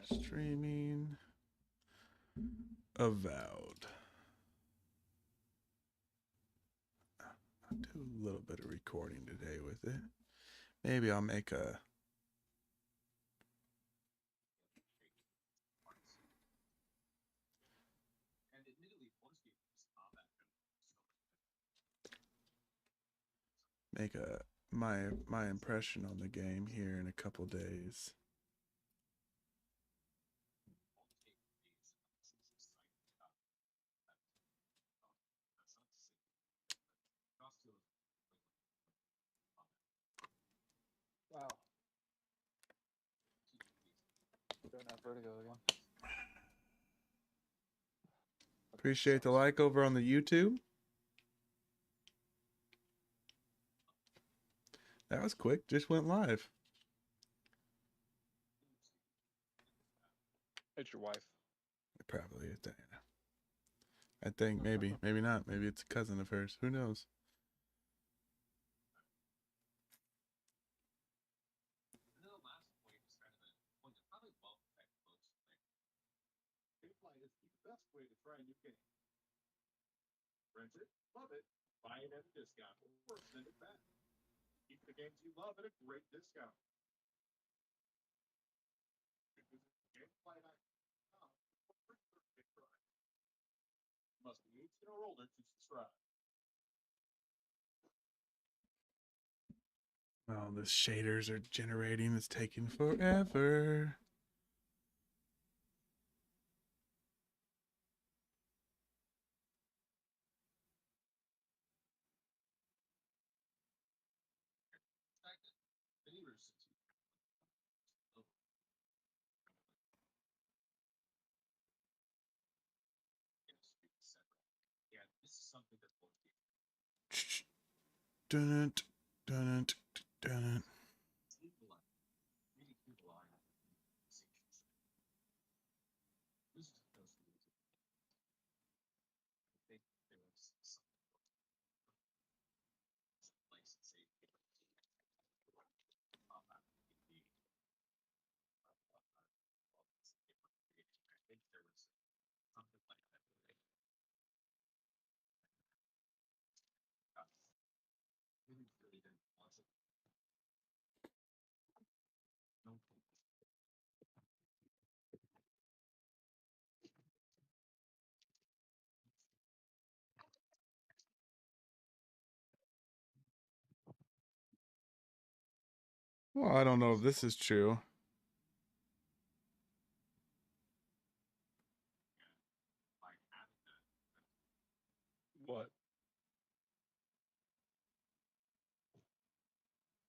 Streaming Avowed. I'll do a little bit of recording today with it. Maybe I'll make a my impression on the game here in a couple days. Wow. Don't have vertigo again. Appreciate the like over on the YouTube. That was quick. Just went live. It's your wife. It probably is Diana. I think maybe not. Maybe it's a cousin of hers. Who knows? Rent it, love it, buy it at a discount, or send it back. Keep the games you love at a great discount. Must be 18 or older to subscribe. Oh, the shaders are generating. It's taking forever. Dun it, dun it, dun it. Well, I don't know if this is true. What?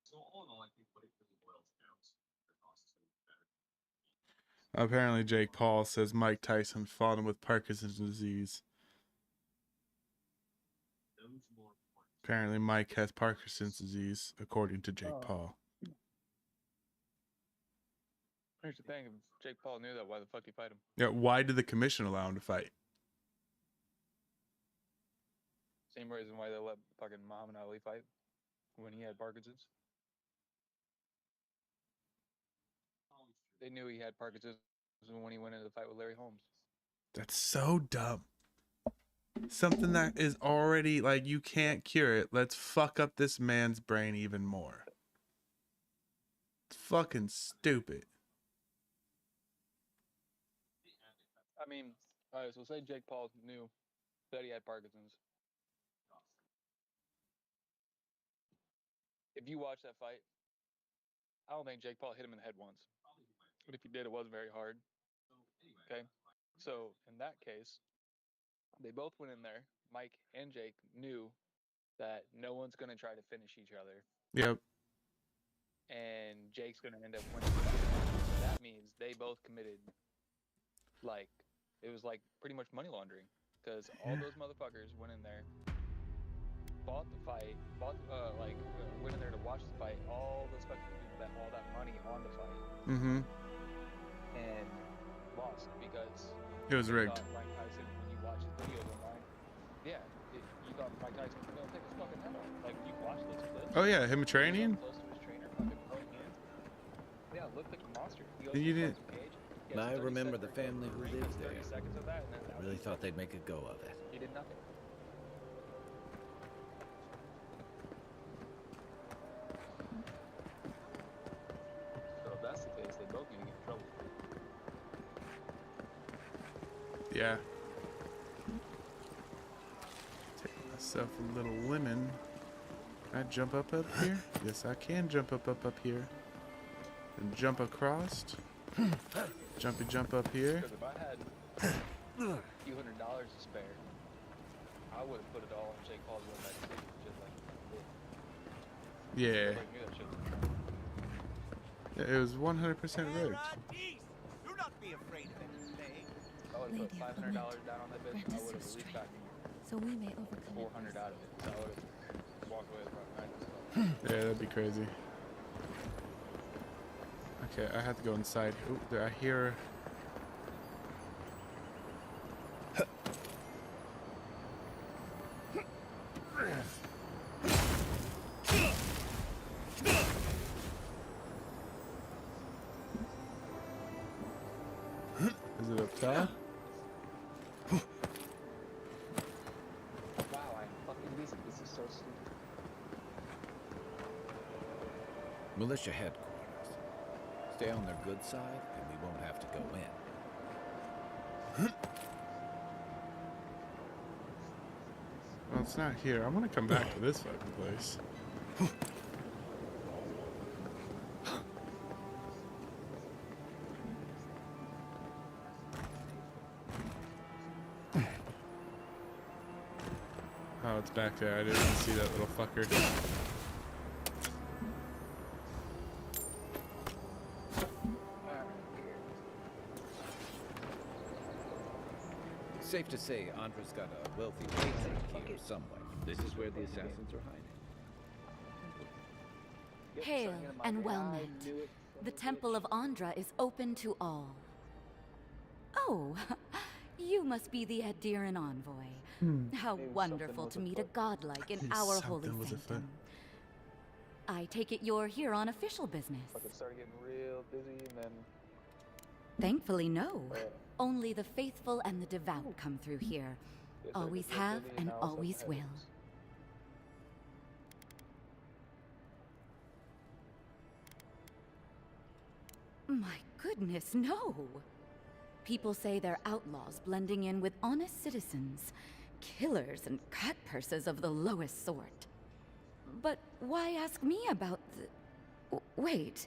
So all in all, I think what it really boils down to the cost is better. Apparently, Jake Paul says Mike Tyson fought him with Parkinson's disease. Apparently, Mike has Parkinson's disease, according to Jake Paul. Here's the thing: if Jake Paul knew that, why the fuck did he fight him? Yeah, why did the commission allow him to fight? Same reason why they let fucking Muhammad Ali fight when he had Parkinson's. They knew he had Parkinson's when he went into the fight with Larry Holmes. That's so dumb. Something that is already, like, you can't cure it. Let's fuck up this man's brain even more. It's fucking stupid. I mean, all right, so say Jake Paul knew that he had Parkinson's. If you watch that fight, I don't think Jake Paul hit him in the head once. But if he did, it wasn't very hard. Okay? So, in that case, they both went in there. Mike and Jake knew that no one's going to try to finish each other. Yep. And Jake's going to end up winning the fight. That means they both committed, like, it was like pretty much money laundering. Because all those motherfuckers went in there, bought the fight, went in there to watch the fight. All those fucking people bet all that money on the fight. Mm-hmm. And lost because It was rigged. Mike Tyson, when you watch his videos online, you thought Mike Tyson was gonna take his fucking head off. Like, you watch those clips. Oh yeah, him training. Close to his trainer, fucking throwing hands. Yeah, looked like a monster. He goes You to the didn't. fucking cage. He has I 30 remember the seconds- family who Frank lived has 30 there. seconds of that, and then that I was really it. thought they'd make a go of it. He did nothing. So if that's the case, they both need to get in trouble. Yeah. Take myself a little lemon. Can I jump up here? Yes, I can jump up here. And jump across. Jumpy jump up here. Because if I had a few $100s to spare, I would have put it all on Jake Paul's win that decision. Just like, Yeah. like knew that shit was a trap. It was 100% rigged. Do not be afraid of anything. If I would have put Lady of the $500 Wind, down on that bitch, grant I us would your have at least strength, gotten so we may overcome 400 out of it. So I would have walked away with about 90. Yeah, that'd be crazy. Okay, I have to go inside. Ooh, there, I hear. Is it up top? Wow, I'm fucking decent. This is so stupid. Militia headquarters. Stay on their good side, and we won't have to go in. Well, it's not here. I want to come back to this fucking place. Oh, it's back there. I didn't even see that little fucker. Safe to say, Andra's got a wealthy patron here somewhere. This is where the assassins are hiding. Yep, Hail something in my and brain. well I met. knew it. The Temple of Andra is open to all. Oh, you must be the Addiran envoy. How Maybe wonderful something to was meet a afoot. godlike in Maybe our something holy was afoot. sanctum. I take it you're here on official business. Fucking started getting real busy, and then Thankfully, no. uh, Only the faithful and the devout come through here. it started Always getting real have busy, and now all of a always sudden I will. had My goodness, no! People say they're outlaws blending in with honest citizens, killers and cut purses of the lowest sort. But why ask me about the... Wait,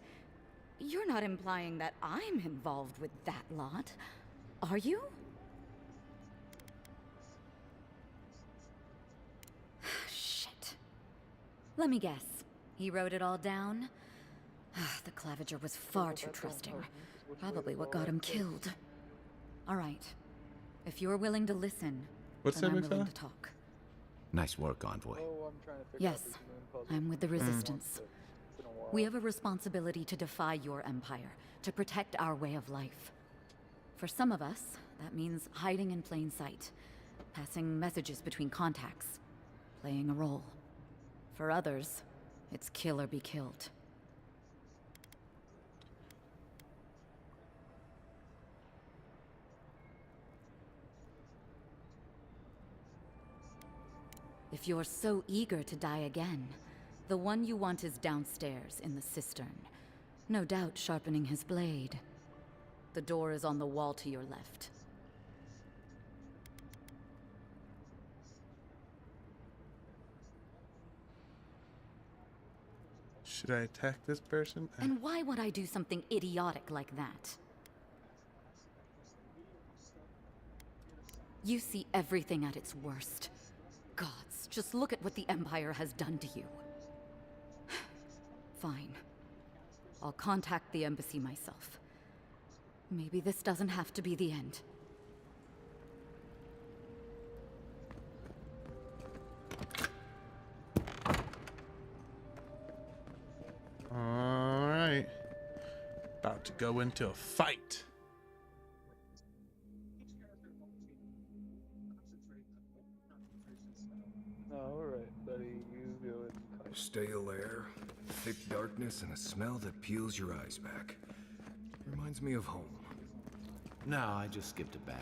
you're not implying that I'm involved with that lot, are you? Shit. Let me guess. He wrote it all down? The Claviger was far too trusting. Probably what got him killed. All right. If you're willing to listen, What's then that, I'm big willing fella? to talk. Nice work, Envoy. Oh, I'm trying to figure out Yes, this moon puzzle. I'm with the Resistance. It's been a while. We have a responsibility to defy your empire, to protect our way of life. For some of us, that means hiding in plain sight, passing messages between contacts, playing a role. For others, it's kill or be killed. If you're so eager to die again, the one you want is downstairs in the cistern. No doubt sharpening his blade. The door is on the wall to your left. Should I attack this person? And why would I do something idiotic like that? You see everything at its worst. Gods, just look at what the Empire has done to you. Fine. I'll contact the embassy myself. Maybe this doesn't have to be the end. All right. About to go into a fight. All right, buddy, you go and cut. Stale air, thick darkness, and a smell that peels your eyes back. Reminds me of home. No, I just skipped a bath.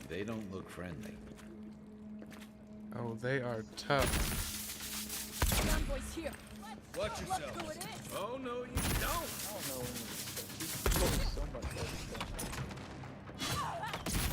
They don't look friendly. Oh, they are tough. Convoy's here. Watch Look who it is. Oh, no, you don't! I don't know any of this stuff. He's doing so much other stuff. You're not getting away.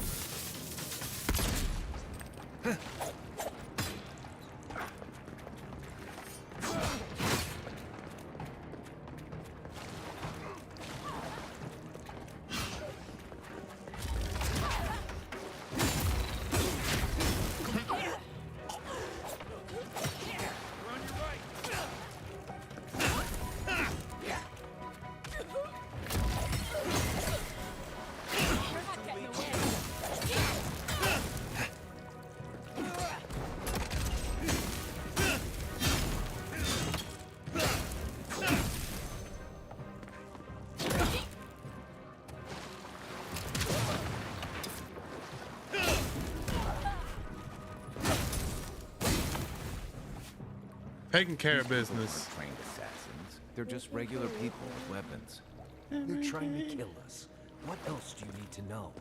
Taking care of business. Trained assassins. They're just regular people with weapons. They're trying to kill us. What else do you need to know?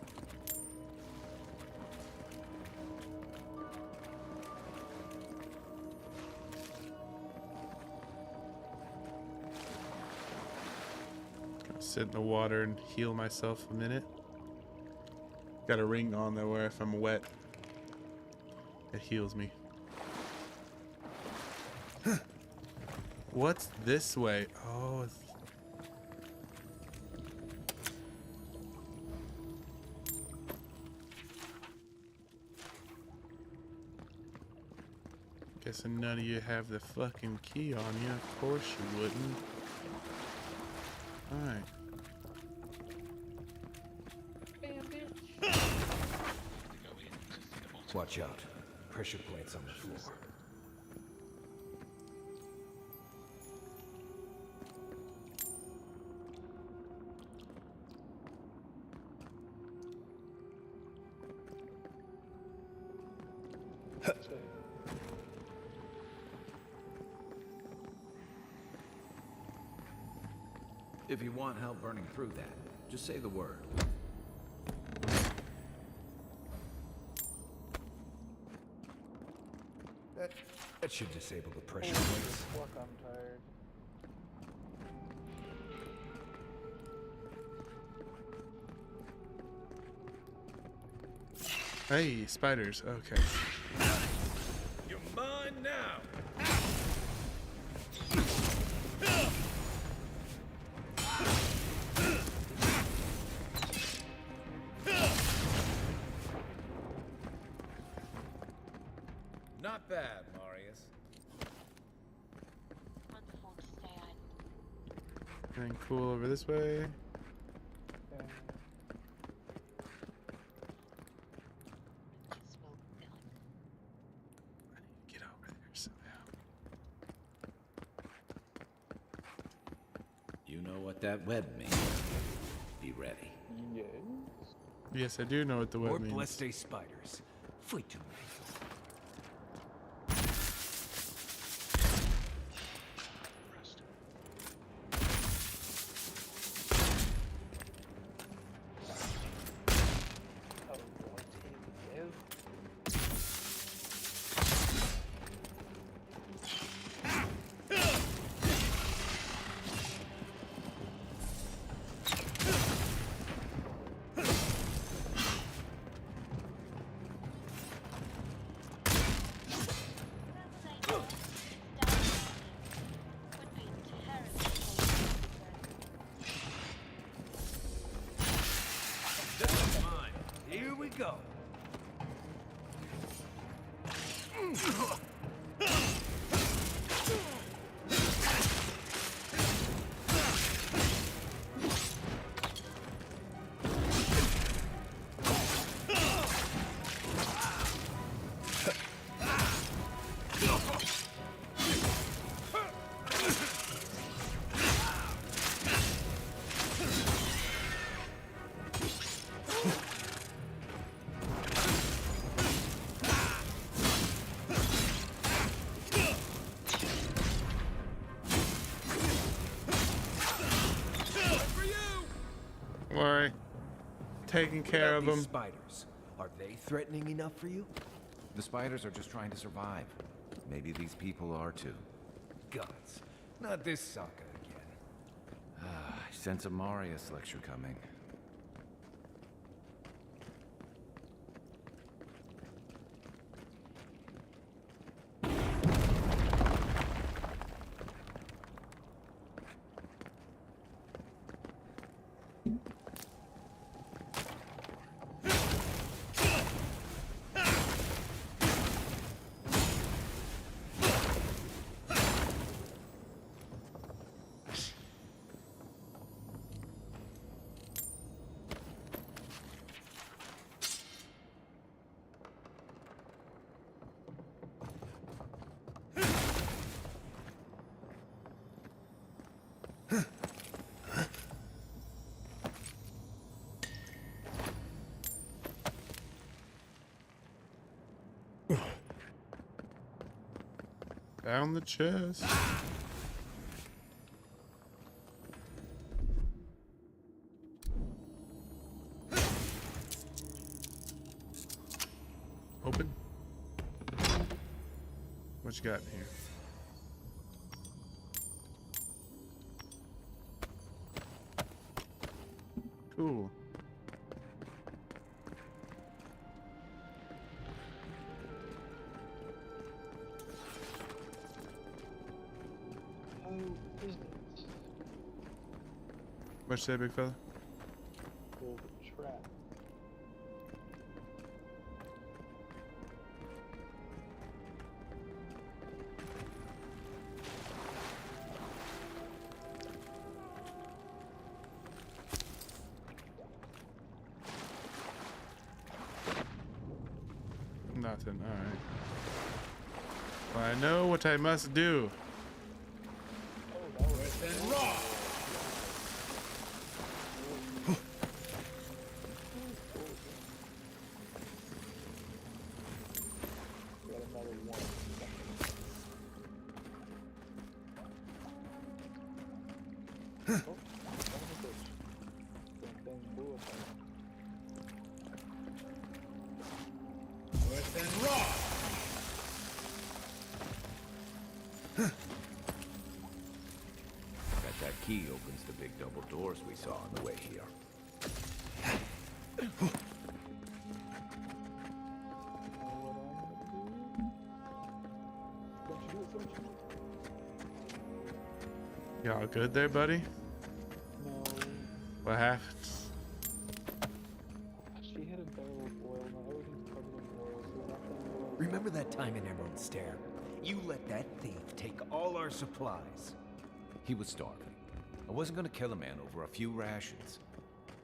Sit in the water and heal myself a minute. Got a ring on there where if I'm wet, it heals me. What's this way? Oh, it's... Guessing none of you have the fucking key on you. Of course you wouldn't. Alright. Watch out. Pressure plates on the floor. If you want help burning through that, just say the word. That should disable the pressure plates. Fuck, I'm tired. Hey, spiders. Okay. You're mine now! Not bad, Marius. Wonderful to stay on. Anything cool over this way? Get over there somehow. You know what that web means. Be ready. Yes. Yes, I do know what the More web means. blessed spiders. Way too many. Oh, what is you? That's mine. Here we go. taking What care about of these them. spiders? Are they threatening enough for you? The spiders are just trying to survive. Maybe these people are too. Guts. Not this sucker again. I sense a Marius lecture coming. Found the chest. Open. What you got in here? Cool. What you say, big fella? There's a trap. Nothing. Alright. Well, I know what I must do. Got another one. Oh, son of a bitch. That thing blew up on Bet that key opens the big double doors we saw on the way here. Y'all good there, buddy? No, What happened? she hit a barrel of oil. Now everything's covered in oil, so nothing will. Remember that time in Emerald Stair? You let that thief take all our supplies. He was starving. I wasn't gonna kill a man over a few rations.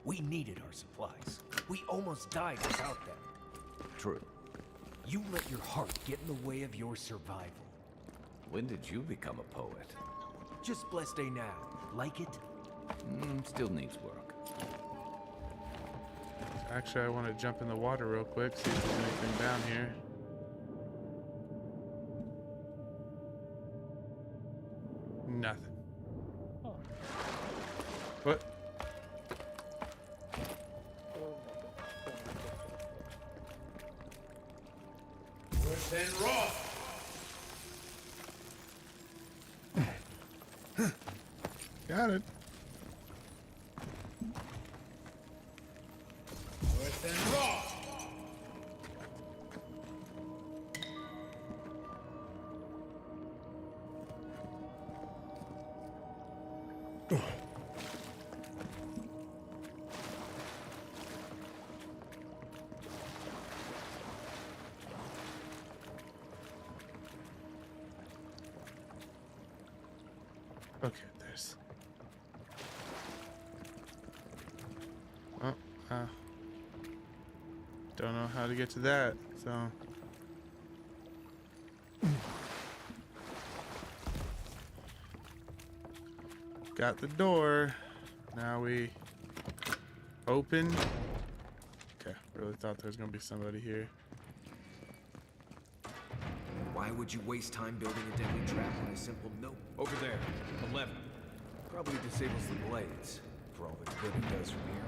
We needed our supplies. We almost died without them. True. You let your heart get in the way of your survival. When did you become a poet? Just blessed day now. Like it? Still needs work. Actually, I want to jump in the water real quick, see if there's anything down here. Nothing. Huh. What? Oh, Got it. Okay, there's. Oh, don't know how to get to that, so. Got the door. Now we open. Okay, really thought there was gonna be somebody here. Why would you waste time building a deadly trap on a simple note? Over there, 11. Probably disables the blades, for all the good it does from here.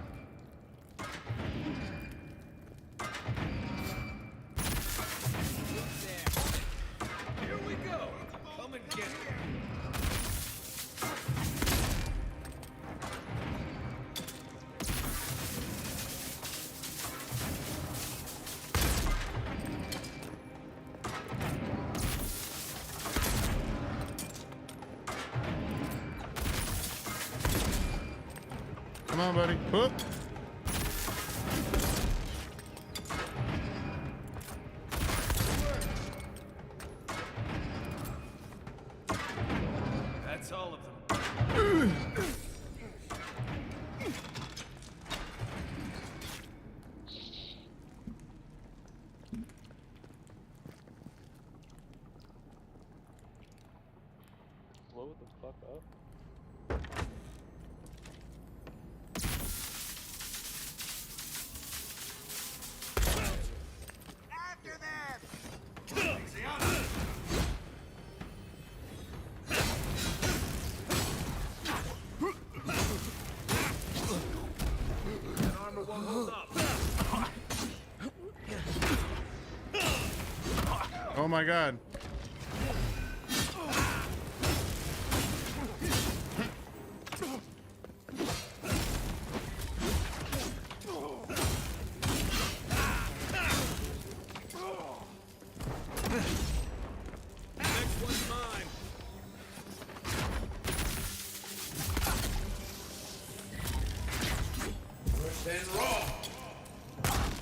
Come on, buddy. Whoop. That's all of them. Blow the fuck up. After them! That armor won't hold up. Oh my god. Next one's mine.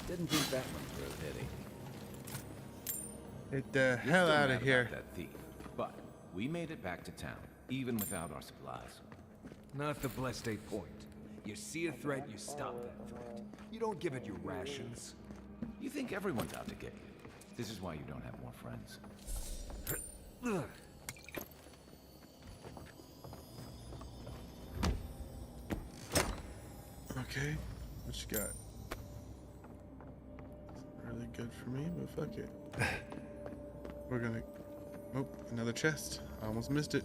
Didn't think that one through, did he? Get the You're hell still out mad of here. about that thief, but we made it back to town, even without our supplies. Not the blessed 8 point. You see a threat, you stop that threat. You don't give it your rations. You think everyone's out to get you. This is why you don't have more friends. Okay, what you got? Really good for me, but fuck it. We're gonna... Oh, another chest. I almost missed it.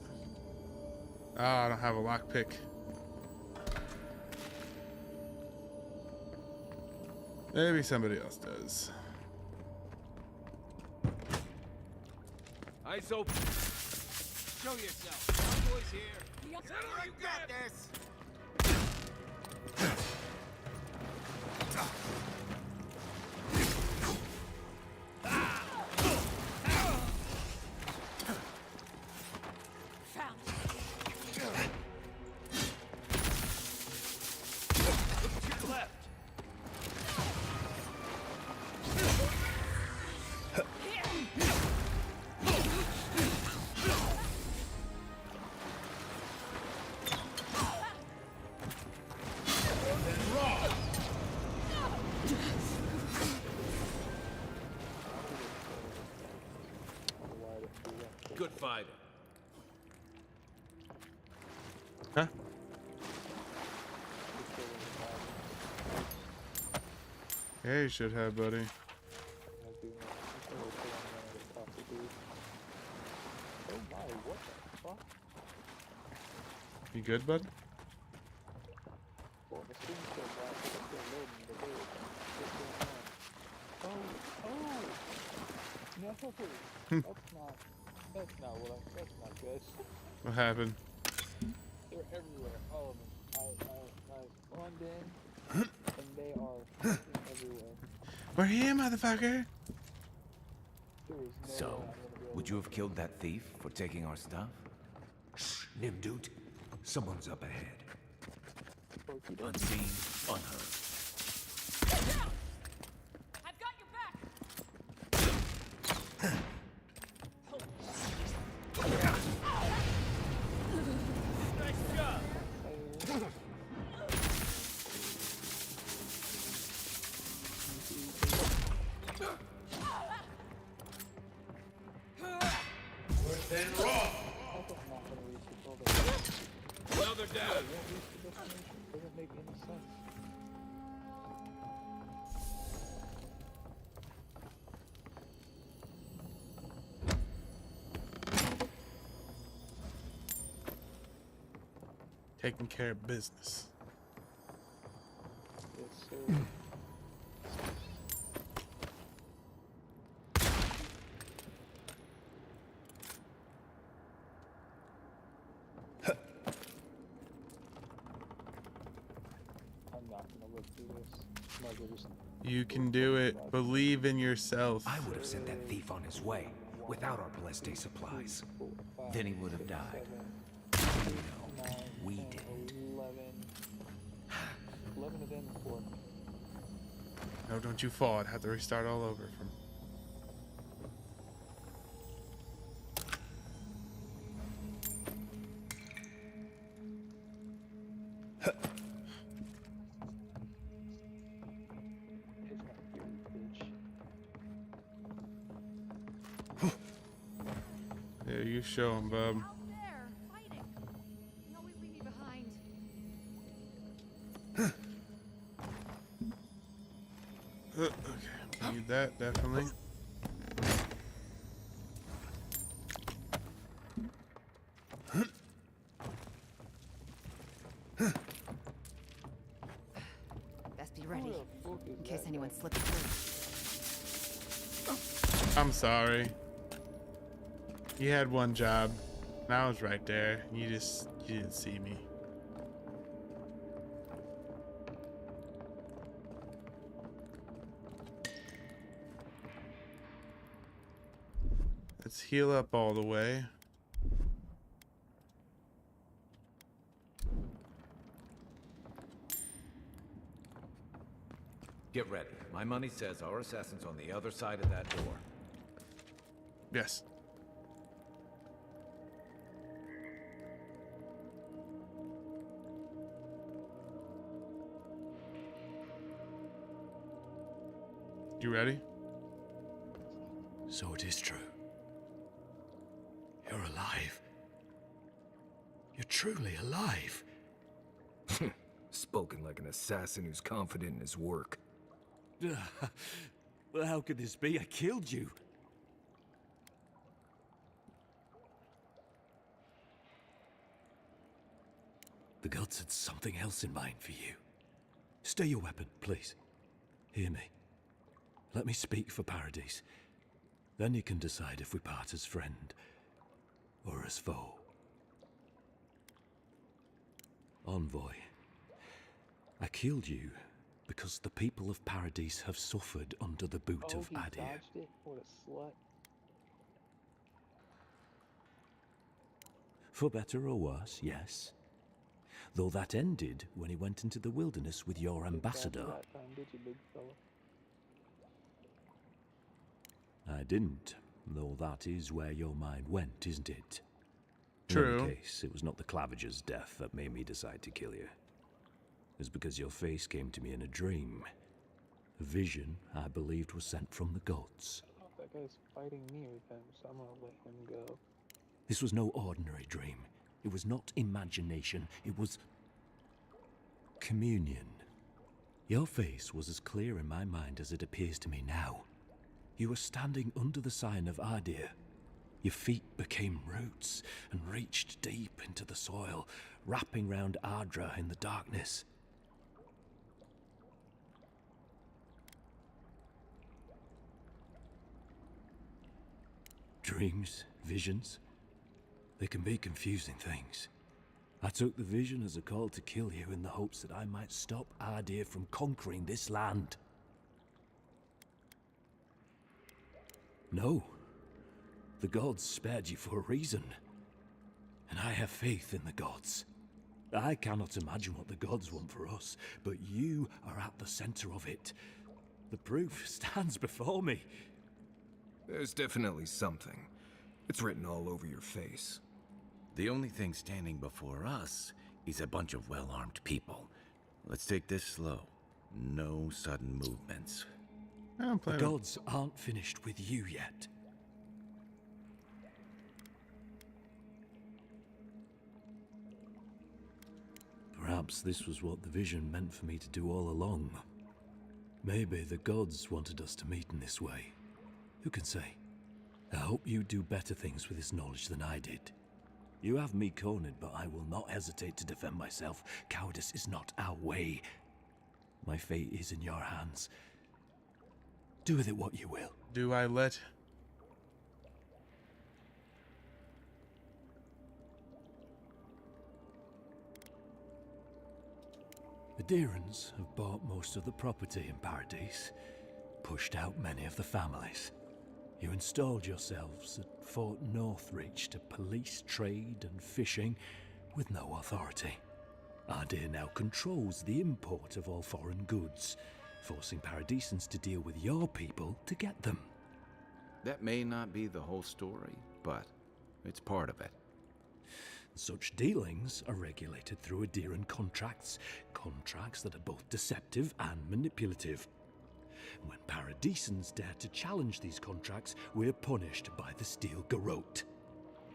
Ah, I don't have a lockpick. Maybe somebody else does. Eyes open. Show yourself. Cowboys here. The You got this. found. Look to your left. Good fighter. Huh? Yeah, you should have, buddy. You good, bud? That's not good. What happened? They're everywhere, all of them. I spawned in, and they are fucking everywhere. We're here, motherfucker. There is no So, way I'm gonna be able would you have killed that thief for taking our stuff? Shh, Nimdude. Someone's up ahead. to Unseen, unheard. I've got your back. Nice job. Another down. Doesn't make any sense. Taking care of business. Yes, sir. I'm not gonna live through this. Might as well just You can do it. Believe in yourself. I would have sent that thief on his way without our blessed supplies. 4, 5, Then he would have died. 7, 8, 9, we 10, didn't. 11. 11 of them before. No, don't you fall. I'd have to restart all over from. It's not good, bitch. Yeah, you show him, bub. Out there, fighting. You always leave me behind. Okay, need that definitely. Best be ready, Who the fuck is in case that anyone guy? slips through. I'm sorry. You had one job. And I was right there. You didn't see me. Let's heal up all the way. Get ready. My money says our assassin's on the other side of that door. Yes. You ready? So it is true. You're alive. You're truly alive. Spoken like an assassin who's confident in his work. Well, how could this be? I killed you. The gods had something else in mind for you. Stay your weapon, please. Hear me. Let me speak for Paradise. Then you can decide if we part as friend or as foe. Envoy, I killed you because the people of Paradise have suffered under the boot Oh, of he Adir. dodged it? What a slut. For better or worse, yes. Though that ended when he went into the wilderness with your Didn't dodge ambassador. that time, did you, big fella? I didn't, though that is where your mind went, isn't it? True. In any case, it was not the Clavager's death that made me decide to kill you. It was because your face came to me in a dream. A vision I believed was sent from the gods. Oh, that guy's fighting me with him, so I'm gonna let him go. This was no ordinary dream. It was not imagination. It was communion. Your face was as clear in my mind as it appears to me now. You were standing under the sign of Adir. Your feet became roots and reached deep into the soil, wrapping round Ardra in the darkness. Dreams, visions, they can be confusing things. I took the vision as a call to kill you in the hopes that I might stop Adir from conquering this land. No. The gods spared you for a reason. And I have faith in the gods. I cannot imagine what the gods want for us, but you are at the center of it. The proof stands before me. There's definitely something. It's written all over your face. The only thing standing before us is a bunch of well-armed people. Let's take this slow. No sudden movements. I'm The playing. gods aren't finished with you yet. Perhaps this was what the vision meant for me to do all along. Maybe the gods wanted us to meet in this way. Who can say? I hope you do better things with this knowledge than I did. You have me cornered, but I will not hesitate to defend myself. Cowardice is not our way. My fate is in your hands. Do with it what you will. Do I let? The Deerans have bought most of the property in Paradise, pushed out many of the families. You installed yourselves at Fort Northreach to police trade and fishing with no authority. Ardea now controls the import of all foreign goods, forcing Paradisans to deal with your people to get them. That may not be the whole story, but it's part of it. Such dealings are regulated through Aderan contracts, contracts that are both deceptive and manipulative. When Paradisans dare to challenge these contracts, we're punished by the Steel Garrote.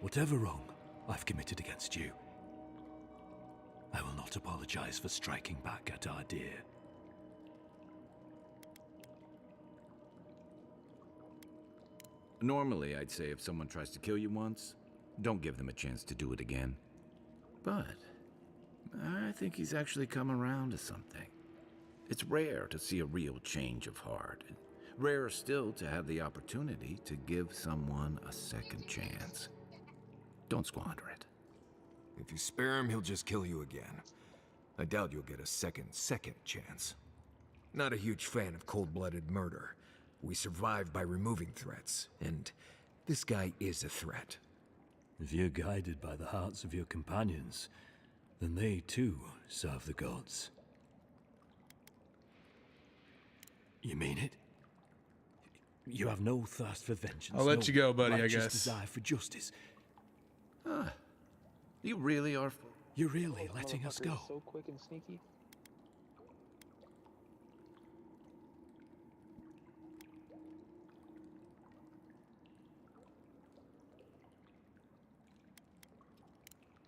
Whatever wrong I've committed against you, I will not apologize for striking back at Ardea. Normally, I'd say if someone tries to kill you once, don't give them a chance to do it again. But I think he's actually come around to something. It's rare to see a real change of heart. Rarer still to have the opportunity to give someone a second chance. Don't squander it. If you spare him, he'll just kill you again. I doubt you'll get a second chance. Not a huge fan of cold-blooded murder. We survive by removing threats, and this guy is a threat. If you're guided by the hearts of your companions, then they too serve the gods. You mean it? You have no thirst for vengeance. I'll let you go, buddy, I righteous guess. Desire for justice. You really are... You're really letting us go. So quick and sneaky.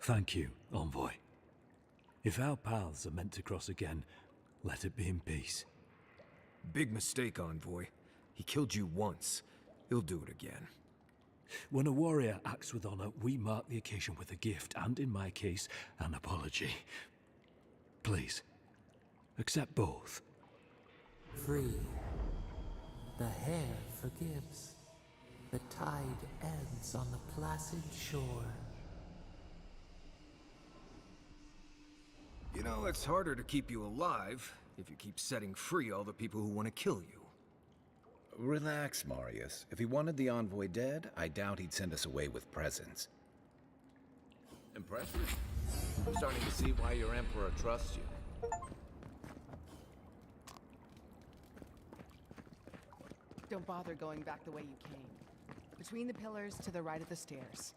Thank you, Envoy. If our paths are meant to cross again, let it be in peace. Big mistake, Envoy. He killed you once. He'll do it again. When a warrior acts with honor, we mark the occasion with a gift, and in my case, an apology. Please, accept both. Free. The hair forgives. The tide ebbs on the placid shore. You know, it's harder to keep you alive if you keep setting free all the people who want to kill you. Relax, Marius. If he wanted the envoy dead, I doubt he'd send us away with presents. Impressive. I'm starting to see why your emperor trusts you. Don't bother going back the way you came. Between the pillars to the right of the stairs.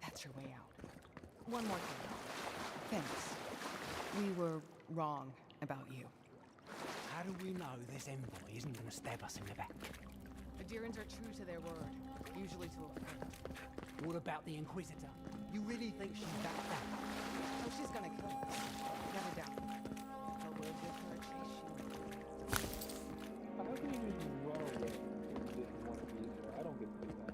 That's your way out. One more thing. Thanks. We were wrong about you. How do we know this envoy isn't going to stab us in the back? Adirans are true to their word, usually to a fault. What about the Inquisitor? You really think she's that bad? Oh, she's gonna kill us. Never doubt. But we'll give her a chase she How can you just run away if you didn't want to be there? I don't get to do that.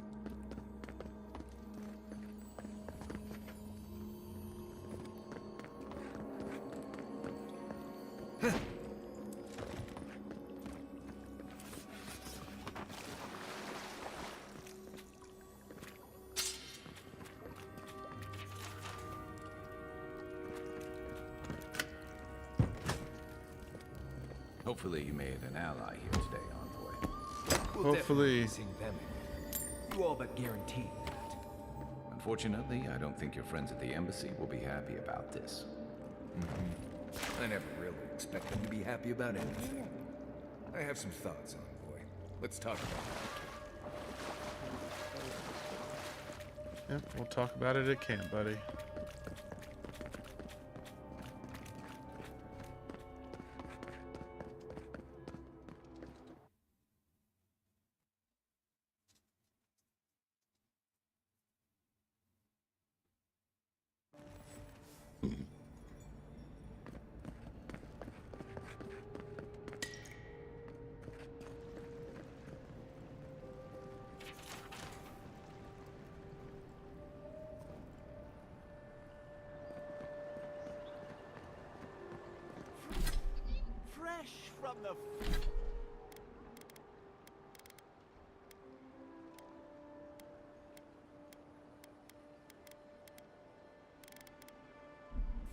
Hopefully you made an ally here today, envoy. We'll Hopefully. definitely sing them in. You all but guaranteed that. Unfortunately, I don't think your friends at the embassy will be happy about this. I never really expect them to be happy about anything. I have some thoughts, envoy. Let's talk about it. Yep, we'll talk about it at camp, buddy. Fresh from the...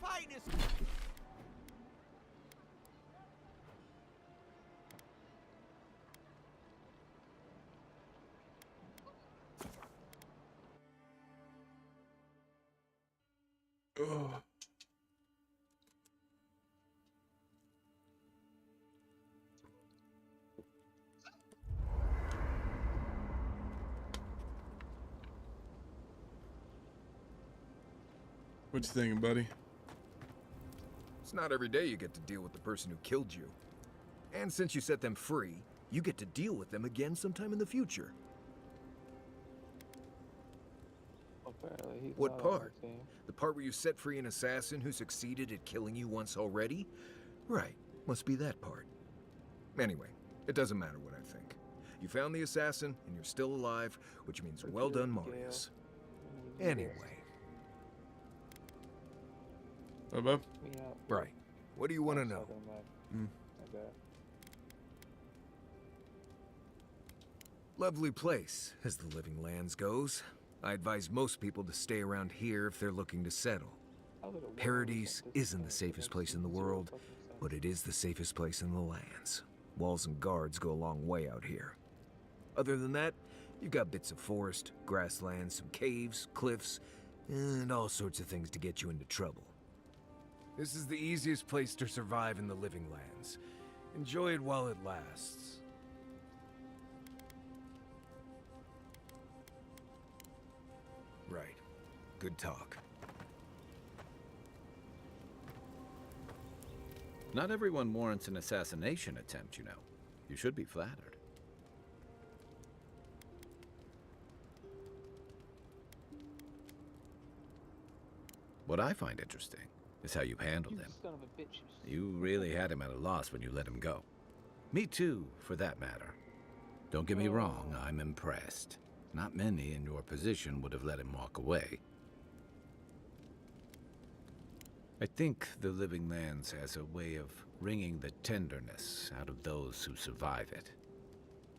finest... Ugh. What you thinking, buddy? It's not every day you get to deal with the person who killed you. And since you set them free, you get to deal with them again sometime in the future. Apparently, he's What not on part? our team. The part where you set free an assassin who succeeded at killing you once already? Right, must be that part. Anyway, it doesn't matter what I think. You found the assassin, and you're still alive, which means well done, Marius. Anyway. Bub? Me out. Right. What do you want to know? Southern Life. Mm. My bad. Lovely place, as the Living Lands goes. I advise most people to stay around here if they're looking to settle. How did a world Paradise like this isn't the make safest place in the zero world, fucking sense? but it is the safest place in the lands. Walls and guards go a long way out here. Other than that, you've got bits of forest, grasslands, some caves, cliffs, and all sorts of things to get you into trouble. This is the easiest place to survive in the Living Lands. Enjoy it while it lasts. Right. Good talk. Not everyone warrants an assassination attempt, you know. You should be flattered. What I find interesting is how you handled You him. son of a bitch. You really had him at a loss when you let him go. Me too, for that matter. Don't get me wrong, I'm impressed. Not many in your position would have let him walk away. I think the Living Lands has a way of wringing the tenderness out of those who survive it.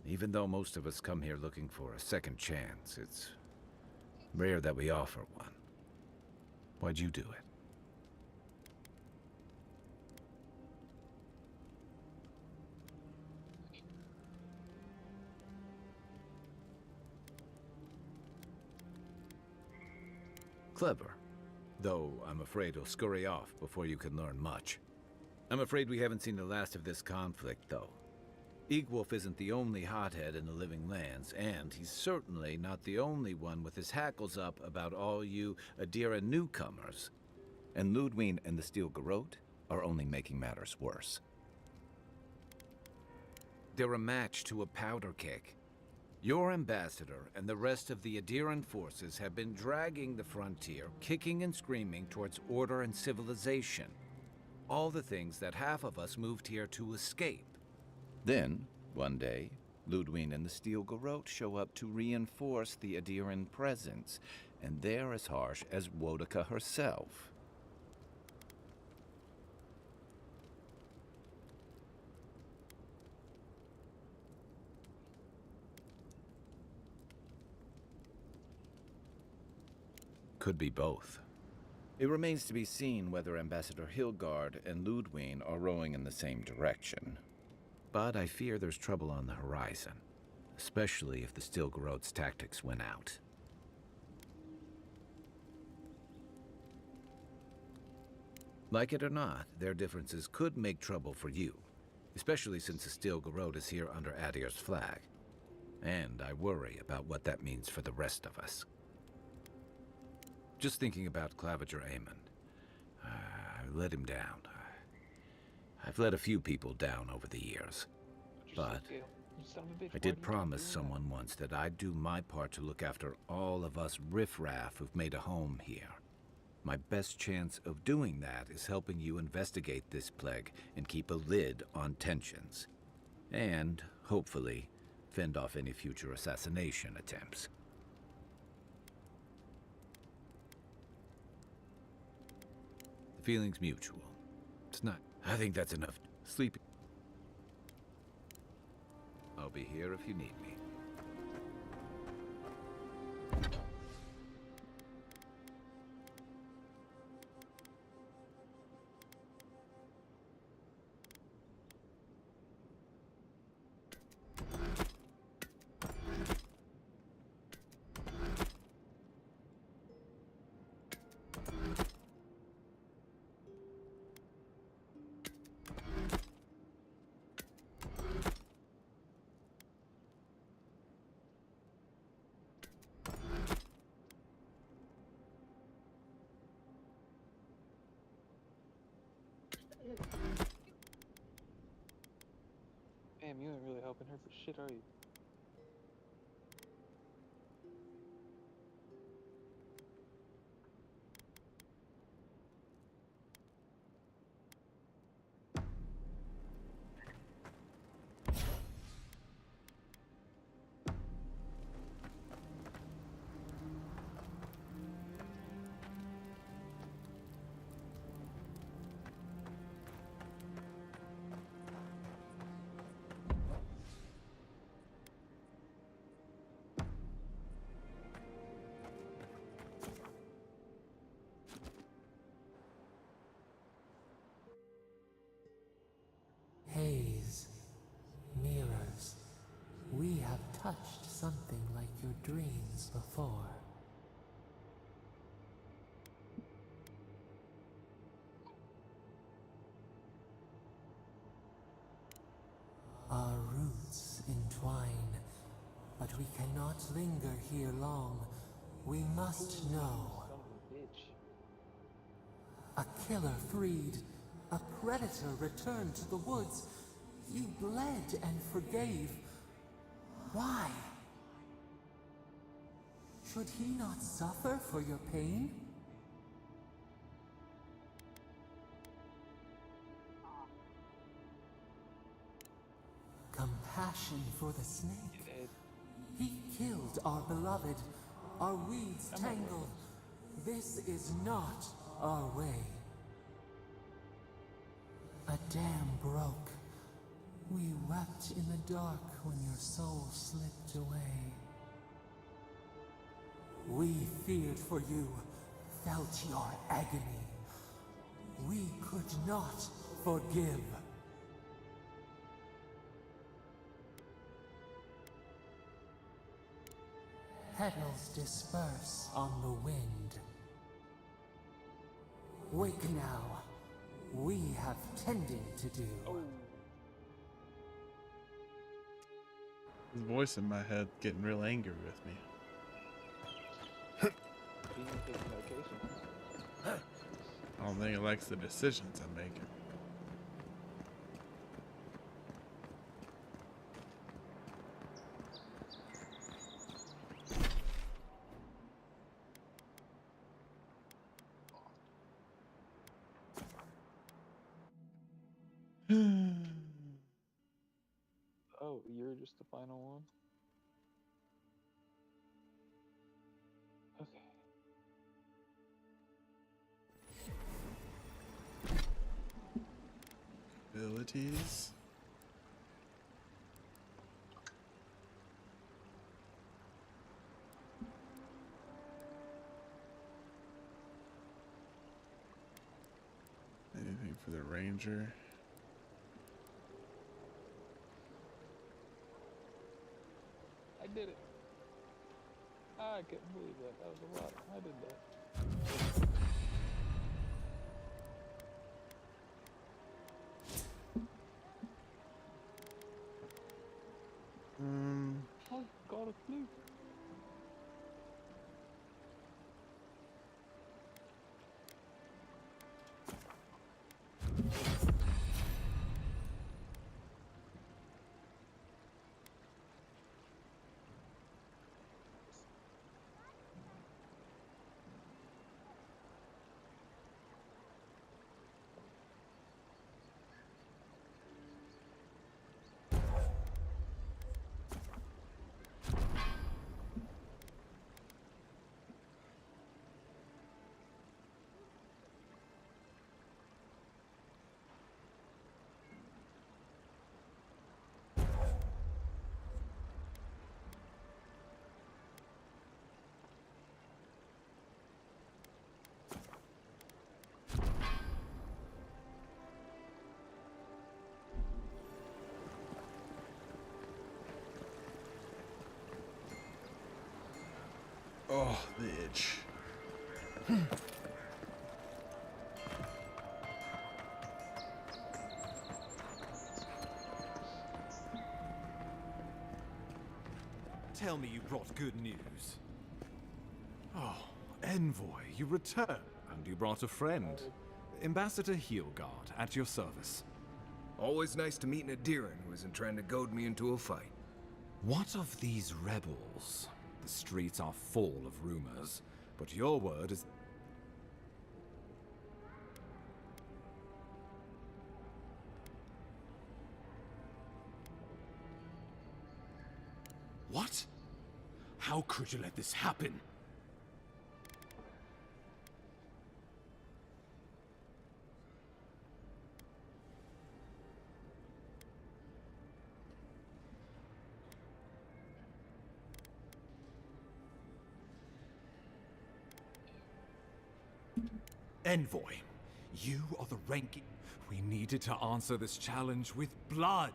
Even though most of us come here looking for a second chance, it's rare that we offer one. Why'd you do it? Clever. Though I'm afraid he'll scurry off before you can learn much. I'm afraid we haven't seen the last of this conflict, though. Eagwolf isn't the only hothead in the Living Lands, and he's certainly not the only one with his hackles up about all you Adira newcomers. And Ludwig and the Steel Garrote are only making matters worse. They're a match to a powder keg. Your ambassador and the rest of the Adiran forces have been dragging the frontier, kicking and screaming towards order and civilization. All the things that half of us moved here to escape. Then, one day, Ludwig and the Steel Garrote show up to reinforce the Adiran presence, and they're as harsh as Woedica herself. Could be both. It remains to be seen whether Ambassador Hilgard and Ludwig are rowing in the same direction. But I fear there's trouble on the horizon, especially if the Steel Garrote's tactics win out. Like it or not, their differences could make trouble for you, especially since the Steel Garrote is here under Adir's flag. And I worry about what that means for the rest of us. Just thinking about Claviger Amon. I let him down. I've let a few people down over the years. But I did promise someone once that I'd do my part to look after all of us riffraff who've made a home here. My best chance of doing that is helping you investigate this plague and keep a lid on tensions. And, hopefully, fend off any future assassination attempts. The feeling's mutual. It's not. I think that's enough. Sleep. I'll be here if you need me. Damn, you ain't really helping her for shit, are you? Haze, mirrors, we have touched something like your dreams before. Our roots entwine, but we cannot linger here long. We must know. Son of a bitch. A killer freed, a predator returned to the woods. You bled and forgave. Why? Should he not suffer for your pain? Compassion for the snake. Dead. He killed our beloved, our weeds tangled. This is not our way. A dam broke. We wept in the dark when your soul slipped away. We feared for you, felt your agony. We could not forgive. Petals disperse on the wind. Wake now. We have tending to do. His voice in my head getting real angry with me. He didn't take medication. I don't think he likes the decisions I'm making. Oh, you're just the final one? Okay. Abilities. Anything for the ranger? I did it. I couldn't believe that. That was a lot. I did that. I got a flute. Oh, the itch. Tell me you brought good news. Oh, Envoy, you returned, and you brought a friend. Ambassador Heelguard, at your service. Always nice to meet an Adiran who isn't trying to goad me into a fight. What of these rebels? The streets are full of rumors, but your word is... What? How could you let this happen? Envoy, you are the ranking. We needed to answer this challenge with blood.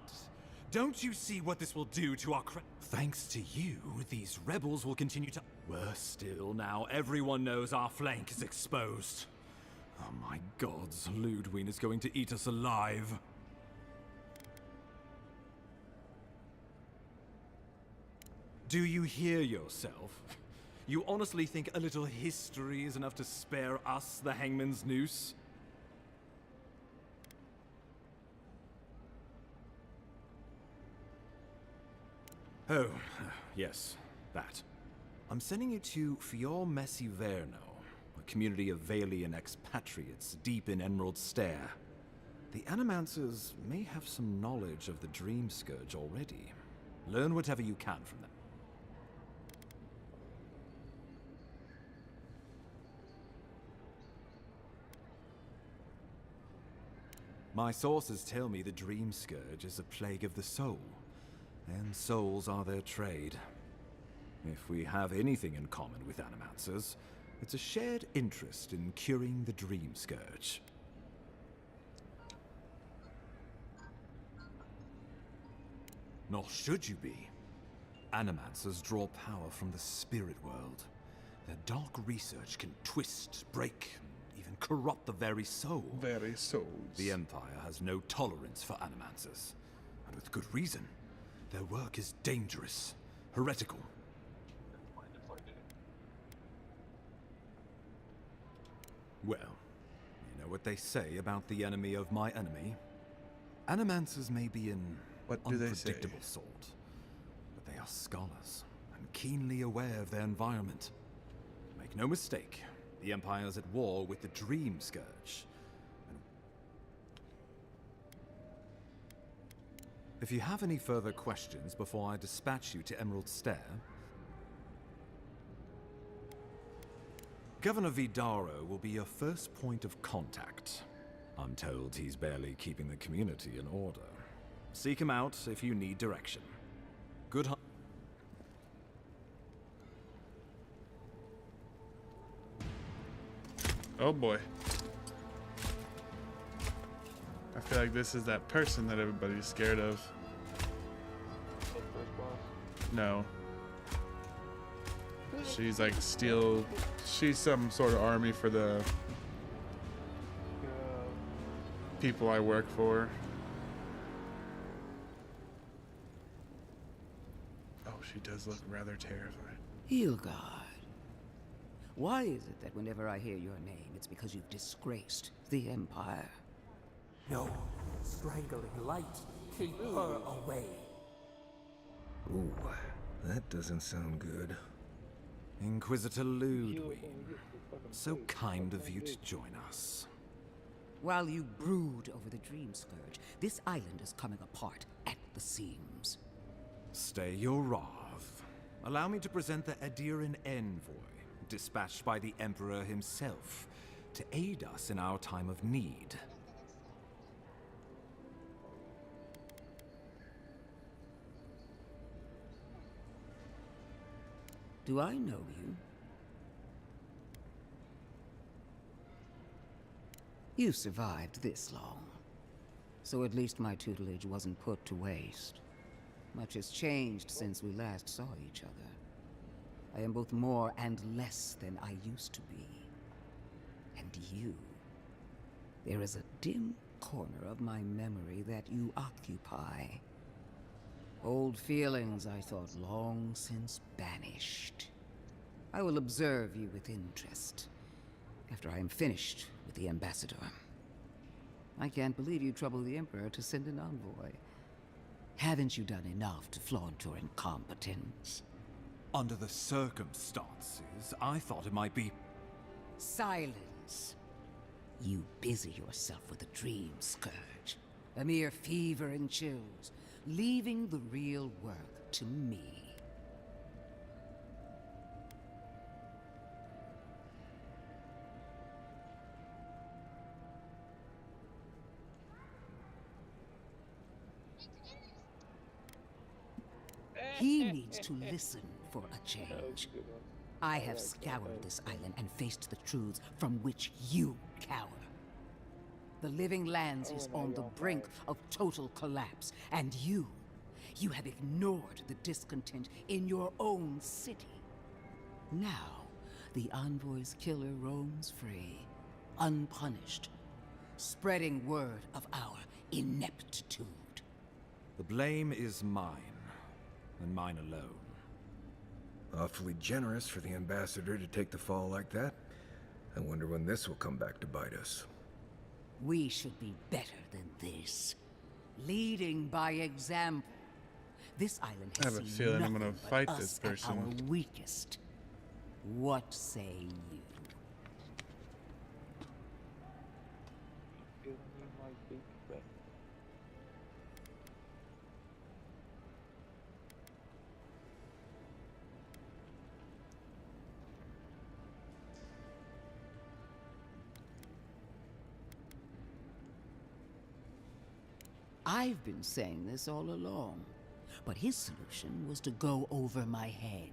Don't you see what this will do to our Thanks to you, these rebels will continue to... Worse still, now everyone knows our flank is exposed. Oh my gods, Ludwig is going to eat us alive. Do you hear yourself? You honestly think a little history is enough to spare us the Hangman's Noose? Oh, yes, that. I'm sending you to Fior Messiverno, a community of Valian expatriates deep in Emerald Stair. The Animancers may have some knowledge of the Dream Scourge already. Learn whatever you can from them. My sources tell me the Dream Scourge is a plague of the soul, and souls are their trade. If we have anything in common with Animancers, it's a shared interest in curing the Dream Scourge. Nor should you be. Animancers draw power from the spirit world. Their dark research can twist, break, even corrupt the very soul. Very souls. The Empire has no tolerance for Animancers, and with good reason. Their work is dangerous, heretical. Well, you know what they say about the enemy of my enemy? Animancers may be an What do they say? unpredictable sort, but they are scholars and keenly aware of their environment. Make no mistake, the Empire is at war with the Dream Scourge. If you have any further questions before I dispatch you to Emerald Stair, Governor Vidaro will be your first point of contact. I'm told he's barely keeping the community in order. Seek him out if you need direction. Good hunt. Oh boy. I feel like this is that person that everybody's scared of. First boss. No. She's like she's some sort of army for the people I work for. Oh, she does look rather terrifying. Hilgard. Why is it that whenever I hear your name, it's because you've disgraced the Empire? No. Strangling light. Keep her away. Ooh, that doesn't sound good. Inquisitor Ludwig, so kind of you to join us. While you brood over the Dream Scourge, this island is coming apart at the seams. Stay your wrath. Allow me to present the Adiran Envoy, dispatched by the Emperor himself, to aid us in our time of need. Do I know you? You survived this long, so at least my tutelage wasn't put to waste. Much has changed since we last saw each other. I am both more and less than I used to be. And you. There is a dim corner of my memory that you occupy. Old feelings I thought long since banished. I will observe you with interest after I am finished with the ambassador. I can't believe you troubled the Emperor to send an envoy. Haven't you done enough to flaunt your incompetence? Under the circumstances, I thought it might be... Silence. You busy yourself with the dream scourge. A mere fever and chills, leaving the real work to me. He needs to listen for a change. I have scoured this island and faced the truths from which you cower. The Living Lands is on the brink of total collapse, and you have ignored the discontent in your own city. Now, the Envoy's killer roams free, unpunished, spreading word of our ineptitude. The blame is mine, and mine alone. Awfully generous for the ambassador to take the fall like that. I wonder when this will come back to bite us. We should be better than this. Leading by example. This island has I have a seen feeling I'm gonna nothing but fight us this at person. our weakest. What say you? Feeling you might be correct. I've been saying this all along, but his solution was to go over my head,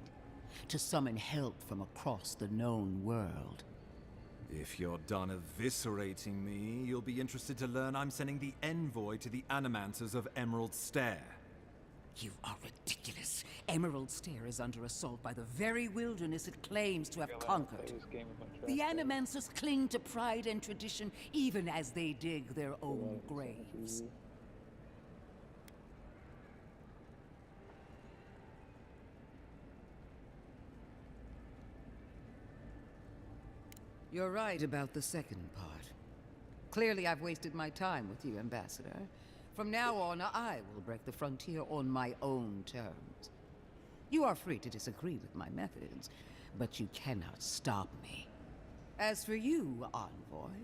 to summon help from across the known world. If you're done eviscerating me, you'll be interested to learn I'm sending the envoy to the Animanters of Emerald Stair. You are ridiculous. Emerald Stair is under assault by the very wilderness it claims to have conquered. The Animancers cling to pride and tradition even as they dig their own graves. You're right about the second part. Clearly I've wasted my time with you, Ambassador. From now on, I will break the frontier on my own terms. You are free to disagree with my methods, but you cannot stop me. As for you, Envoy,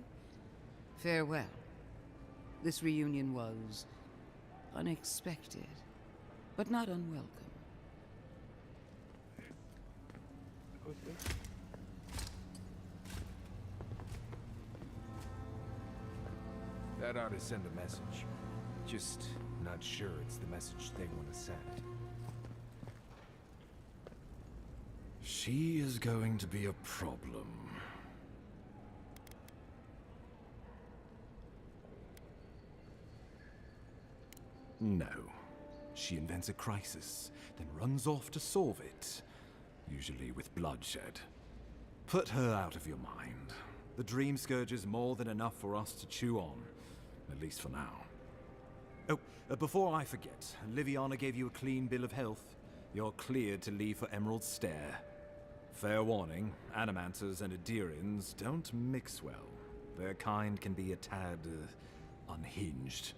farewell. This reunion was unexpected, but not unwelcome. That ought to send a message. Just not sure it's the message they want to send. She is going to be a problem. No. She invents a crisis, then runs off to solve it. Usually with bloodshed. Put her out of your mind. The Dream Scourge is more than enough for us to chew on. At least for now. Oh, before I forget, Liviana gave you a clean bill of health. You're cleared to leave for Emerald Stair. Fair warning, Animanters and Adirians don't mix well. Their kind can be a tad, unhinged.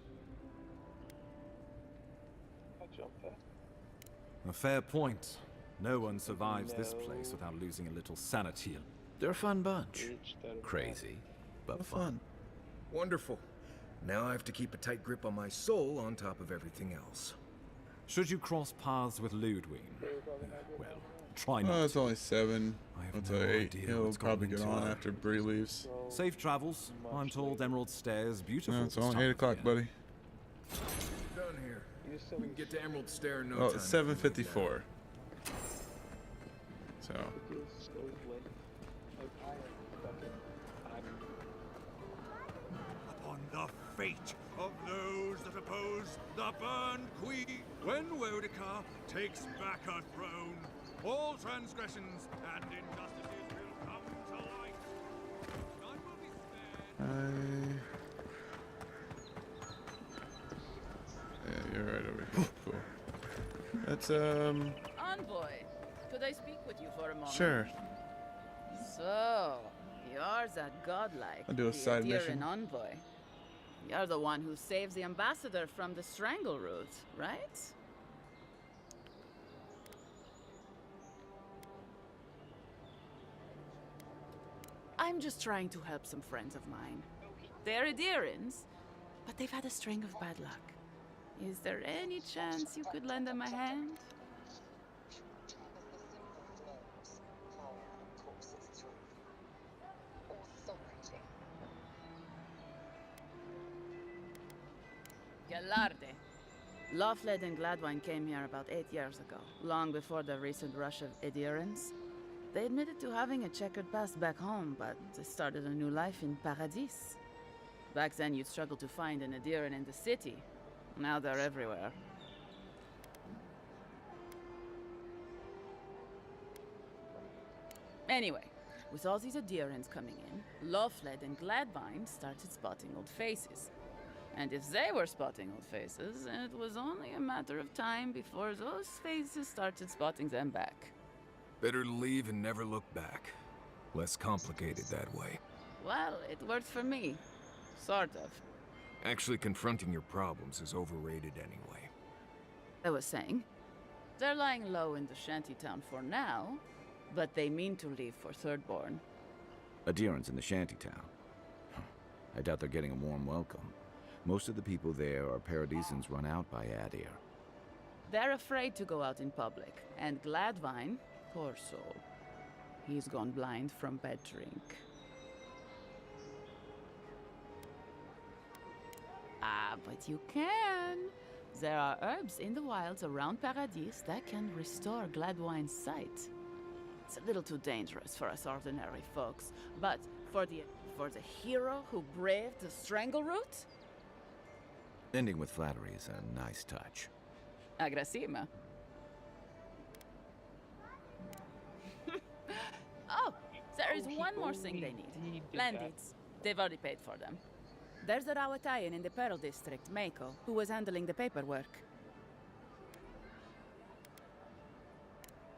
A fair point. No one survives this place without losing a little sanity. They're a fun bunch. Crazy, but fun. Wonderful. Now I have to keep a tight grip on my soul on top of everything else. Should you cross paths with Ludwig? Well, try not. Oh, it's only 7. That's no 8. idea He'll what's probably going get into on her. after Bree leaves. Safe travels. I'm told Emerald Stair's beautiful. No, it's this only time 8 of o'clock, year. buddy. Done here. We can get to Emerald Stair in no Oh, time. it's 7:54. So. Upon the fate of those that oppose the Burn Queen, when Wodika takes back her throne, all transgressions and injustices will come to light. None will be spared. Yeah, you're right over here. Cool. That's Envoy, could I speak with you for a moment? Sure. So, you're that godlike I'll do a side Adirian mission. envoy. You're the one who saves the ambassador from the strangle root, right? I'm just trying to help some friends of mine. They're Edirans, but they've had a string of bad luck. Is there any chance you could lend them a hand? Galarde. Loffled and Gladwine came here about 8 years ago, long before the recent rush of Edirans. They admitted to having a checkered past back home, but they started a new life in Paradis. Back then, you'd struggle to find an Ediran in the city. Now they're everywhere. Anyway, with all these Edirans coming in, Loffled and Gladwine started spotting old faces. And if they were spotting old faces, it was only a matter of time before those faces started spotting them back. Better to leave and never look back. Less complicated that way. Well, it worked for me. Sort of. Actually confronting your problems is overrated anyway. I was saying, they're lying low in the shantytown for now, but they mean to leave for Thirdborn. Adherents in the shantytown. I doubt they're getting a warm welcome. Most of the people there are Paradisans run out by Adir. They're afraid to go out in public, and Gladwine, poor soul, he's gone blind from bad drink. Ah, but you can. There are herbs in the wilds around Paradis that can restore Gladwine's sight. It's a little too dangerous for us ordinary folks, but for the hero who braved the strangle root? Ending with flattery is a nice touch. Agrasima. Oh, there is one more thing they need. Land deeds. They've already paid for them. There's a Rawatayan in the Pearl District, Mako, who was handling the paperwork.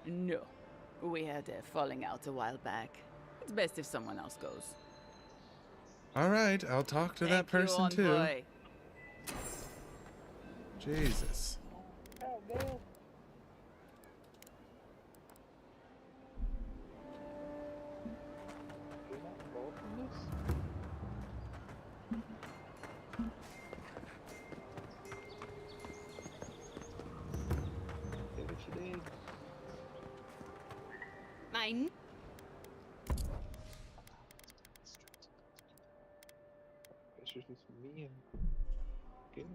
No. We had a falling out a while back. It's best if someone else goes. All right, I'll talk to that person you, too. Envoy. Jesus. Oh, man. You're not involved in this? Say what you did. Mine. It's just me and good.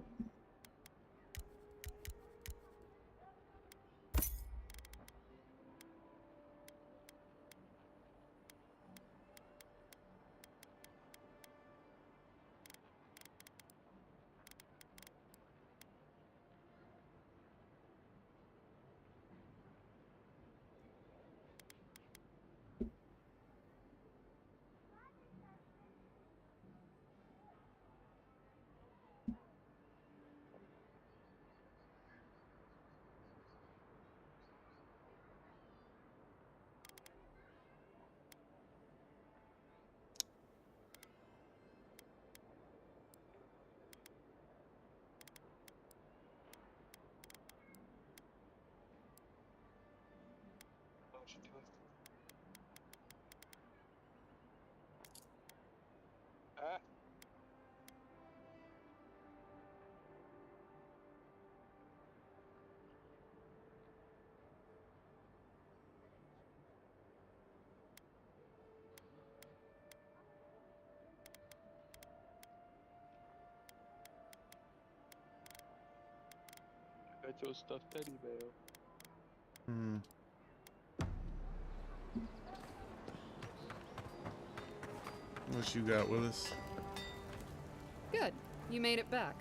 What you doing? Ah. I got your stuffed teddy bear. Hmm. What you got, Willis? Good. You made it back.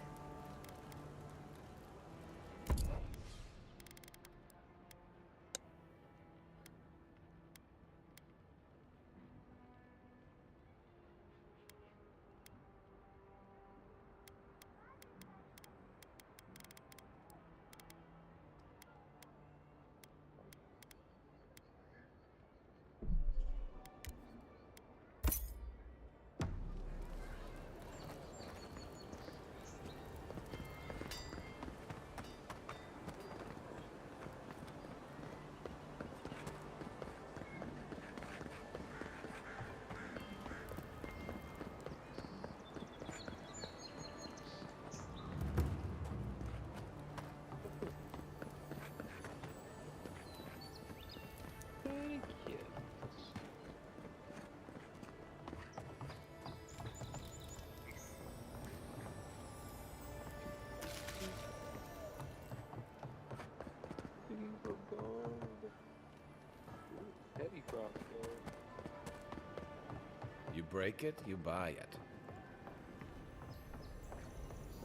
break it, you buy it.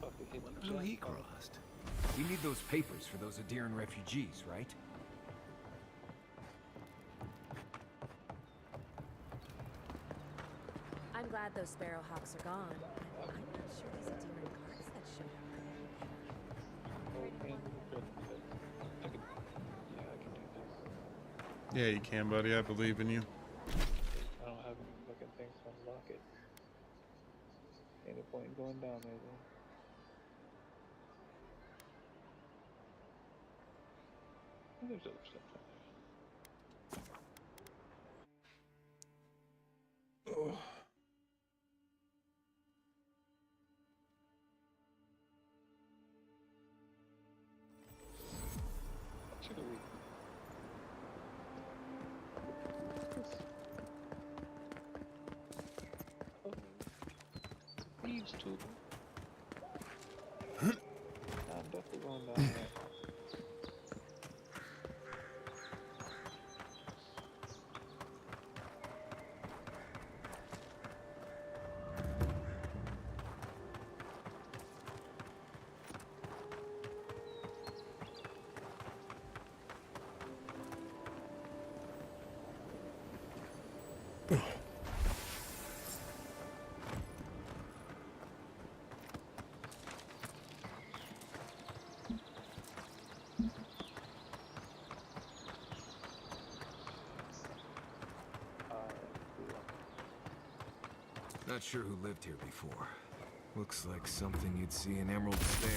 Fucking hit Wonder the who he jackpot. crossed. We need those papers for those Adiran refugees, right? I'm glad those sparrowhawks are gone. But I'm not sure these Adiran guards that showed up are any Oh, and the credit card. I can, yeah, I can do this. Yeah, you can, buddy. I believe in you. I don't have any fucking things to unlock it. Ain't no point in going down there then. And there's other stuff down there. Oh. Should we? Oh, thieves tool. I'm definitely going down there. Not sure who lived here before. Looks like something you'd see in Emerald Stair.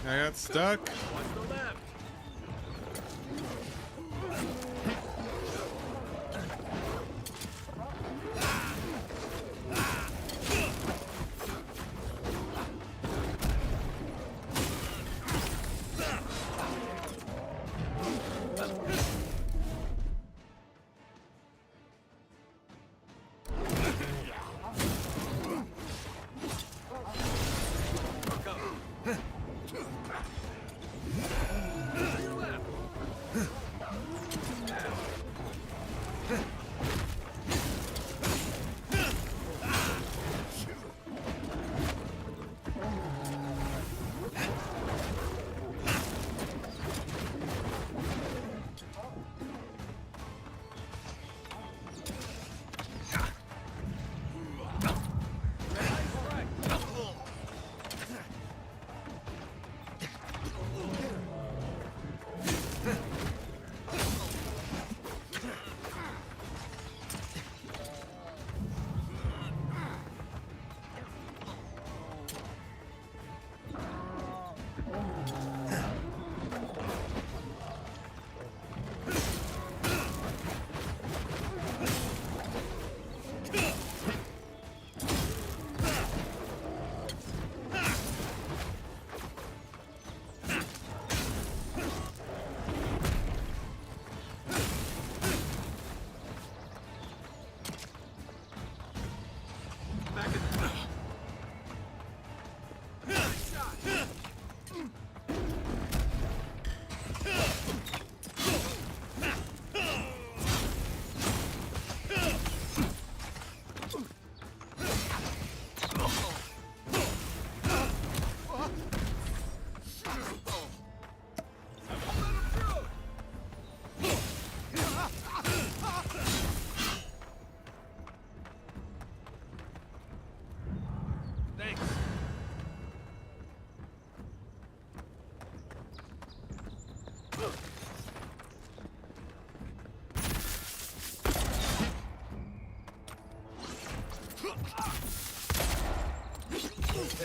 I got stuck.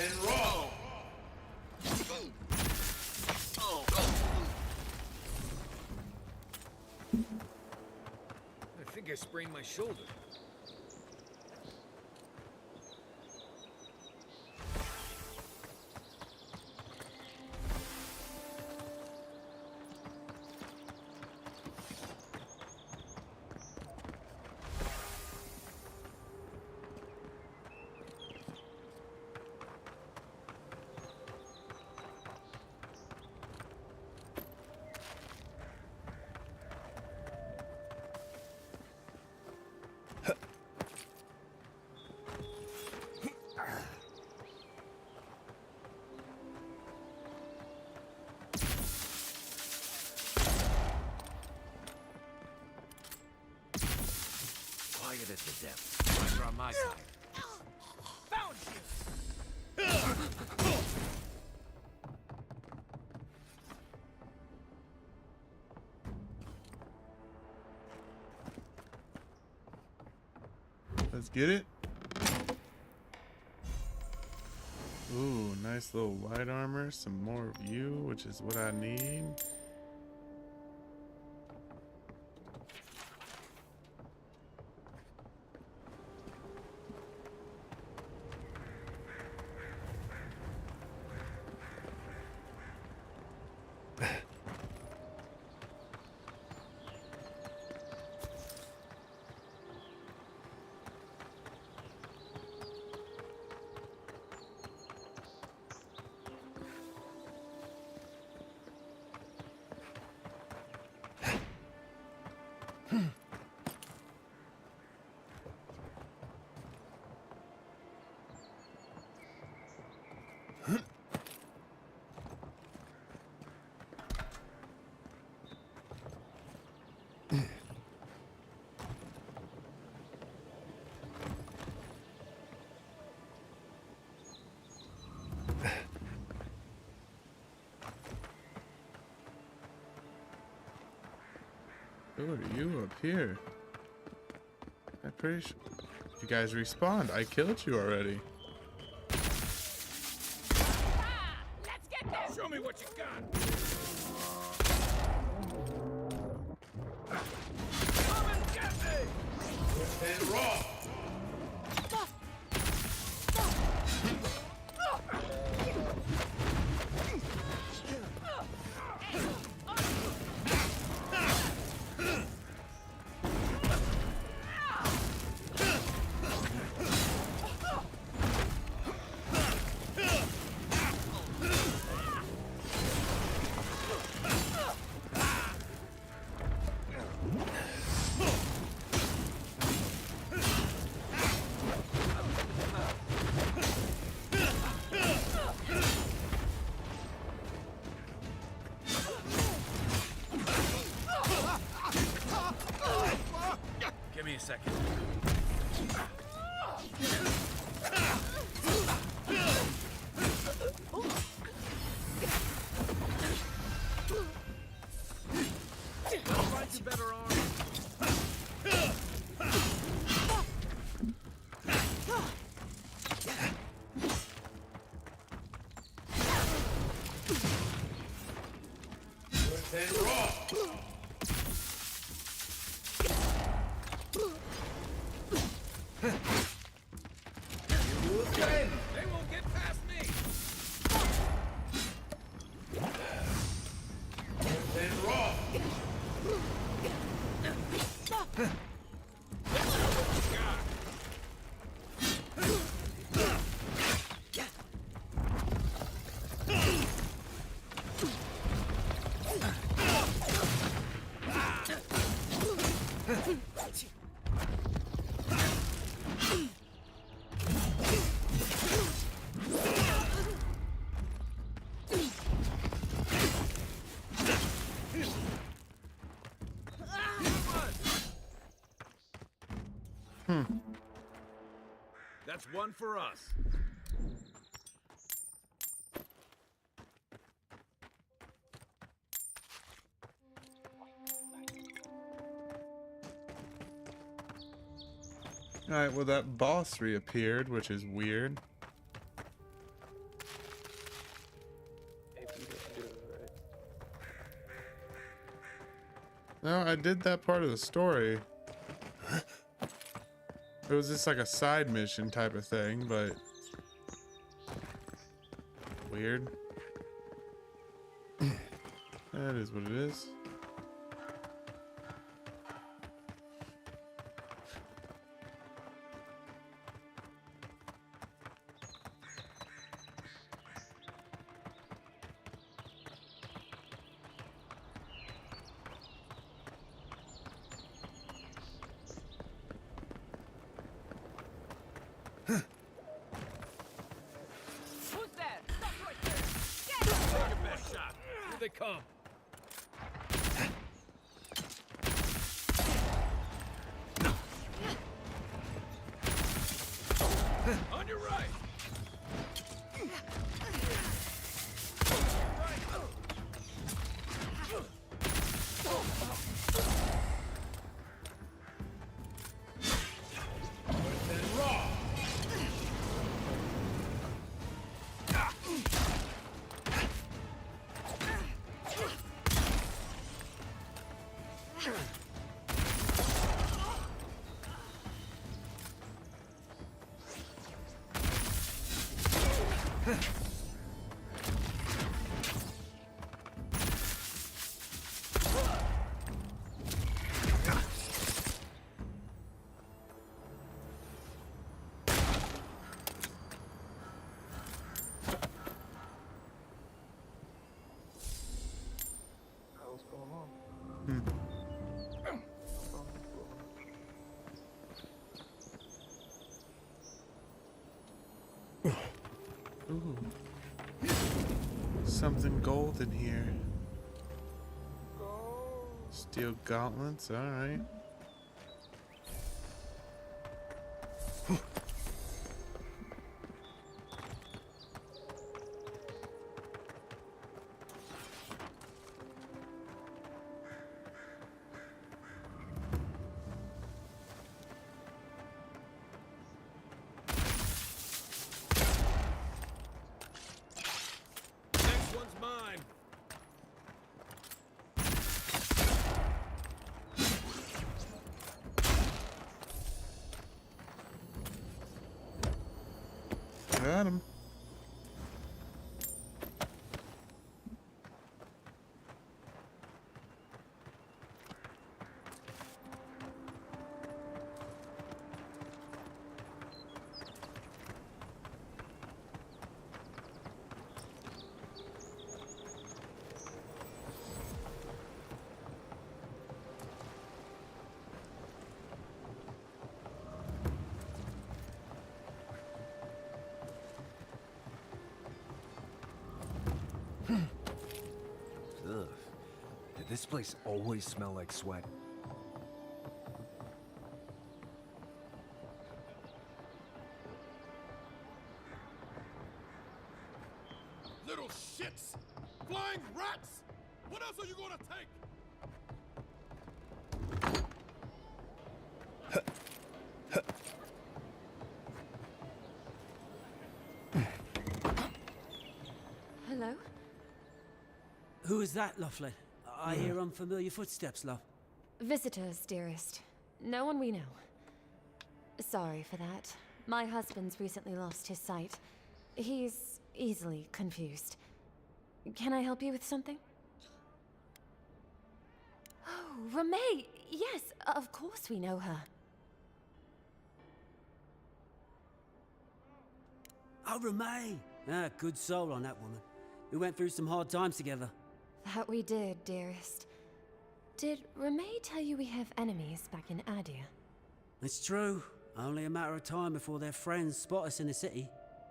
And roll. I think I sprained my shoulder. Quiet as the devil. You're on my side. Found Let's get it. Ooh, nice little light armor. Some more view, which is what I need. Who are you up here? I'm pretty sure you guys respawned. I killed you already. Let's get this! Show me what you got! Come and get me! And raw! Give me a second. I'll find you better armor. And raw! They won't get past me! And raw! That's one for us. Alright, well that boss reappeared, which is weird. No, I did that part of the story. It was just like a side mission type of thing, but weird. That is what it is. Who's there? Stop right there! Get it! Take your best shot. Here they come. On your right. What's going on? Ooh. Something golden here. Steel gauntlets, alright. Next one's mine. Got him. Ugh. Did this place always smell like sweat? Little shits! Flying rats! What else are you gonna take? Hello? Who is that, Loughlin? I hear unfamiliar footsteps, love. Visitors, dearest. No one we know. Sorry for that. My husband's recently lost his sight. He's easily confused. Can I help you with something? Oh, Ramay! Yes, of course we know her. Oh, Ramay! Ah, good soul on that woman. We went through some hard times together. That we did, dearest. Did Ramay tell you we have enemies back in Adia? It's true. Only a matter of time before their friends spot us in the city.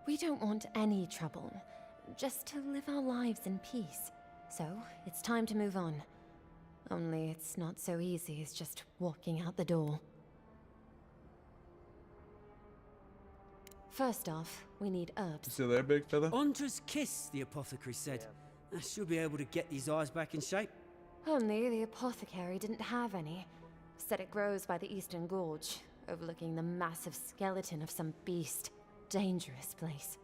We don't want any trouble. Just to live our lives in peace. So, it's time to move on. Only it's not so easy as just walking out the door. First off, we need herbs. Still there, big fella? Ondra's kiss, the apothecary said. I should be able to get these eyes back in shape. Only the apothecary didn't have any. Said it grows by the Eastern Gorge, overlooking the massive skeleton of some beast. Dangerous place.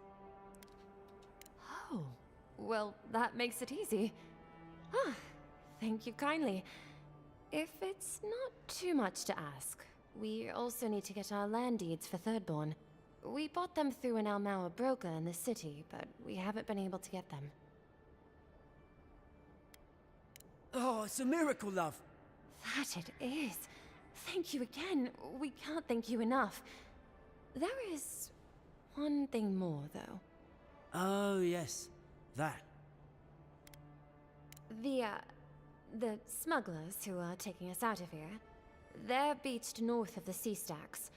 Oh, well, that makes it easy. Ah, thank you kindly. If it's not too much to ask, we also need to get our land deeds for Thirdborn. We bought them through an Almauer broker in the city, but we haven't been able to get them. Oh, it's a miracle, love. That it is. Thank you again. We can't thank you enough. There is one thing more, though. Oh, yes. That. The smugglers who are taking us out of here, they're beached north of the sea stacks,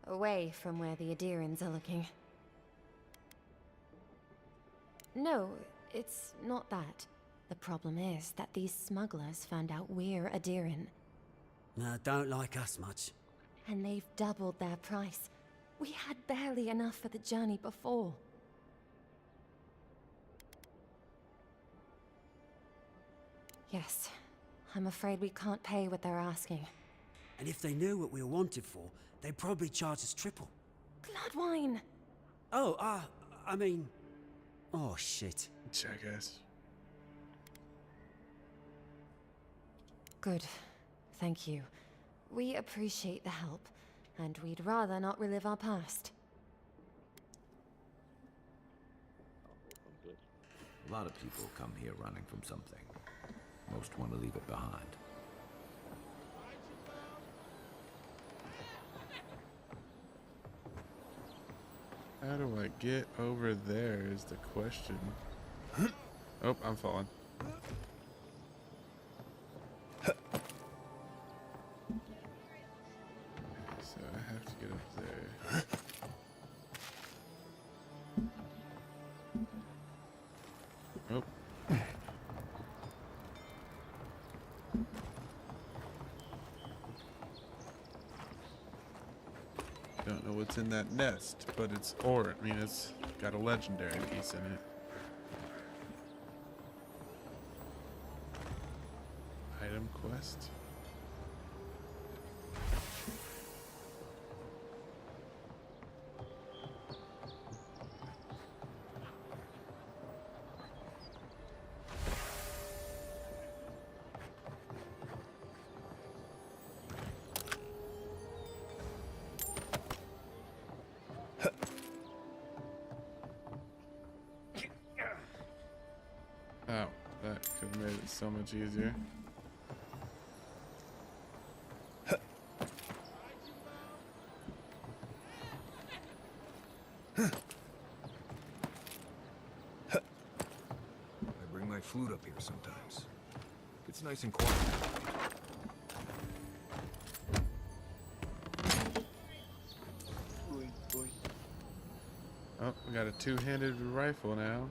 away from where the Adirans are looking. No, it's not that. The problem is that these smugglers found out we're Adiran. No, don't like us much. And they've doubled their price. We had barely enough for the journey before. Yes, I'm afraid we can't pay what they're asking. And if they knew what we were wanted for, they'd probably charge us triple. Bloodwine! Oh, I mean... Oh, shit. Jackass. Good. Thank you. We appreciate the help, and we'd rather not relive our past. A lot of people come here running from something. Most want to leave it behind. How do I get over there is the question. Oh, I'm falling. So I have to get up there. Oh. Don't know what's in that nest, but it's ore. I mean, it's got a legendary piece in it. Item quest. Oh, that could have made it so much easier. I bring my flute up here sometimes. It's nice and quiet. Oh, we got a two-handed rifle now.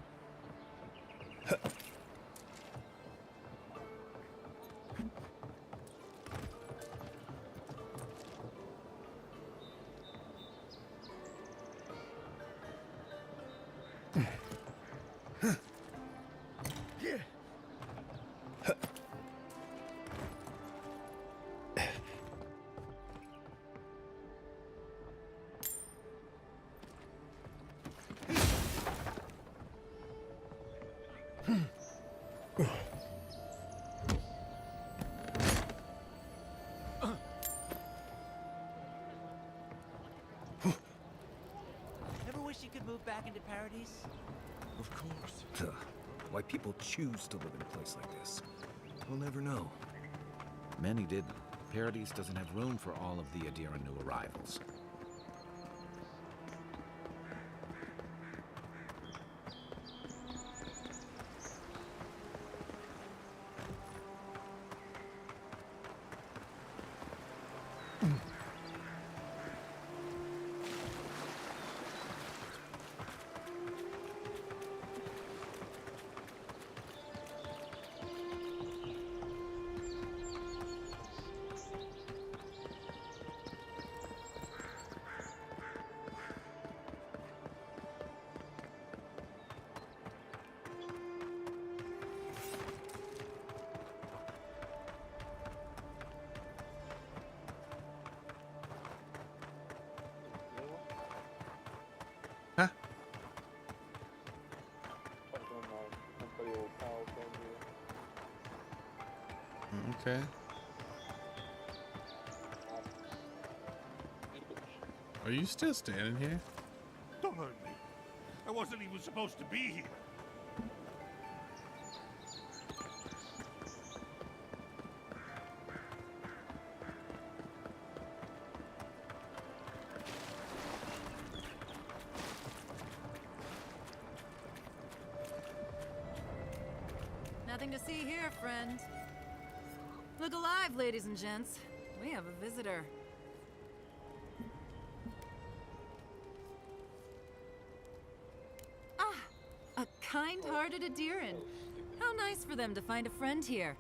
Ever wish you could move back into Paradise? Of course. Ugh. Why people choose to live in a place like this, we'll never know. Many didn't. Paradise doesn't have room for all of the Adiran new arrivals. Huh? Okay. Are you still standing here? Don't hurt me. I wasn't even supposed to be here. Nothing to see here, friend. Look alive, ladies and gents. We have a visitor. Ah, a kind-hearted Adiran. How nice for them to find a friend here.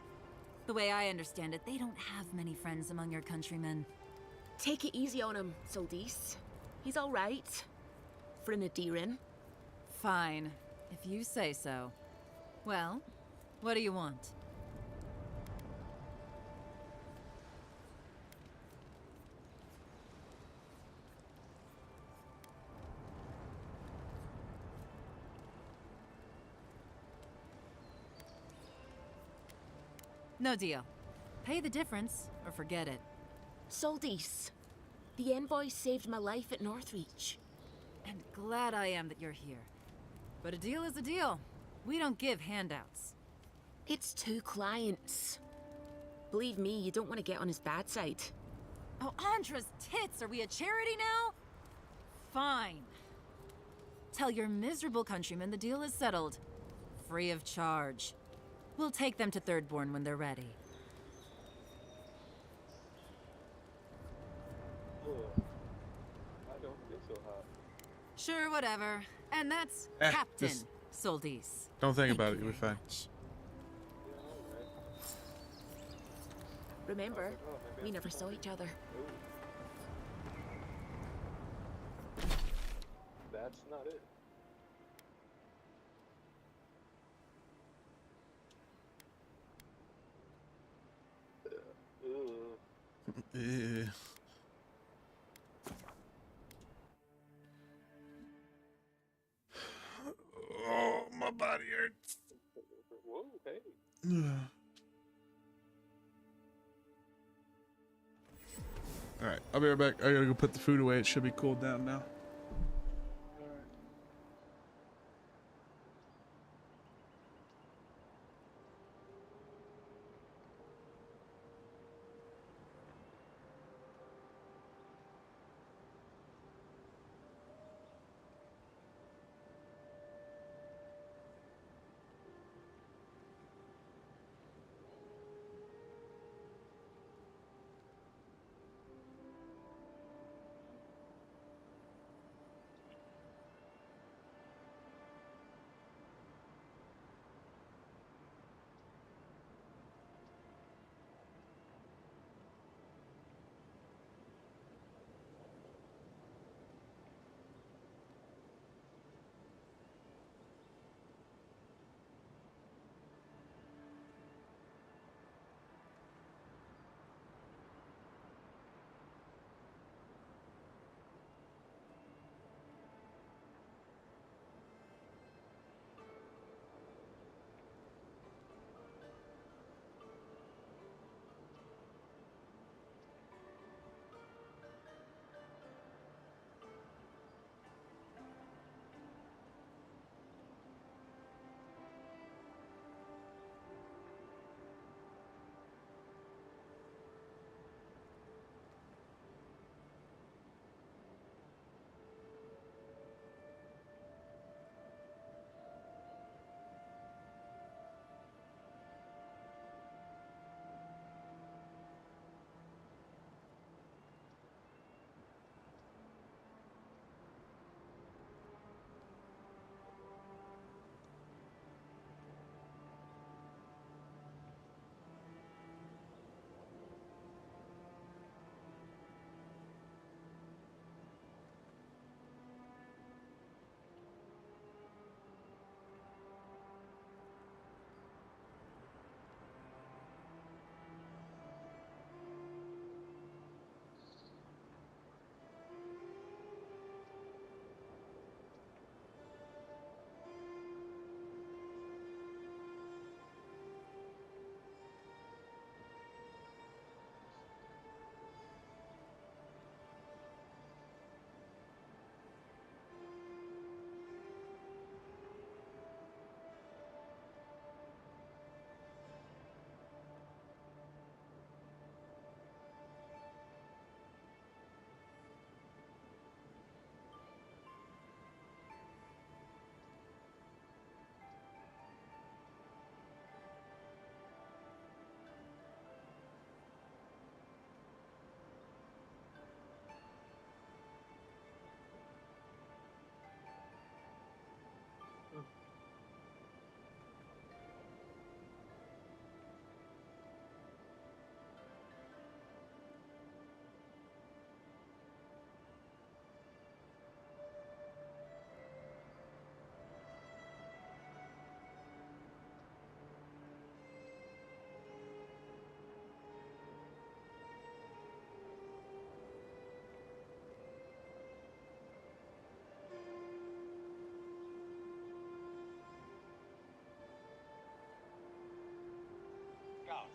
The way I understand it, they don't have many friends among your countrymen. Take it easy on him, Soldis. He's all right. For an Adiran. Fine, if you say so. Well, what do you want? No deal. Pay the difference, or forget it. Soldis, the envoy saved my life at Northreach. And glad I am that you're here. But a deal is a deal. We don't give handouts. It's 2 clients. Believe me, you don't want to get on his bad side. Oh, Andra's tits! Are we a charity now? Fine. Tell your miserable countrymen the deal is settled. Free of charge. We'll take them to Thirdborn when they're ready. I don't feel so hot. Sure, whatever. And that's Eh, Captain just- Soldis. Don't think about it. You'll be fine. Remember, we never saw each other. That's not it. Eh. Oh, my body hurts. Whoa, hey. All right, I'll be right back. I gotta go put the food away. It should be cooled down now.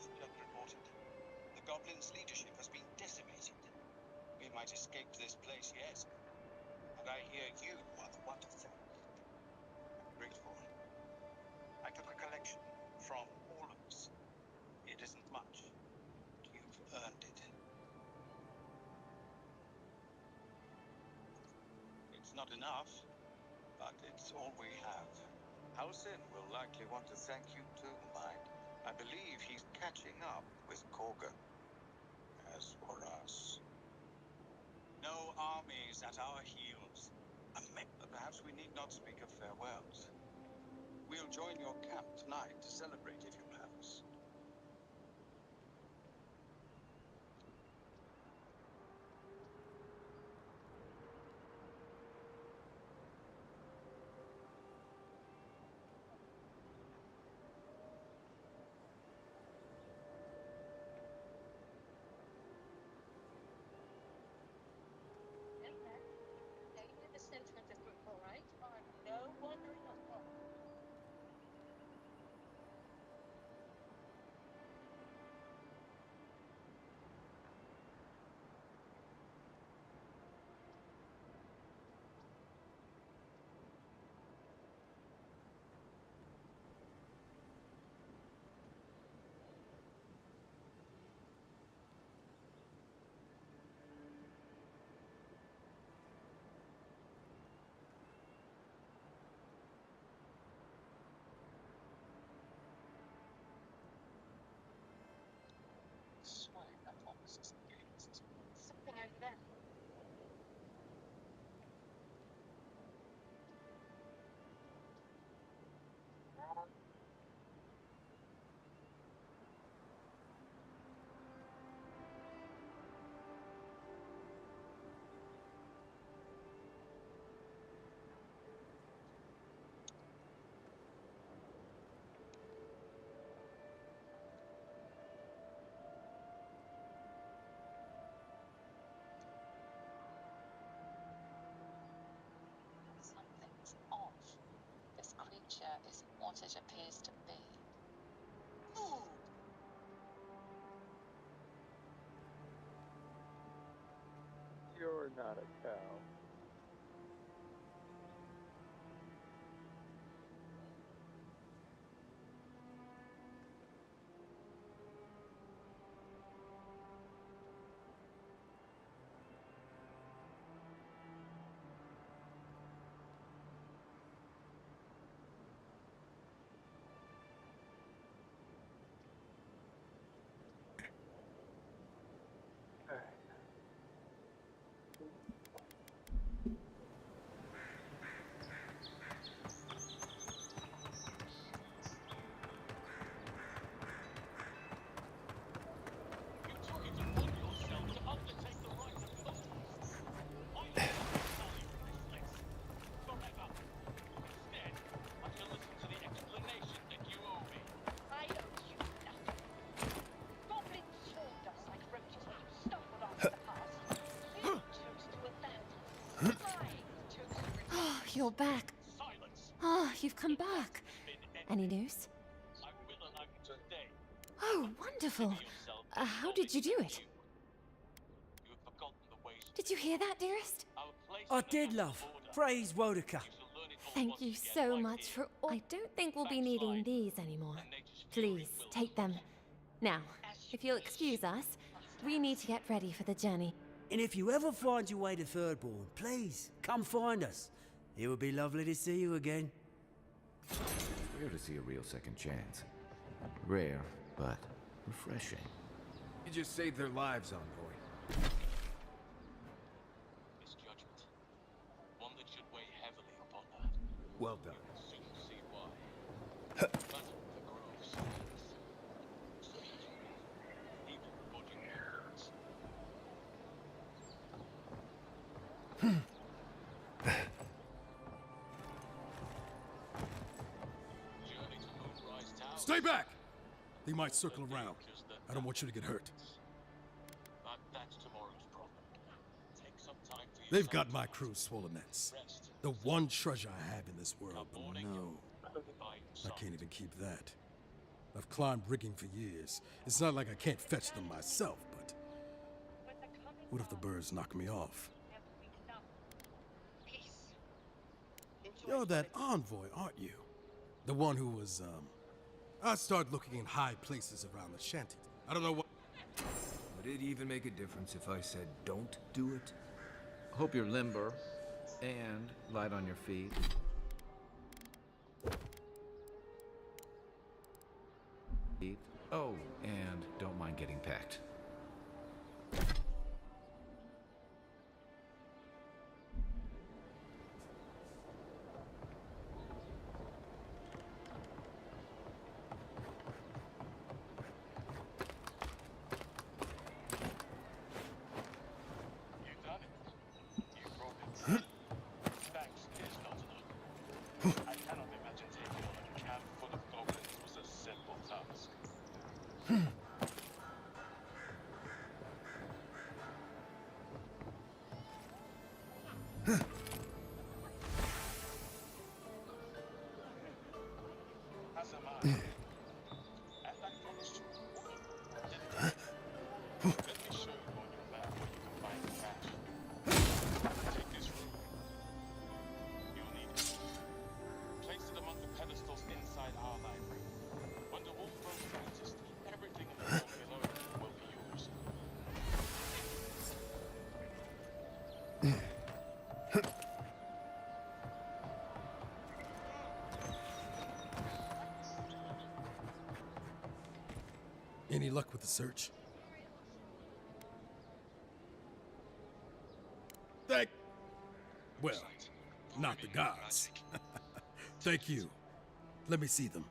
Just reported. The Goblin's leadership has been decimated. We might escape this place, yes. And I hear you are the one to thank. I'm grateful. I took a collection from all of us. It isn't much. You've earned it. It's not enough, but it's all we have. Halsin will likely want to thank you too, Mind. I believe he's catching up with Korgan. As for us, no armies at our heels. Perhaps we need not speak of farewells. We'll join your camp tonight to celebrate if you'll have us. Center of the group, all right? No wandering off. Something over there. Something's off. This creature isn't what it appears to be. Ooh. You're not a cow. Oh, you're back. Oh, you've come back. Any news? Oh, wonderful. How did you do it? Did you hear that, dearest? I did, love. Praise Wodaka. Thank you so much for all. I don't think we'll be needing these anymore. Please, take them. Now, if you'll excuse us, we need to get ready for the journey. And if you ever find your way to Thirdborn, please, come find us. It would be lovely to see you again. Rare to see a real second chance. Rare, but refreshing. You just saved their lives, Envoy. His judgment. One that should weigh heavily upon her. Well done. You'll soon see why. But the groves. Even budging words. Journey to Moonrise Tower. Stay back! They might circle around. I don't want you to get hurt. But that's tomorrow's problem. Take some time for They've yourself got to my crew's full of nets. rest. The one treasure I have in this world, but no. By I can't even keep that. I've climbed rigging for years. It's not like I can't fetch them myself, but what if the birds knock me off? You're that envoy, aren't you? The one who was, I start looking in high places around the shanty. I don't know what... Would it even make a difference if I said don't do it? Hope you're limber and light on your feet. Oh, and don't mind getting packed. I cannot imagine taking on a camp full of goblins was a simple task. As am I. And I promised you more, didn't I? Let me show you on your map where you can find the cache. Take this room. You'll need it. Place it among the pedestals inside our library. When the wolf grows fattest, everything in the room below will be yours. Any luck with the search? Well, not the gods. Thank you. Let me see them.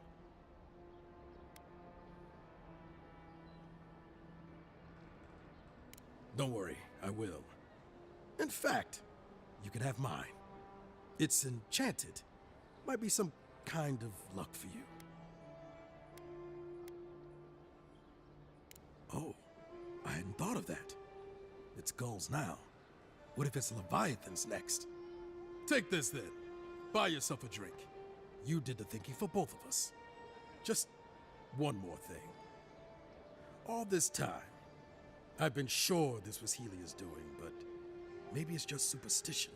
Don't worry, I will. In fact, you can have mine. It's enchanted. Might be some kind of luck for you. Oh, I hadn't thought of that. It's gulls now. What if it's leviathans next? Take this then. Buy yourself a drink. You did the thinking for both of us. Just one more thing. All this time, I've been sure this was Helia's doing, but maybe it's just superstition.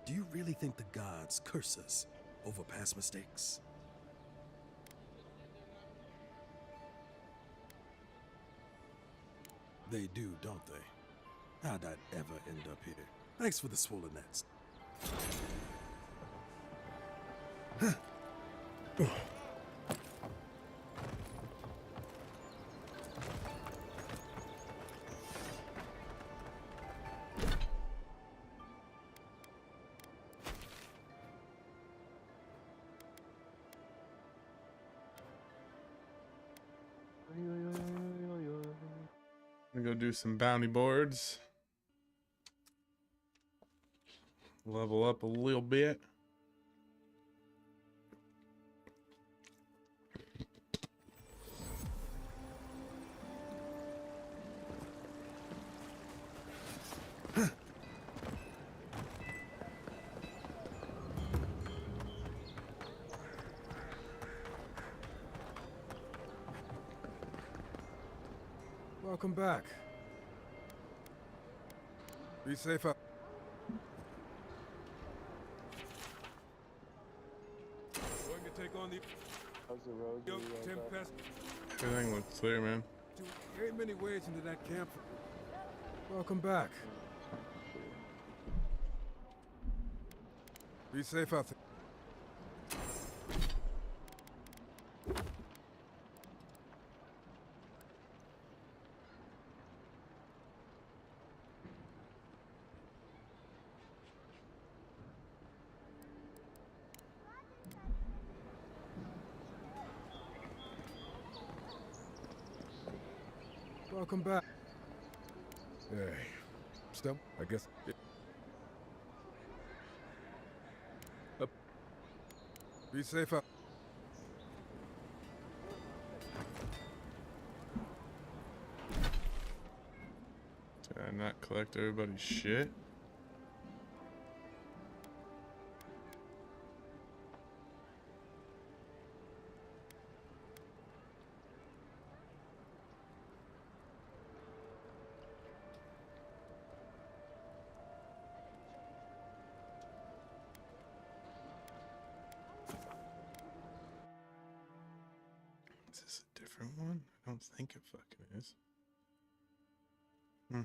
Do you really think the gods curse us over past mistakes? They do, don't they? How'd I ever end up here? Thanks for the swollen nets. I'm gonna go do some bounty boards. Level up a little bit. Welcome back. Be safe out. Going to take on the... How's the road? Tempest. Everything looks clear, man. There ain't many ways into that camp. Welcome back. Be safe out there. Welcome back. Hey, still, I guess. Up. Be safe out. Did I not collect everybody's shit? one? I don't think it fucking is. Hmm.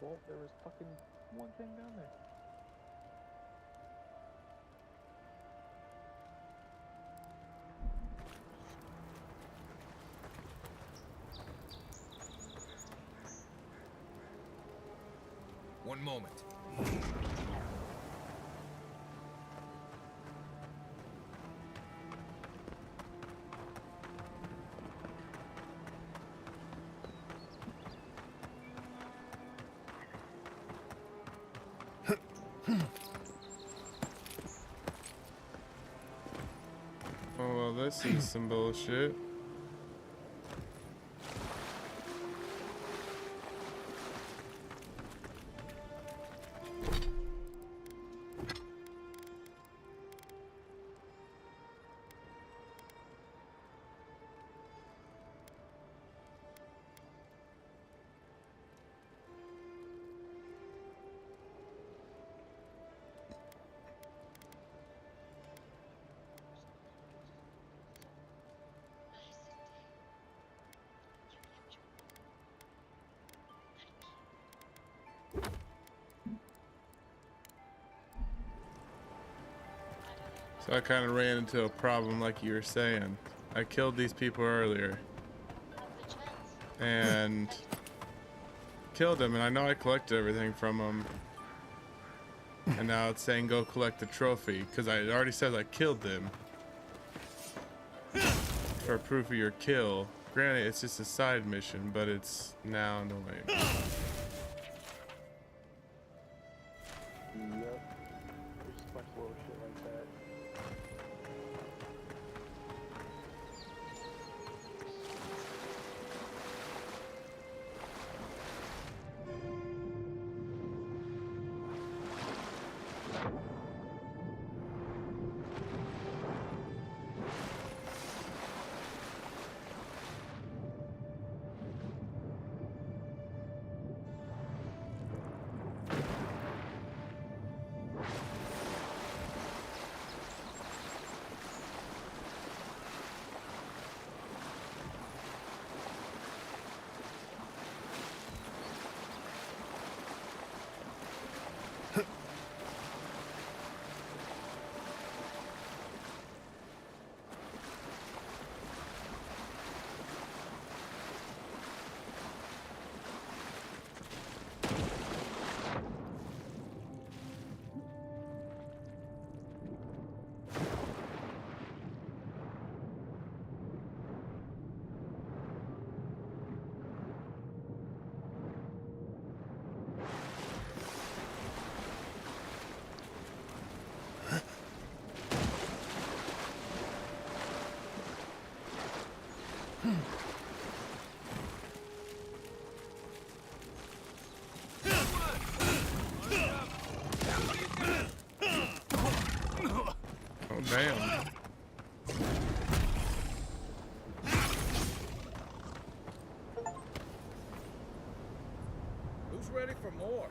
Vault, there was fucking one thing down there. One moment. Oh, well, this is some bullshit. So I kind of ran into a problem like you were saying. I killed these people earlier. And killed them, and I know I collected everything from them. And now it's saying go collect the trophy, because it already says I killed them. For proof of your kill. Granted, it's just a side mission, but it's now annoying. Yep. There's just a bunch of little shit like that. Bam. Who's ready for more?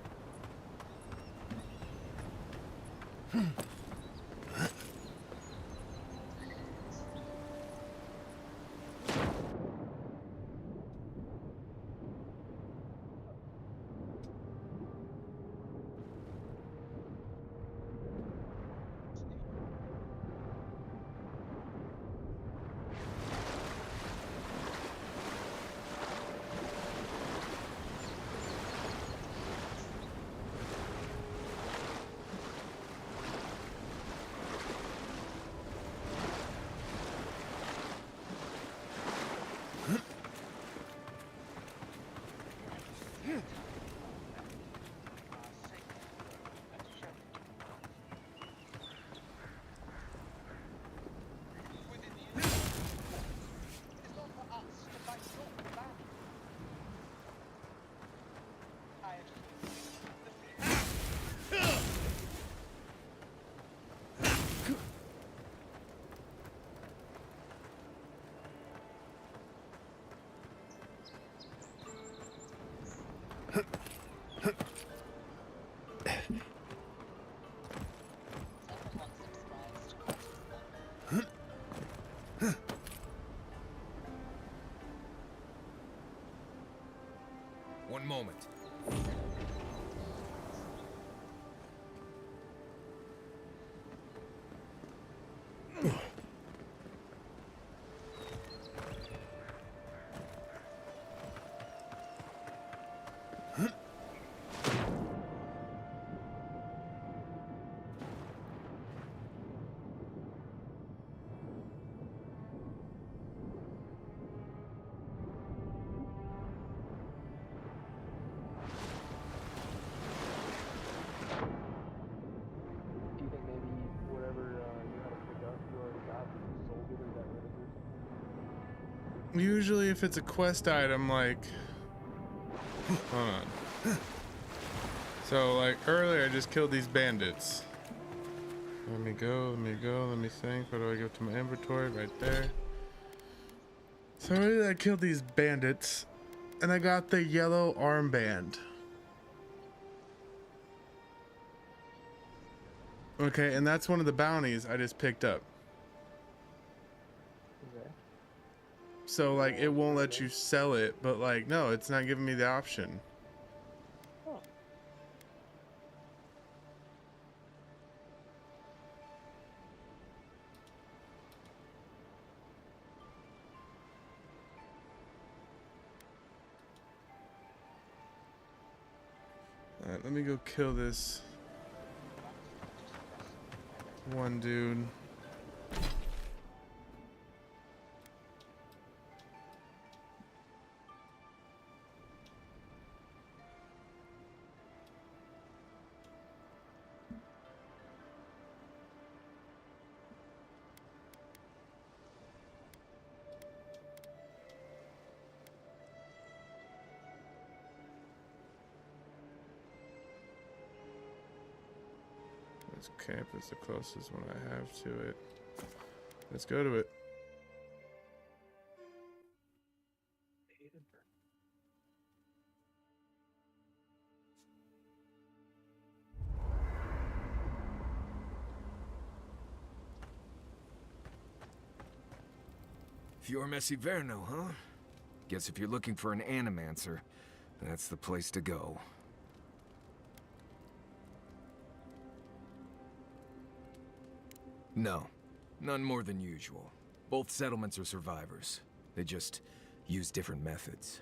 One moment. Do you think maybe whatever you had to pick up, you already got, you sold it or got rid of it or something? Usually if it's a quest item, like... Hold on. So, like, earlier I just killed these bandits. Let me go, let me think. What do I go to my inventory? Right there. So earlier I killed these bandits, and I got the yellow armband. Okay, and that's one of the bounties I just picked up. Okay. So, like, it won't let you sell it, but, like, no, it's not giving me the option. Oh. Alright, let me go kill this one dude. This camp is the closest one I have to it. Let's go to it. Fior Messiverno, huh? Guess if you're looking for an animancer, that's the place to go. No, none more than usual. Both settlements are survivors. They just use different methods.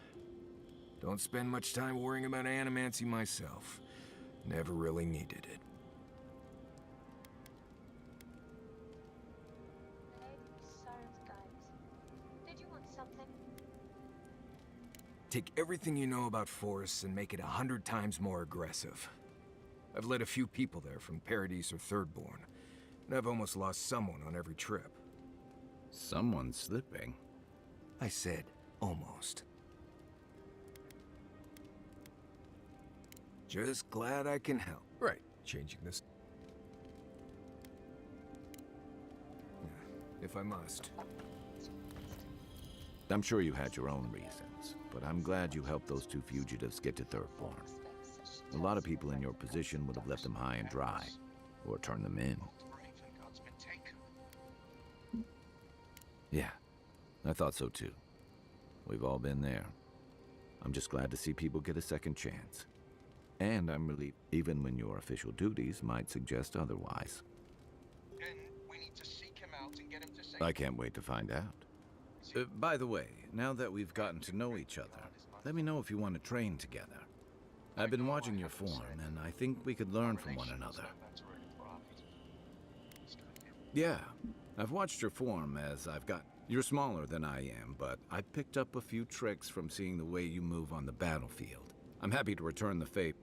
Don't spend much time worrying about animancy myself. Never really needed it. Did you want something? Take everything you know about forests and make it 100 times more aggressive. I've led a few people there from Paradise or Thirdborn, and I've almost lost someone on every trip. Someone slipping? I said almost. Just glad I can help. Right, changing this. if I must. I'm sure you had your own reasons, but I'm glad you helped those two fugitives get to Thirdborn. A lot of people in your position would have left them high and dry, or turned them in. Yeah, I thought so too. We've all been there. I'm just glad to see people get a second chance. And I'm relieved, even when your official duties might suggest otherwise. Then we need to seek him out and get him to say... I can't wait to find out. By the way, now that we've gotten to know each other, let me know if you want to train together. I've been watching your form, and I think we could learn from one another. Yeah, I've watched your form as I've got... You're smaller than I am, but I picked up a few tricks from seeing the way you move on the battlefield. I'm happy to return the favor.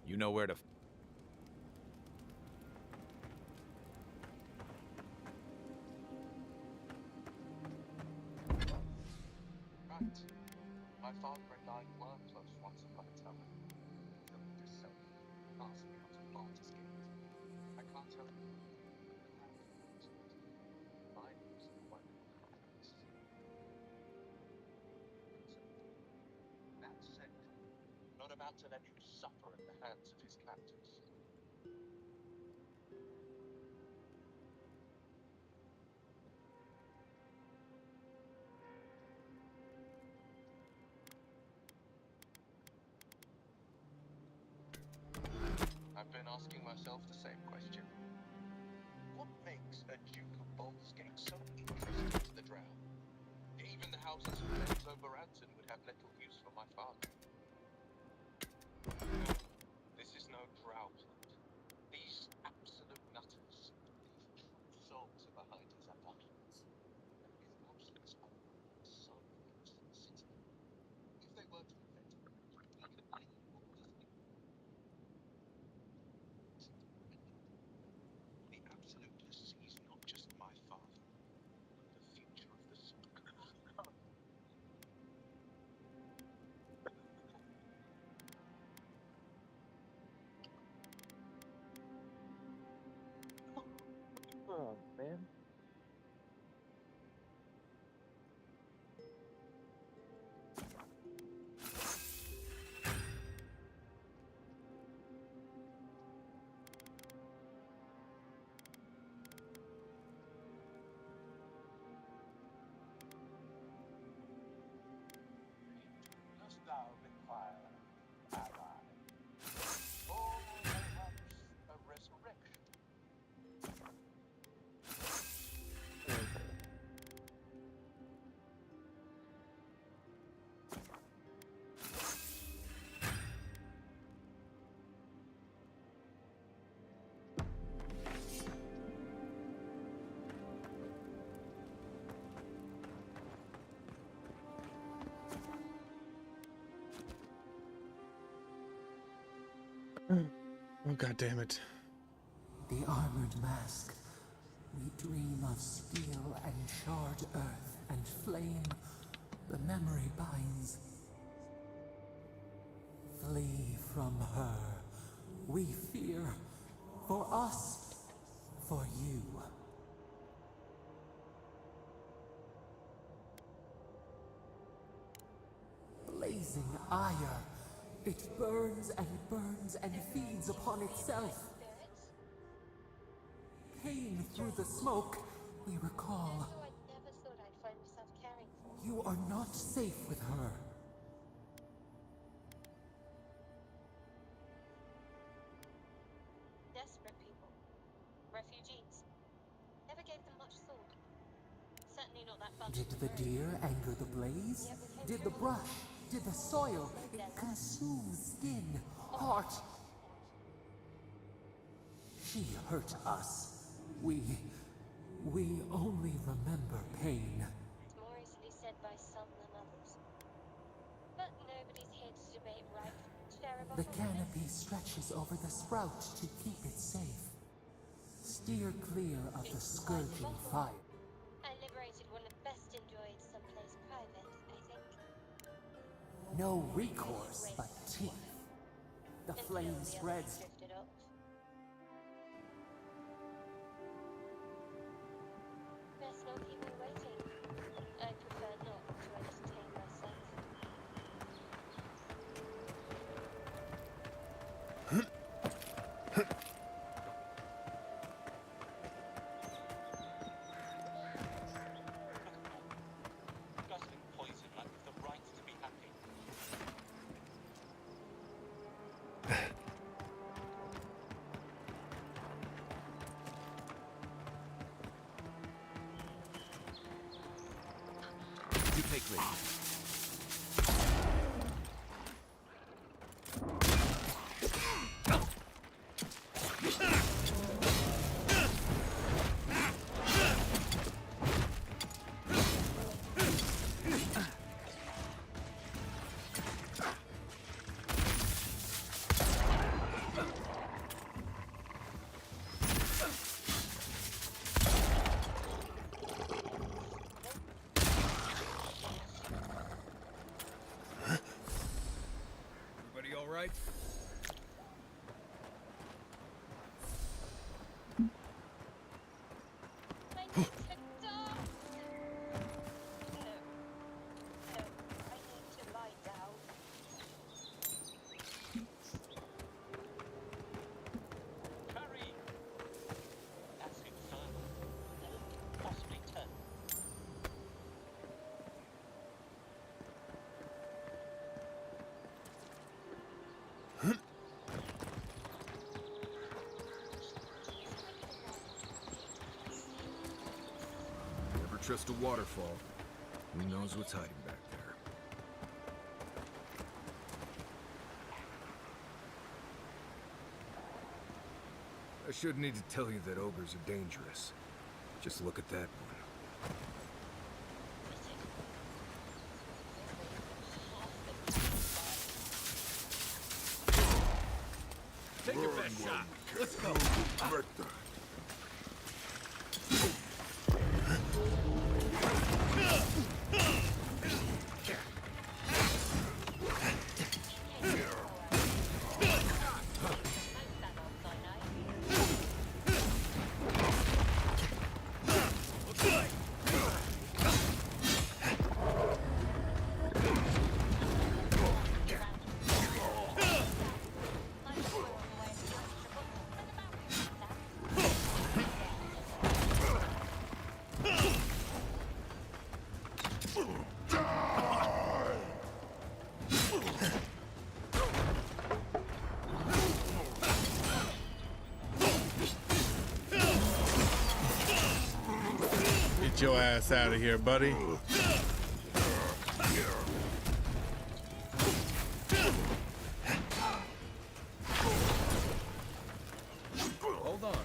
You know where to... Right. My father and I were close once upon a time. Killed yourself. Asked me out of Baldur's Gate. I can't tell you how it feels. My losing one of my friends. That said, I'm not about to let him suffer at the hands of his captors. I've been asking myself the same question. What makes a Duke of Baldur's Gate so interesting to the Drow? Even the houses of Fens Oberanton would have little use for my father. No, this is no Drow plot. These absolute nutters, these true souls are behind his abductions. And his absence are so much the city. If they were to invent he could bring Baldur's Gate. The Absolute sees not just my father, but the future of the Spark. Oh, man. Dost thou require an ally? Or perhaps a resurrection? Oh, God damn it. The armored mask. We dream of steel and charred earth and flame. The memory binds. Flee from her. We fear. For us. For you. Blazing ire. It burns and feeds upon itself. Pain through the smoke, we recall. I never thought I'd find myself caring for. You are not safe with her. Desperate people. Refugees. Never gave them much thought. Certainly not that bunch. Did the deer anger the blaze? Did the brush? Did the soil? It consumes skin, heart. She hurt us. We only remember pain. It's more easily said by some than others. But nobody's here to debate right from fair of The canopy stretches over the sprout to keep it safe. Steer clear of the scourging fire. I liberated one of the best enjoyed someplace private, I think. No recourse but teeth. The flame spreads. quickly. Everybody all right? I need to die. No, I need to lie down. Curry! That's infernal. 11, possibly 10. Never trust a waterfall. Who knows what's hiding back there? I shouldn't need to tell you that ogres are dangerous. Just look at that one. Take your best shot. Let's go. Get your ass out of here, buddy. Hold on.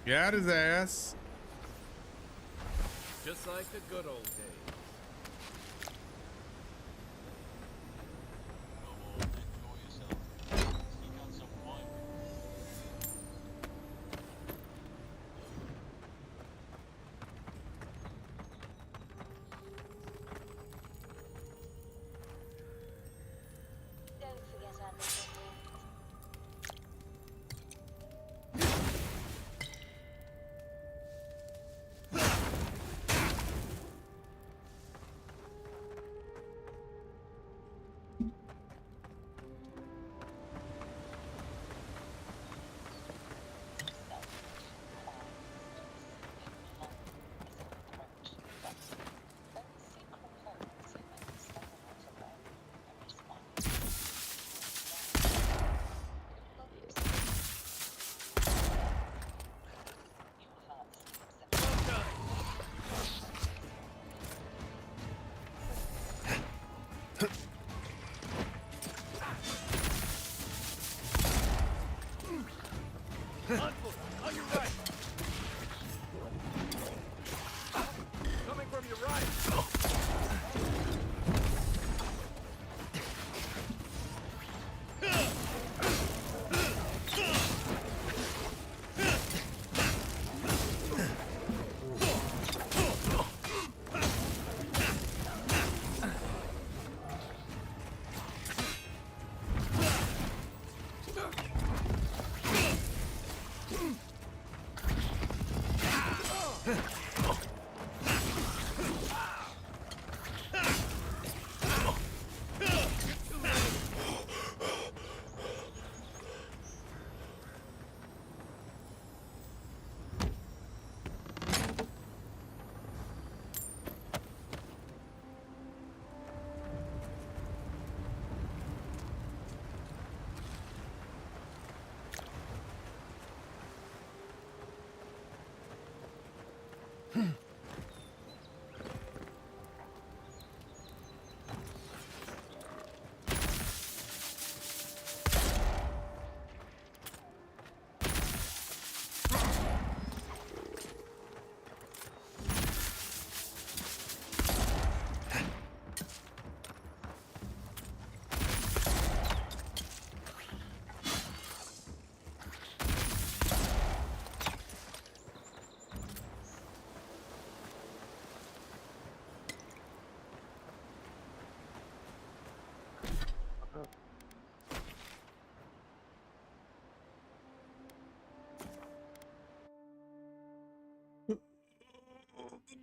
Got his ass. Just like the good old days. Don't forget our little wings.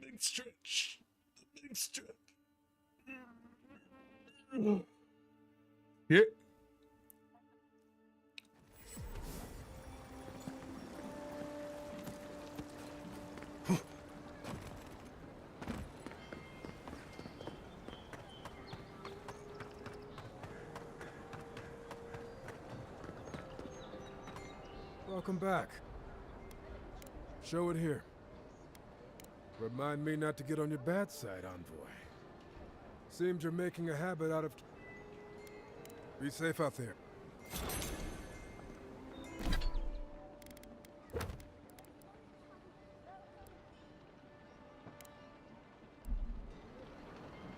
big stretch. The big stretch. Here. Welcome back. Show it here. Remind me not to get on your bad side, Envoy. Seems you're making a habit out of... Be safe out there.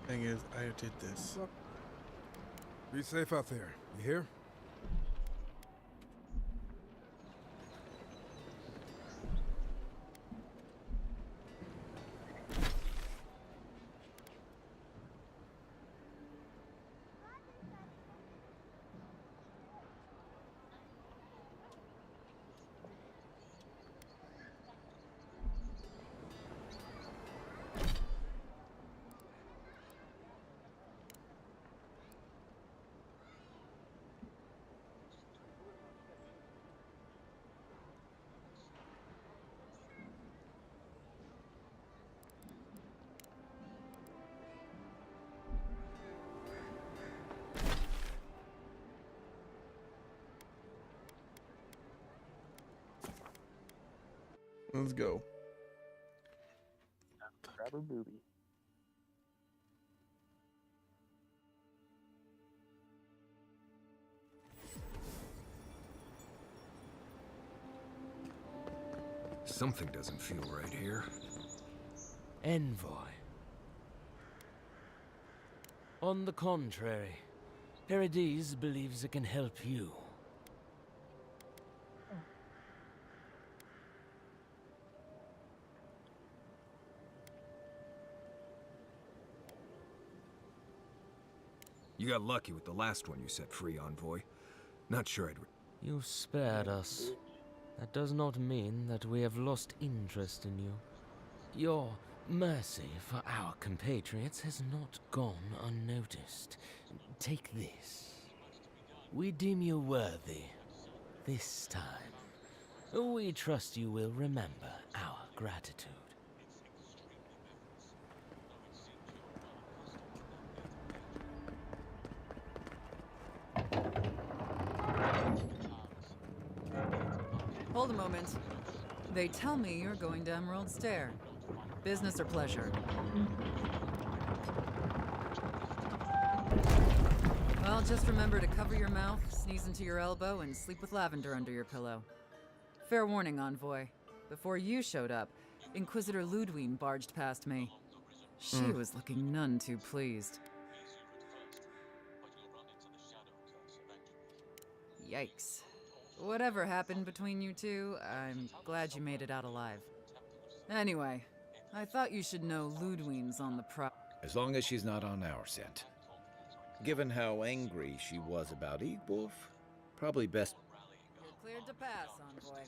Thing is, I did this. Be safe out there. You hear? Let's go. Grab her booby. Something doesn't feel right here. Envoy. On the contrary, Paradise believes it can help you. You got lucky with the last one you set free, Envoy. Not sure I'd... You spared us. That does not mean that we have lost interest in you. Your mercy for our compatriots has not gone unnoticed. Take this. We deem you worthy. This time. We trust you will remember our gratitude. Hold a moment. They tell me you're going to Emerald Stair. Business or pleasure? Well, just remember to cover your mouth, sneeze into your elbow, and sleep with lavender under your pillow. Fair warning, Envoy. Before you showed up, Inquisitor Ludwig barged past me. She was looking none too pleased. Yikes. Whatever happened between you two, I'm glad you made it out alive. Anyway, I thought you should know Ludwig's on the prowl. As long as she's not on our scent. Given how angry she was about Eagwolf, probably best... You're cleared to pass, Envoy.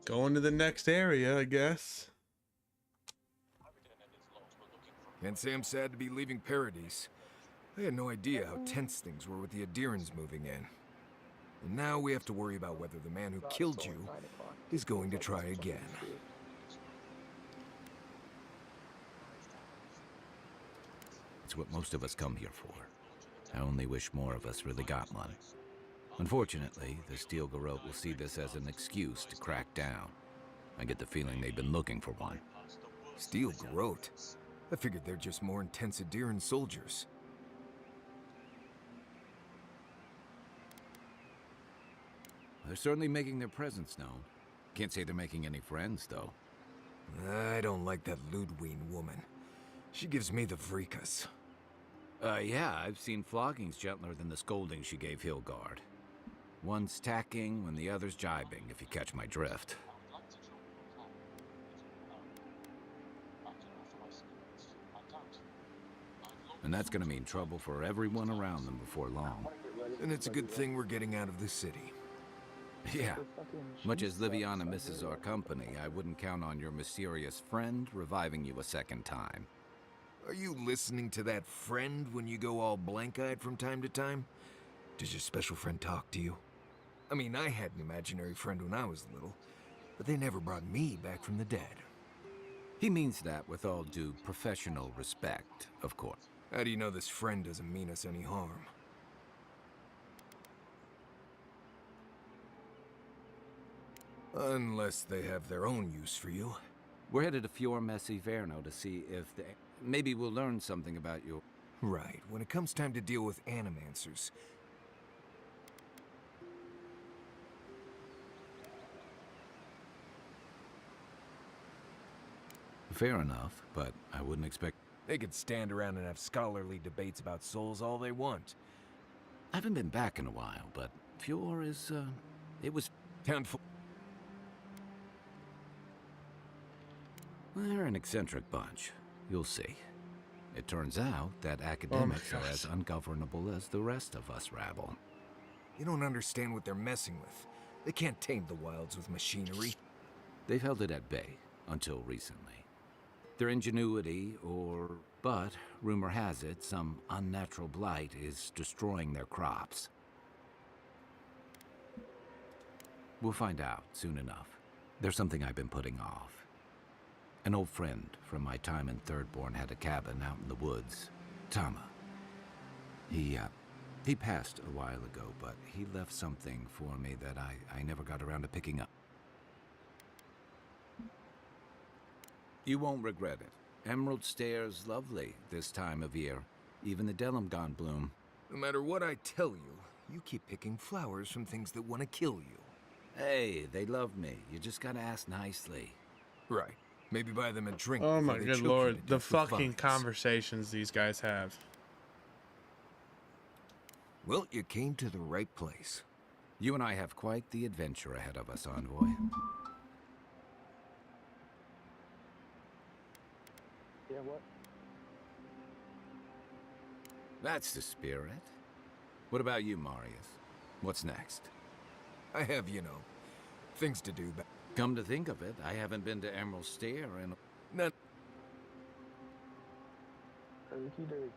Going to the next area, I guess. Can't say I'm sad to be leaving Paradise. I had no idea how tense things were with the Adirans moving in. And now we have to worry about whether the man who killed you is going to try again. It's what most of us come here for. I only wish more of us really got one. Unfortunately, the Steel Garrote will see this as an excuse to crack down. I get the feeling they've been looking for one. Steel Garrote? I figured they're just more intense Adiran soldiers. They're certainly making their presence known. Can't say they're making any friends, though. I don't like that Ludwig woman. She gives me the freakus. Yeah, I've seen floggings gentler than the scolding she gave Hilgard. One's tacking when the other's jibing, if you catch my drift. And that's gonna mean trouble for everyone around them before long. And it's a good thing we're getting out of the city. Yeah. The fucking Much as cheese sauce, Liviana I misses really our like company, I wouldn't count on your mysterious friend reviving you a second time. Are you listening to that friend when you go all blank-eyed from time to time? Does your special friend talk to you? I mean, I had an imaginary friend when I was little, but they never brought me back from the dead. He means that with all due professional respect, of course. How do you know this friend doesn't mean us any harm? Unless they have their own use for you. We're headed to Fior Messi Verno to see if they... Maybe we'll learn something about you. Right, when it comes time to deal with animancers. Fair enough, but I wouldn't expect... They could stand around and have scholarly debates about souls all they want. I haven't been back in a while, but Fior is, it was... Townful. They're an eccentric bunch. You'll see. It turns out that academics are as ungovernable as the rest of us rabble. You don't understand what they're messing with. They can't tame the wilds with machinery. They've held it at bay, until recently. Their ingenuity, but rumor has it, some unnatural blight is destroying their crops. We'll find out soon enough. There's something I've been putting off. An old friend from my time in Third Born had a cabin out in the woods. Tama. He passed a while ago, but he left something for me that I never got around to picking up. You won't regret it. Emerald Stairs lovely this time of year. Even the Delimgon bloom. No matter what I tell you, you keep picking flowers from things that want to kill you. Hey, they love me. You just gotta ask nicely. Right. Maybe buy them a drink. Oh my before they good choke you lord, to the death with fucking vines. conversations these guys have. Well, you came to the right place. You and I have quite the adventure ahead of us, Envoy. Yeah, what? That's the spirit. What about you, Marius? What's next? I have, things to do, but... Come to think of it, I haven't been to Emerald Stair in... Not... Okie dokie.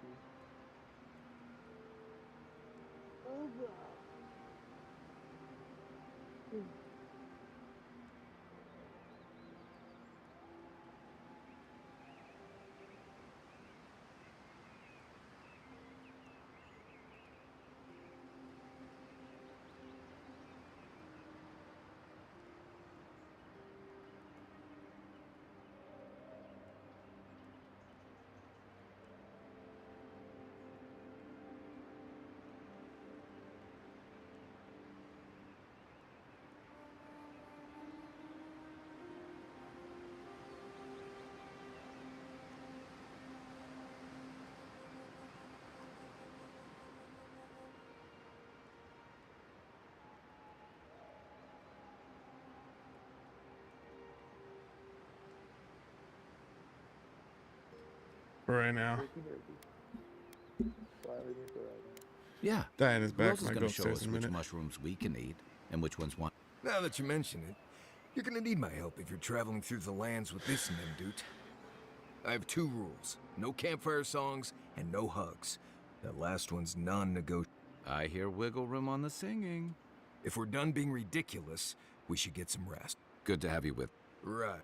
For right now. Yeah. Diana's Who back. else is Might going go to show upstairs us in a which minute. mushrooms we can eat and which ones want? Now that you mention it, you're gonna need my help if you're traveling through the lands with this Nemdut. I have 2 rules. No campfire songs and no hugs. That last one's non-negotiable. I hear wiggle room on the singing. If we're done being ridiculous, we should get some rest. Good to have you with. Right.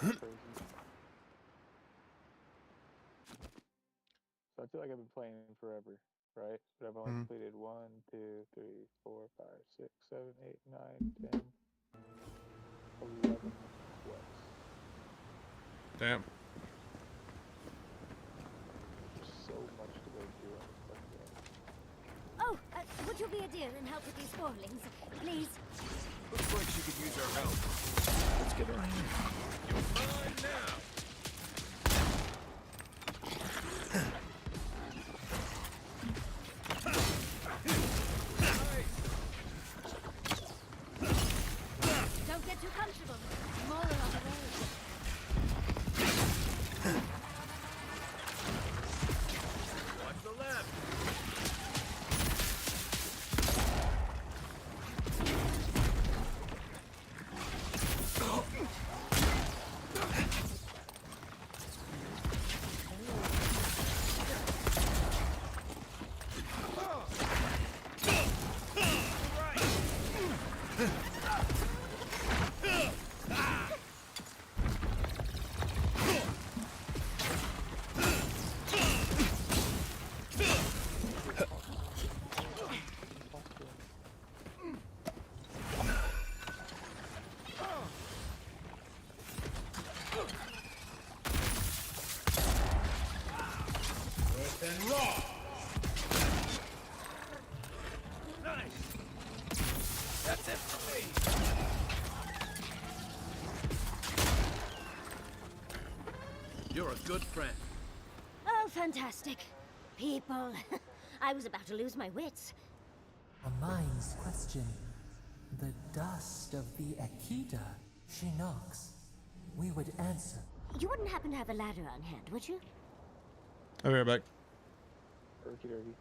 That's crazy. So I feel like I've been playing forever, right? But I've only completed 1, 2, 3, 4, 5, 6, 7, 8, 9, 10, 11 quests. Damn. There's so much to go do on this fucking game. Oh, would you be a dear and help with these spoilings, please? Looks like she could use our help. Let's get her in. You're mine now. Don't get too comfortable. More on the road. Watch the left. And raw. Nice. That's it for me. You're a good friend. Oh, fantastic. People. I was about to lose my wits. A mind's question. The dust of the Akita. She knocks. We would answer. You wouldn't happen to have a ladder on hand, would you? I'll be right back. Okie dokie.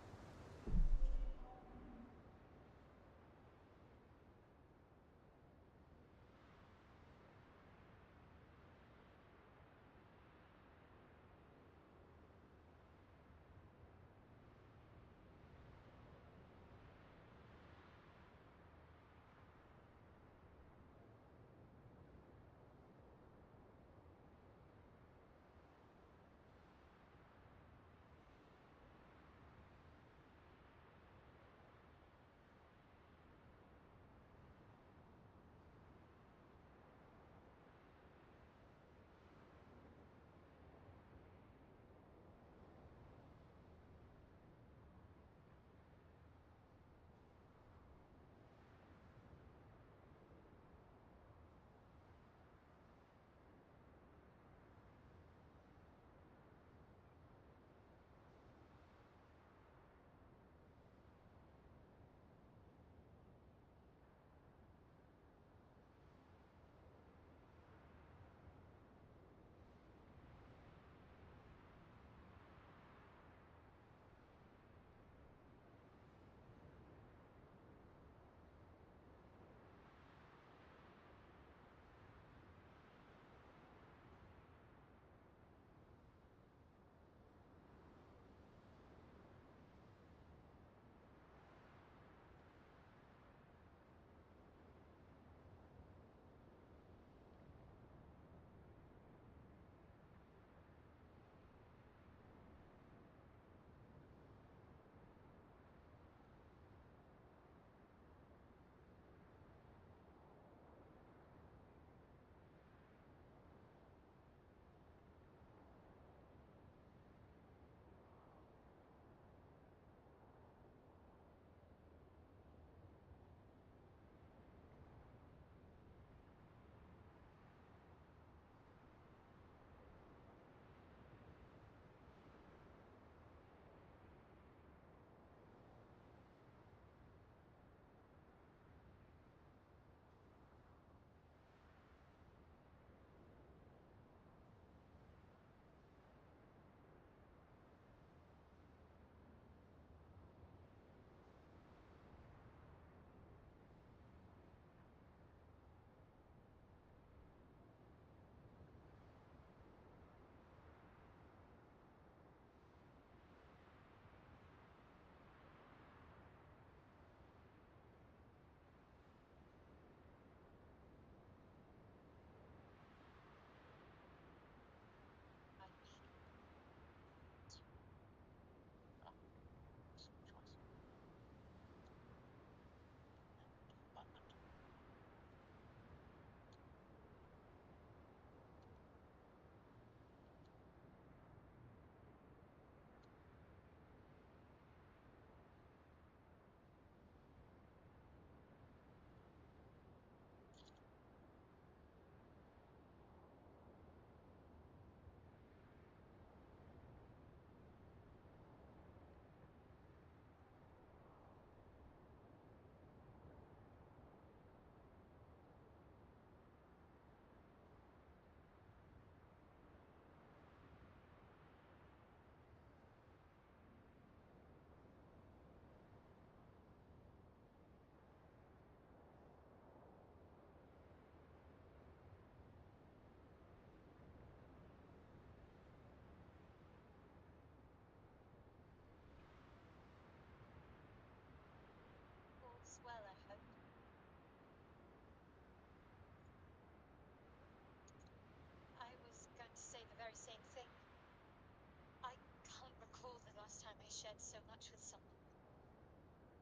shared so much with someone.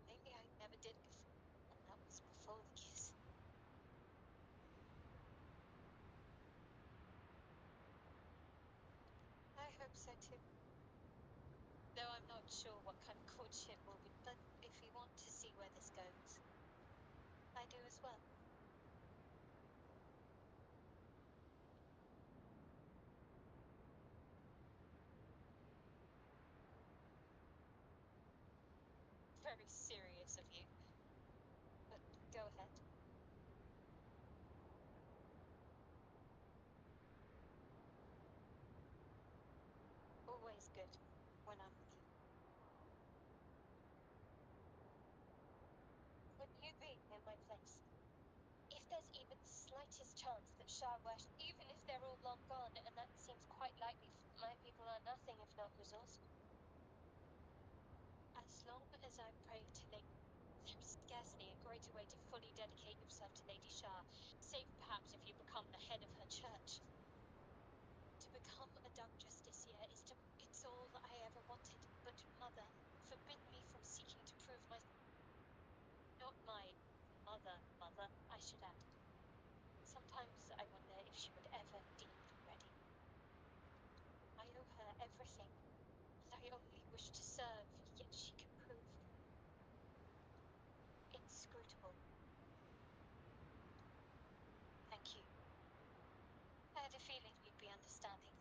Maybe I never did before, and that was before the kiss. I hope so too. Though I'm not sure what kind of courtship will be, but if you want to see where this goes, I do as well. Very serious of you, but go ahead. Always good when I'm with you. Would you be in my place? If there's even the slightest chance that Shah worship, even if they're all long gone, and that seems quite likely, my people are nothing if not resourceful. As long as I pray to Lady, there's scarcely a greater way to fully dedicate yourself to Lady Shah, save perhaps if you become the head of her church. To become a Dark Justiciar it's all that I ever wanted, but Mother forbid me from seeking to prove my... Not my mother, I should add. Sometimes I wonder if she would ever deem me ready. I owe her everything, and I only wish to serve, yet she can prove inscrutable. Thank you. I had a feeling you'd be understanding.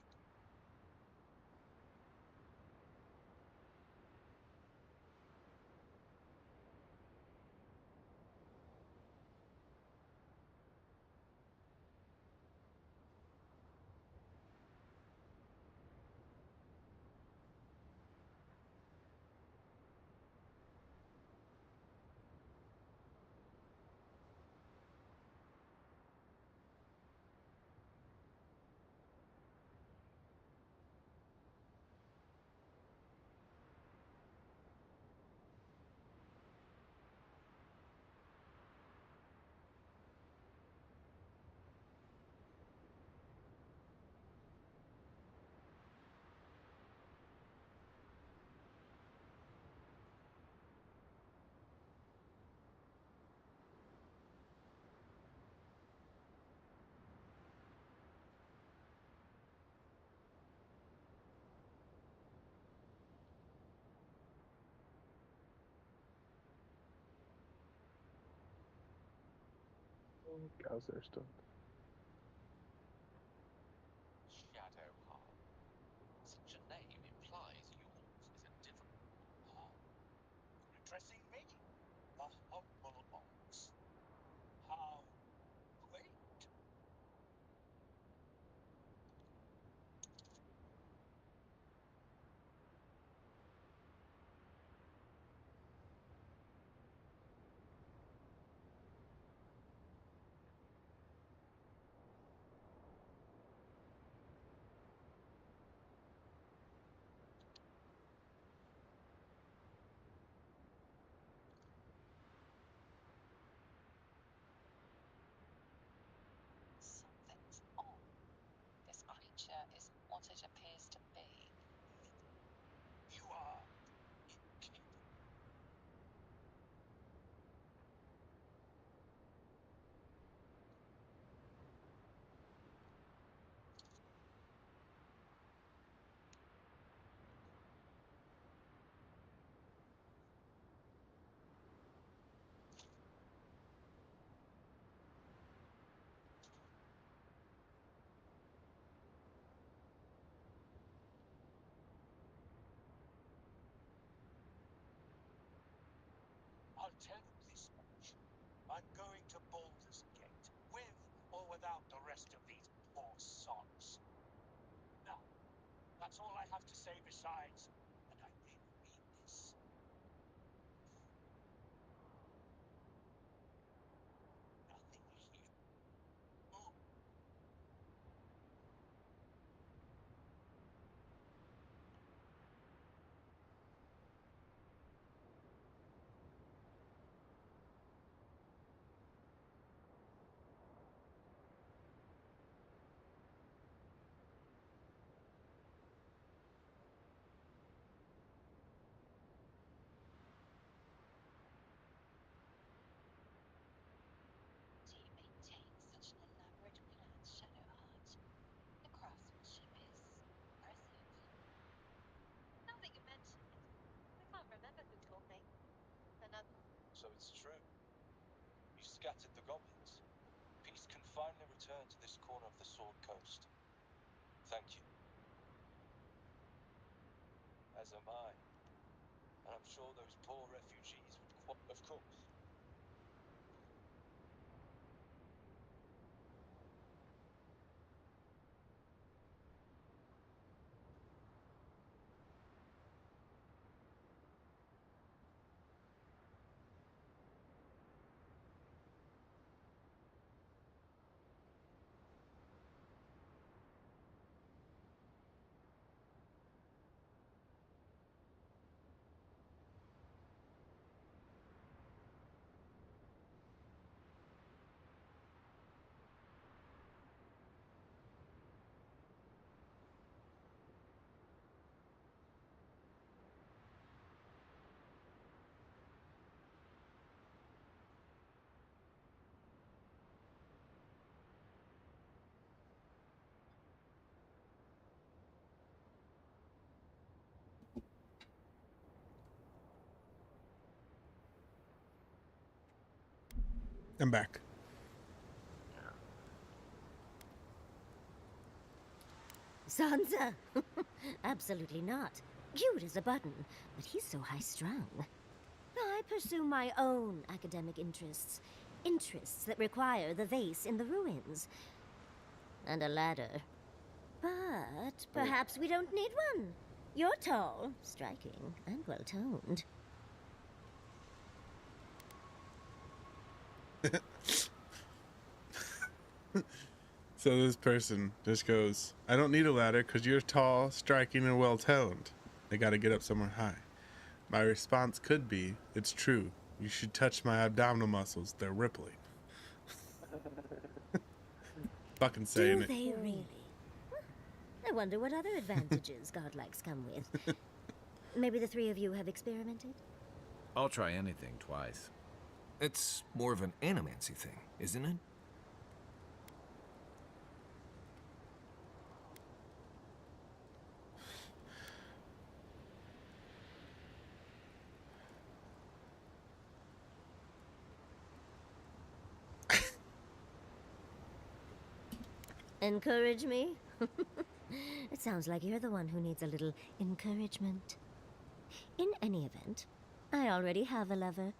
How's there still? Shadow Heart. Such a name implies yours is a different heart. You're addressing me? A humble ox. How quaint. Something's on. This creature isn't what it appears to be. You are incapable. I'll tell you this much. I'm going to Baldur's Gate, with or without the rest of these poor sods. Now, that's all I have to say besides, and I really mean this. Nothing here. Oh. scattered the goblins, peace can finally return to this corner of the Sword Coast. Thank you. As am I. And I'm sure those poor refugees would of course. I'm back. Sansa? Absolutely not. Cute as a button, but he's so high-strung. I pursue my own academic interests. Interests that require the vase in the ruins. And a ladder. But perhaps we don't need one. You're tall, striking, and well-toned. So this person just goes, I don't need a ladder because you're tall, striking, and well-toned. I gotta get up somewhere high. My response could be, it's true. You should touch my abdominal muscles. They're rippling. Fucking saying it. Do they really? I wonder what other advantages godlikes come with. Maybe the three of you have experimented? I'll try anything twice. It's more of an animancy thing, isn't it? Encourage me? It sounds like you're the one who needs a little encouragement. In any event, I already have a lover.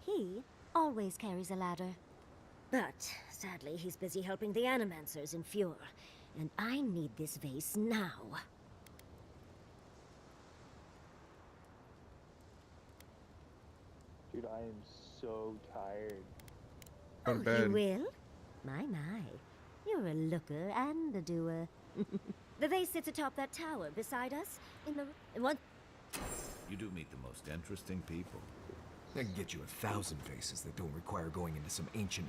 He always carries a ladder. But sadly, he's busy helping the Animancers in Fjord, and I need this vase now. Dude, I am so tired. Go to bed. You will? My. You're a looker and a doer. The vase sits atop that tower beside us in the... What? You do meet the most interesting people. I can get you 1,000 faces that don't require going into some ancient...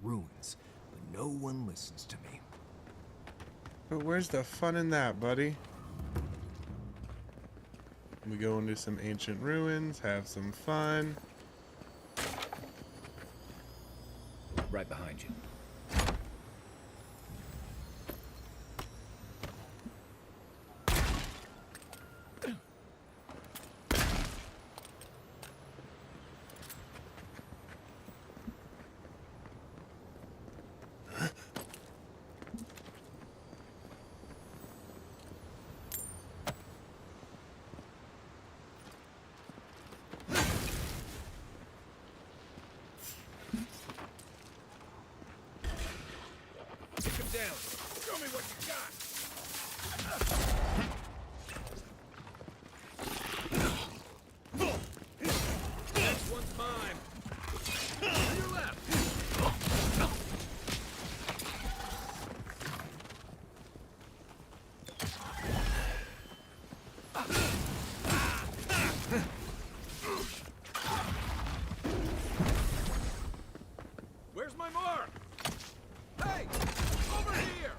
ruins, but no one listens to me. But where's the fun in that, buddy? We go into some ancient ruins, have some fun. Right behind you. Down. Show me what you got. Next one's mine. To your left. Where's my mark? Hey! Over here!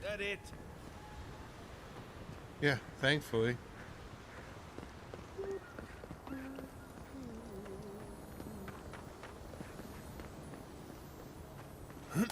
That it? Yeah, thankfully. Oh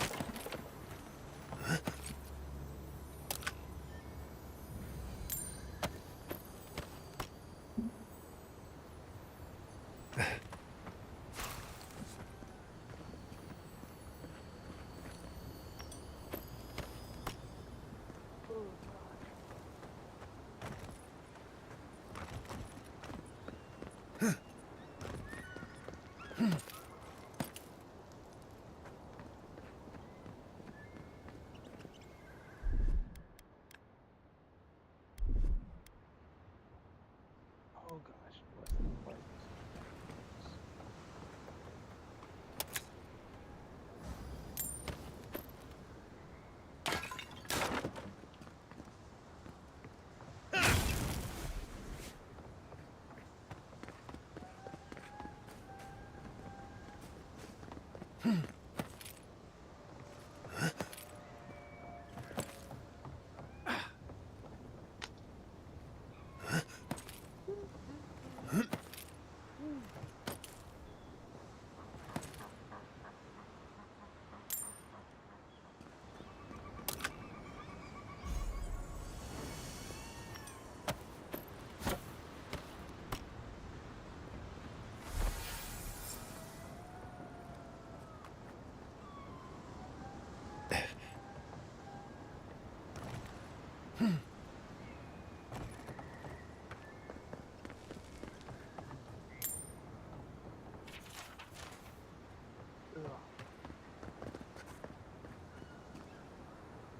gosh, what's the point?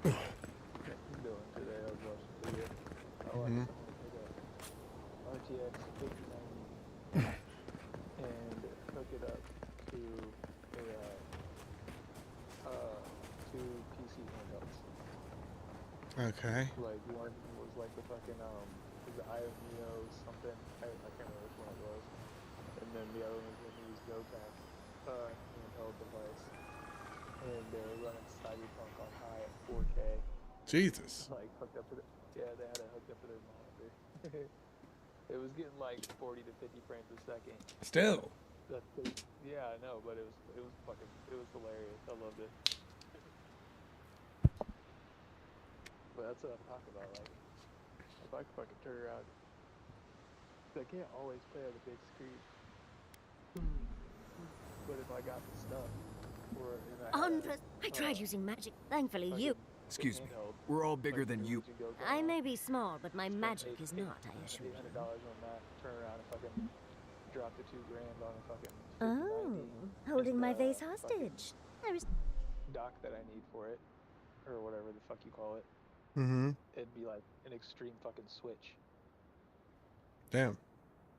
Doing today, I was watching a video. I watched someone take a RTX 5090 and hook it up to a two PC handhelds. Okay. Like one was like the fucking the Neo something. I can't remember which one it was. And then the other one was a new Zotac handheld device. And they were running Cyberpunk on high at 4K. Jesus. Like hooked up to they had it hooked up to their monitor. It was getting like 40 to 50 frames a second. Still. Yeah, I know, but it was hilarious. I loved it. But that's what I'm talking about. Like, if I could fucking turn around, 'cause I can't always play on the big screen. But if I got the stuff, or I tried using magic. Thankfully, you. Excuse me. We're all bigger than you. I may be small, but my magic is not, I assure you. $800 on that. Turn around and fucking drop the $2,000 on a fucking Oh, holding my vase hostage. dock that I need for it, or whatever the fuck you call it. Mm-hmm. It'd be like an extreme fucking switch. Damn.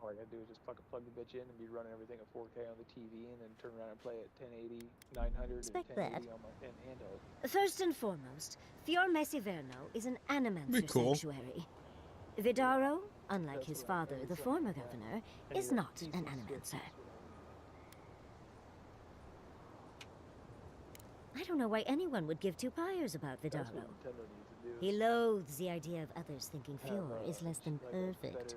All I gotta do is just fucking plug the bitch in and be running everything at 4K on the TV, and then turn around and play at 1080, 900, and Respect 1080 that. on my handheld. First and foremost, Fiorme Siverno is an animancer cool. sanctuary. Vidaro, unlike his father, the former governor, is not an animancer. I don't know why anyone would give two pyres about That's Vidaro. what Nintendo needs to do. He loathes the idea of others thinking Fior is less than perfect.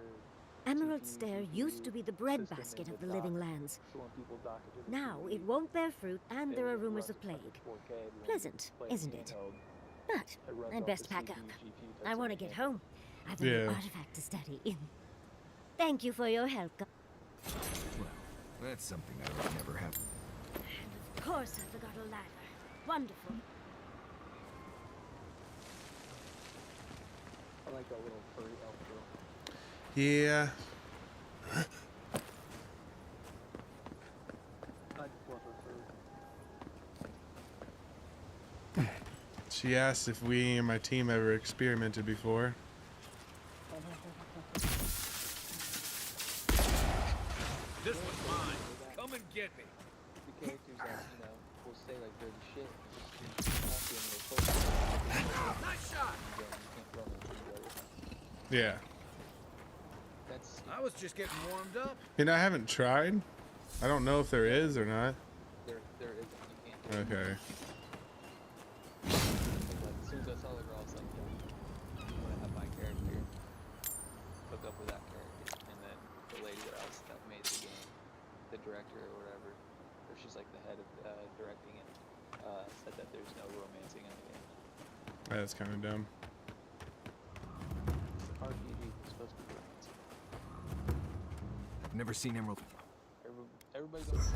Emerald Stair used to be the breadbasket of the living lands. Now it won't bear fruit, and there are rumors of plague. Pleasant, isn't it? But I'd best pack up. I want to get home. I've a new artifact to study. Thank you for your help. Well, that's something that would never happen. Of course I forgot a ladder. Wonderful. I like that little furry elf girl. Yeah. I just love her fur. She asked if we and my team ever experimented before. This one's mine. Come and get me. The characters that, will say like dirty shit. Just Nice shot. Yeah. I was just getting warmed up. I haven't tried. I don't know if there is or not. There isn't. You can't do it. Okay. Like, as soon as I saw the girl, I was like, yeah, I'm gonna have my character hook up with that character, and then the lady that made the game, the director or whatever, or she's like the head of directing it, said that there's no romancing in the game. That's kind of dumb. RPG is supposed to be romancing. I've never seen Emerald. Everybody goes.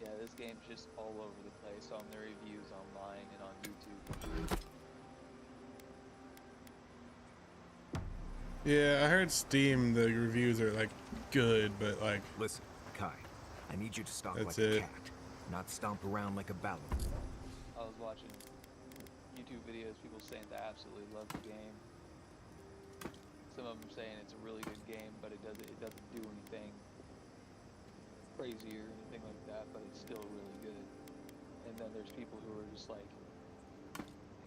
Yeah, this game's just all over the place on the reviews online and on YouTube. Yeah, I heard Steam, the reviews are like good, but like. Listen, Kai, I need you to stalk That's like it. a cat, not stomp around like a balloon. I was watching YouTube videos, people saying they absolutely love the game. Some of them saying it's a really good game, but it doesn't do anything crazy or anything like that, but it's still really good. And then there's people who are just like,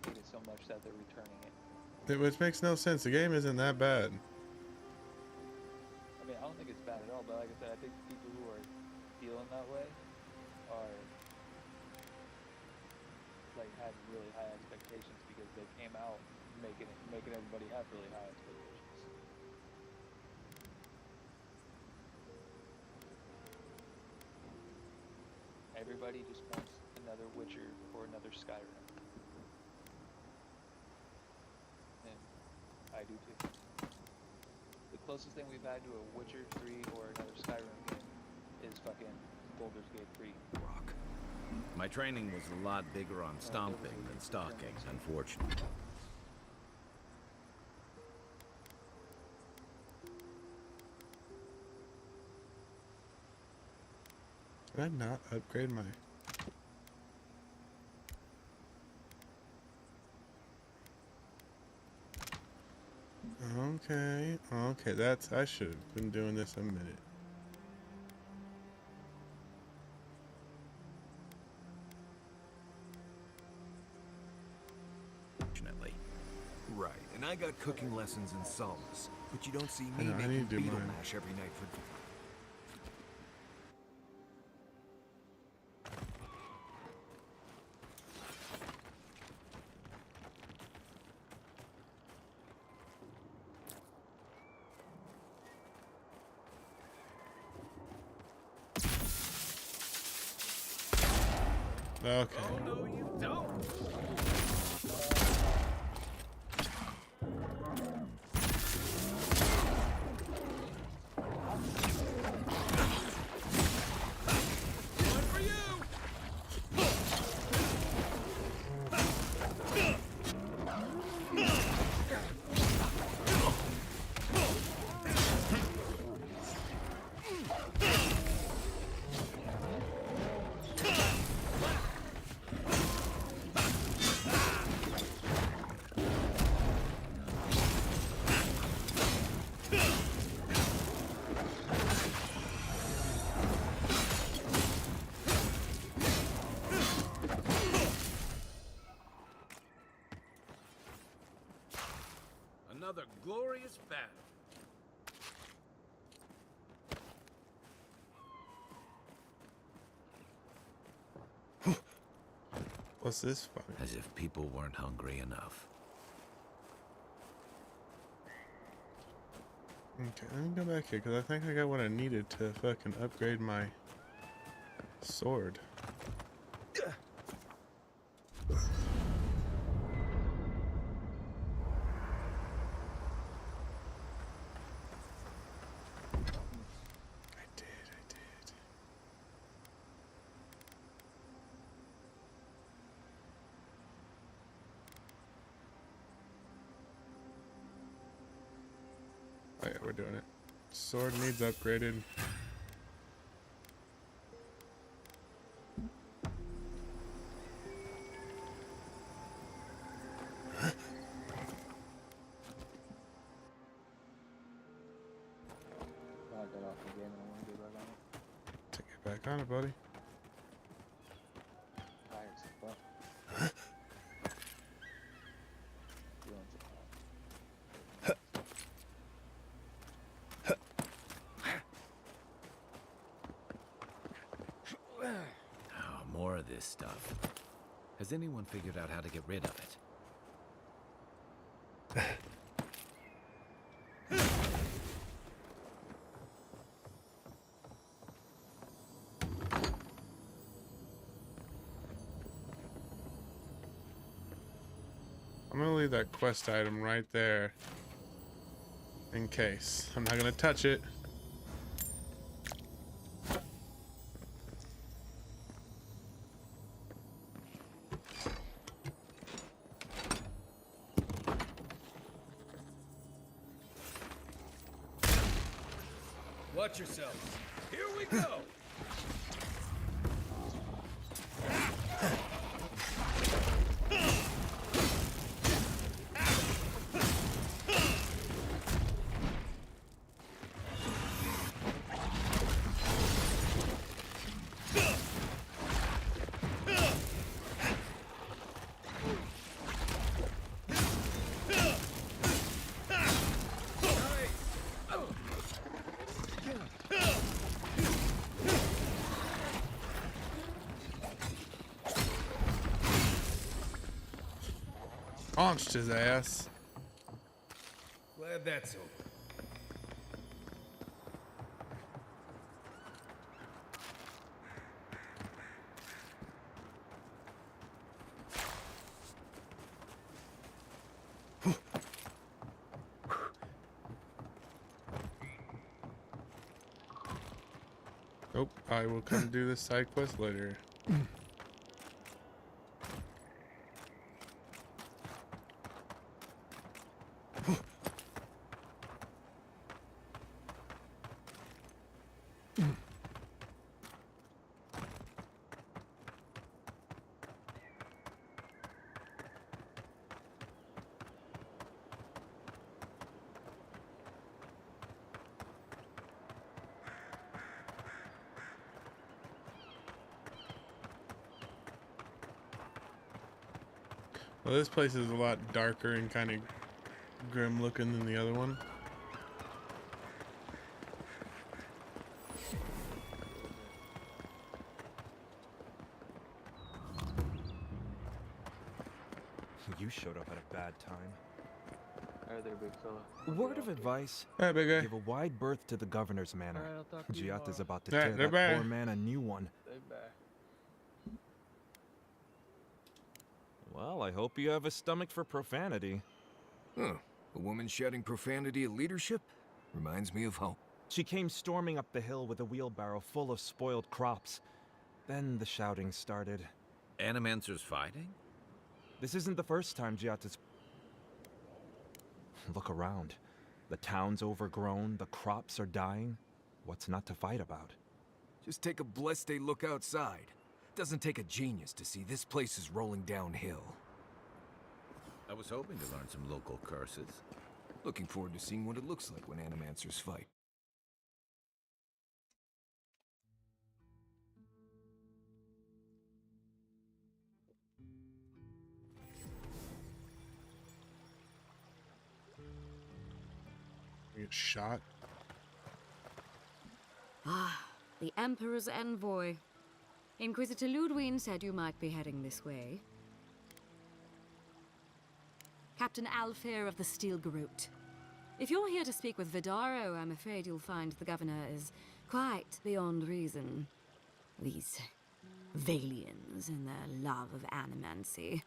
hate it so much that they're returning it. Which makes no sense. The game isn't that bad. I mean, I don't think it's bad at all, but like I said, I think people who are feeling that way are like had really high expectations because they came out making everybody have really high expectations. Everybody just wants another Witcher or another Skyrim. And I do too. The closest thing we've had to a Witcher 3 or another Skyrim game is fucking Baldur's Gate 3. Rock. My training was a lot bigger on stomping than stalking, unfortunately. Did I not upgrade my... Okay, that's... I should have been doing this a minute. Fortunately. Right, and I got cooking lessons in solace, but you don't see I me know, I making need to do beetle mine. mash every night for... Okay. Oh, no, you don't. One for you. Another glorious battle. What's this fucking? As if people weren't hungry enough. Okay, let me go back here, because I think I got what I needed to fucking upgrade my sword. Oh yeah, we're doing it. Sword needs upgraded. I got off the game and I want to get back on it. Take Get back on it, buddy. Tired as fuck. Oh, more of this stuff. Has anyone figured out how to get rid of it? I'm gonna leave that quest item right there in case. I'm not gonna touch it. Watch yourselves. Here we go. Launched his ass. Glad that's over. Nope, I will come do this side quest later. Well, this place is a lot darker and kind of grim looking than the other one. You showed up at a bad time. Alright there, big fella. Word of advice. Hey, big guy. Give a wide berth to the governor's manor. Alright, I'll talk to you Giat is tomorrow. about to Yeah, tear they're that back. poor man a new one. Stay back. Well, I hope you have a stomach for profanity. Huh. A woman shouting profanity at leadership? Reminds me of home. She came storming up the hill with a wheelbarrow full of spoiled crops. Then the shouting started. Animancers fighting? This isn't the first time Giat has... Look around. The town's overgrown, the crops are dying. What's not to fight about? Just take a blessed day look outside. Doesn't take a genius to see this place is rolling downhill. I was hoping to learn some local curses. Looking forward to seeing what it looks like when Animancers fight. Get shot. Ah, the Emperor's envoy. Inquisitor Ludwine said you might be heading this way. Captain Alfair of the Steel Garrote. If you're here to speak with Vidaro, I'm afraid you'll find the governor is quite beyond reason. These Valians and their love of animancy.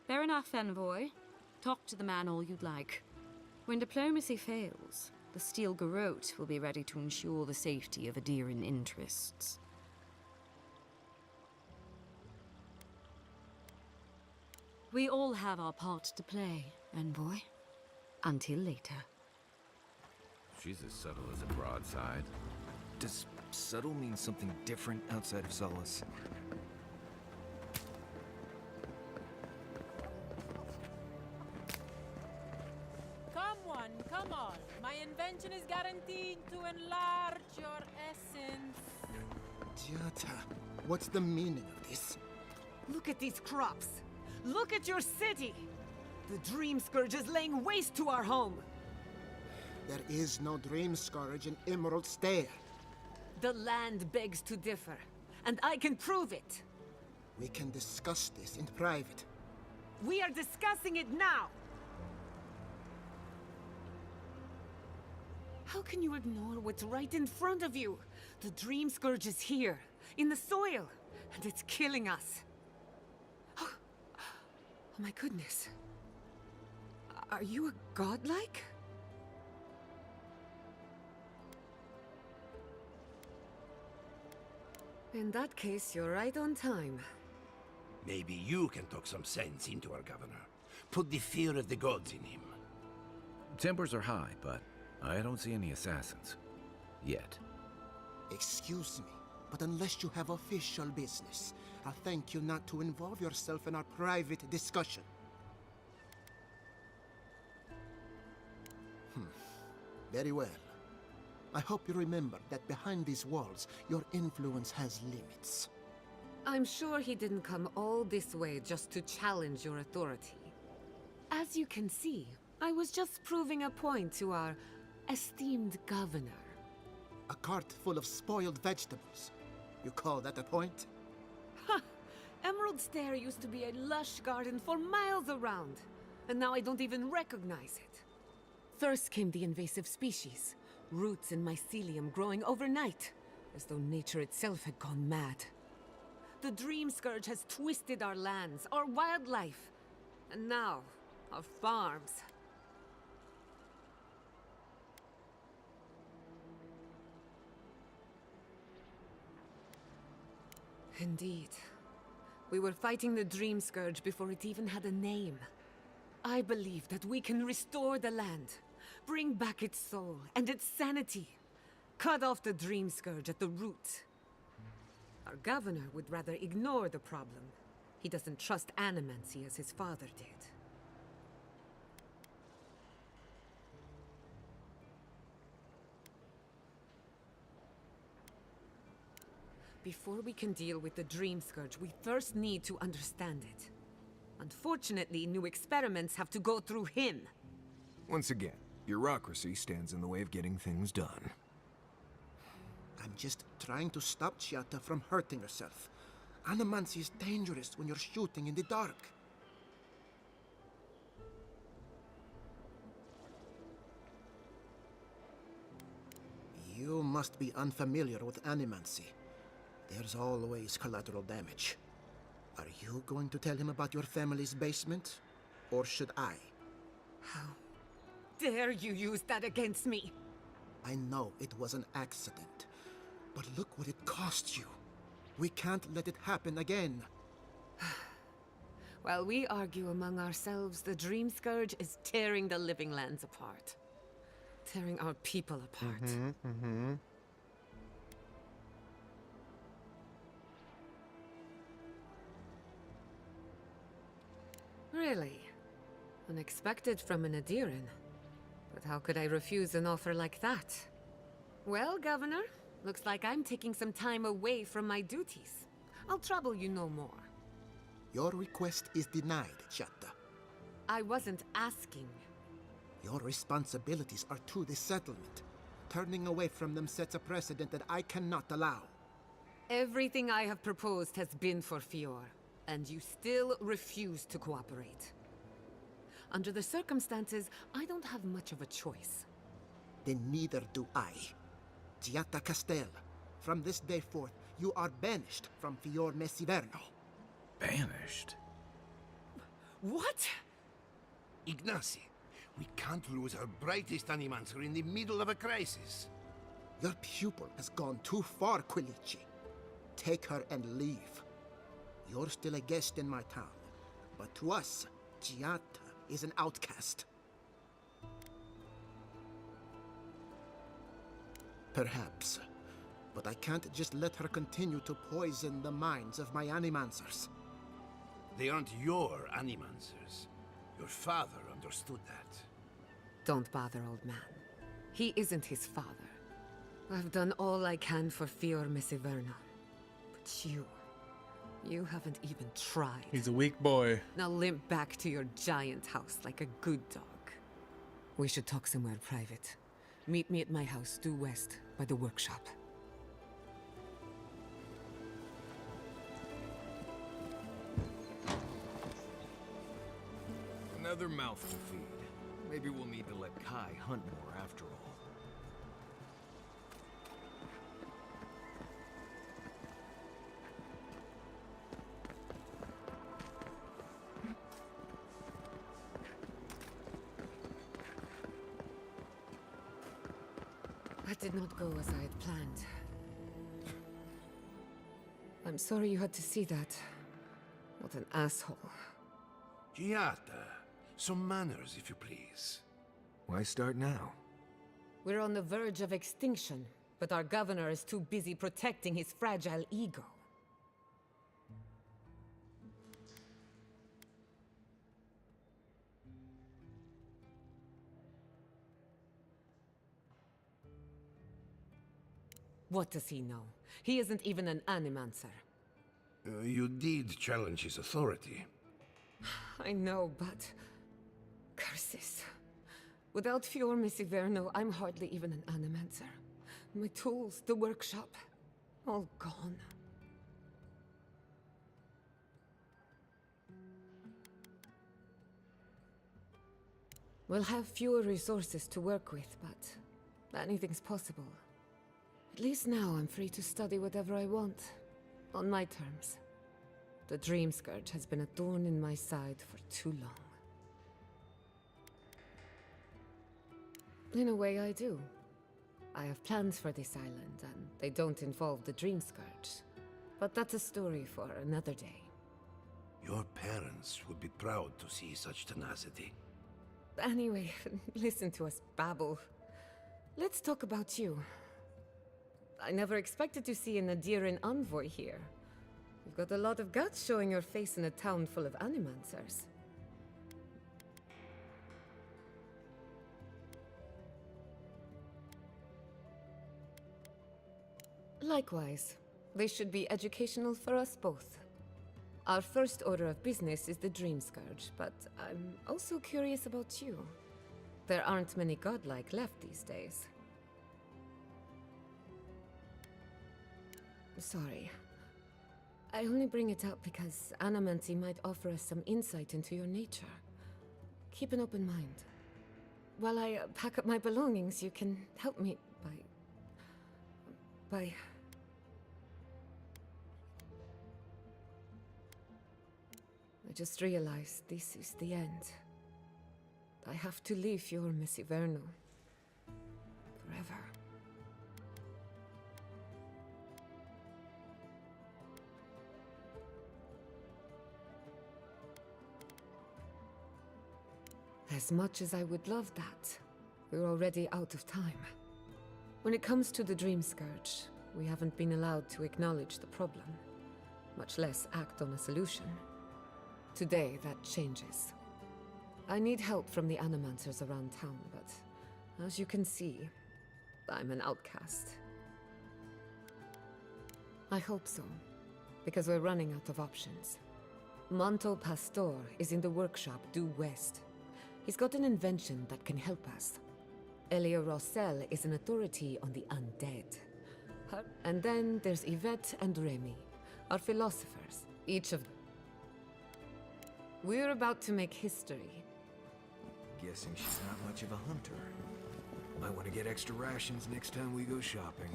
Fair enough, envoy. Talk to the man all you'd like. When diplomacy fails, the Steel Garrote will be ready to ensure the safety of Adiran interests. We all have our part to play, envoy. Until later. She's as subtle as a broadside. Does subtle mean something different outside of Solace? Come on. My invention is guaranteed to enlarge your essence. Giata, what's the meaning of this? Look at these crops. Look at your city. The Dream Scourge is laying waste to our home. There is no Dream Scourge in Emerald Stair. The land begs to differ, and I can prove it. We can discuss this in private. We are discussing it now. How can you ignore what's right in front of you? The Dream Scourge is here, in the soil, and it's killing us. Oh my goodness. Are you a godlike? In that case, you're right on time. Maybe you can talk some sense into our governor. Put the fear of the gods in him. Tempers are high, but I don't see any assassins. Yet. Excuse me, but unless you have official business, I'll thank you not to involve yourself in our private discussion. Very well. I hope you remember that behind these walls, your influence has limits. I'm sure he didn't come all this way just to challenge your authority. As you can see, I was just proving a point to our esteemed governor. A cart full of spoiled vegetables. You call that a point? Ha! Emerald Stair used to be a lush garden for miles around, and now I don't even recognize it. First came the invasive species, roots and mycelium growing overnight, as though nature itself had gone mad. The Dream Scourge has twisted our lands, our wildlife, and now, our farms. Indeed. We were fighting the Dream Scourge before it even had a name. I believe that we can restore the land, bring back its soul and its sanity, cut off the Dream Scourge at the root. Our governor would rather ignore the problem. He doesn't trust animancy as his father did. Before we can deal with the Dream Scourge, we first need to understand it. Unfortunately, new experiments have to go through him. Once again, bureaucracy stands in the way of getting things done. I'm just trying to stop Chiata from hurting herself. Animancy is dangerous when you're shooting in the dark. You must be unfamiliar with animancy. There's always collateral damage. Are you going to tell him about your family's basement? Or should I? How dare you use that against me? I know it was an accident, but look what it cost you. We can't let it happen again. While we argue among ourselves, the Dream Scourge is tearing the living lands apart. Tearing our people apart. Really? Unexpected from an Adiran. But how could I refuse an offer like that? Well, Governor, looks like I'm taking some time away from my duties. I'll trouble you no more. Your request is denied, Chiata. I wasn't asking. Your responsibilities are to the settlement. Turning away from them sets a precedent that I cannot allow. Everything I have proposed has been for Fior, and you still refuse to cooperate. Under the circumstances, I don't have much of a choice. Then neither do I. Giata Castel, from this day forth, you are banished from Fior Messiverno. Banished? What? Ignacy, we can't lose our brightest animancer in the middle of a crisis. Your pupil has gone too far, Quilici. Take her and leave. You're still a guest in my town, but to us, Giata is an outcast. Perhaps. But I can't just let her continue to poison the minds of my animancers. They aren't your animancers. Your father understood that. Don't bother, old man. He isn't his father. I've done all I can for Fior Messiverno. But you haven't even tried. He's a weak boy. Now limp back to your giant house like a good dog. We should talk somewhere private. Meet me at my house due west by the workshop. Another mouth to feed. Maybe we'll need to let Kai hunt more after all. That did not go as I had planned. I'm sorry you had to see that. What an asshole. Giata, some manners, if you please. Why start now? We're on the verge of extinction, but our governor is too busy protecting his fragile ego. What does he know? He isn't even an animancer. You did challenge his authority. I know, but... curses. Without Fior Messiverno, I'm hardly even an animancer. My tools, the workshop, all gone. We'll have fewer resources to work with, but anything's possible. At least now I'm free to study whatever I want, on my terms. The Dream Scourge has been a thorn in my side for too long. In a way, I do. I have plans for this island, and they don't involve the Dream Scourge. But that's a story for another day. Your parents would be proud to see such tenacity. Anyway, listen to us babble. Let's talk about you. I never expected to see an Nadiran envoy here. You've got a lot of guts showing your face in a town full of animancers. Likewise. This should be educational for us both. Our first order of business is the Dream Scourge, but I'm also curious about you. There aren't many godlike left these days. Sorry. I only bring it up because Animancy might offer us some insight into your nature. Keep an open mind. While I pack up my belongings, you can help me by... I just realized this is the end. I have to leave your Messiverno. Forever. As much as I would love that, we're already out of time. When it comes to the Dream Scourge, we haven't been allowed to acknowledge the problem, much less act on a solution. Today, that changes. I need help from the animancers around town, but as you can see, I'm an outcast. I hope so, because we're running out of options. Manto Pastor is in the workshop due west. He's got an invention that can help us. Elia Rossel is an authority on the undead. And then there's Yvette and Remy, our philosophers, each of... We're about to make history. Guessing she's not much of a hunter. Might want to get extra rations next time we go shopping.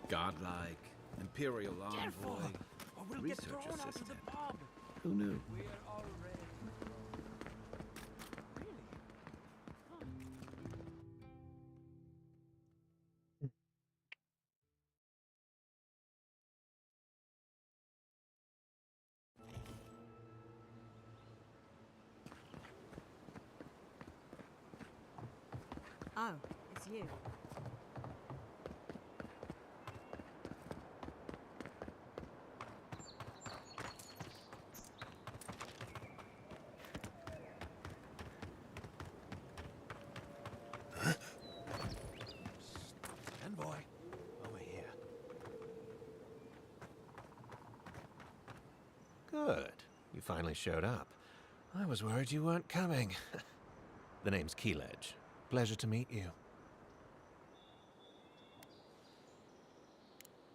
Godlike, Imperial Careful, envoy, or we'll get research thrown out of the assistant. pub. Who knew? We're already. Oh, it's you. Envoy, over here. Good. You finally showed up. I was worried you weren't coming. The name's Keeledge. Pleasure to meet you.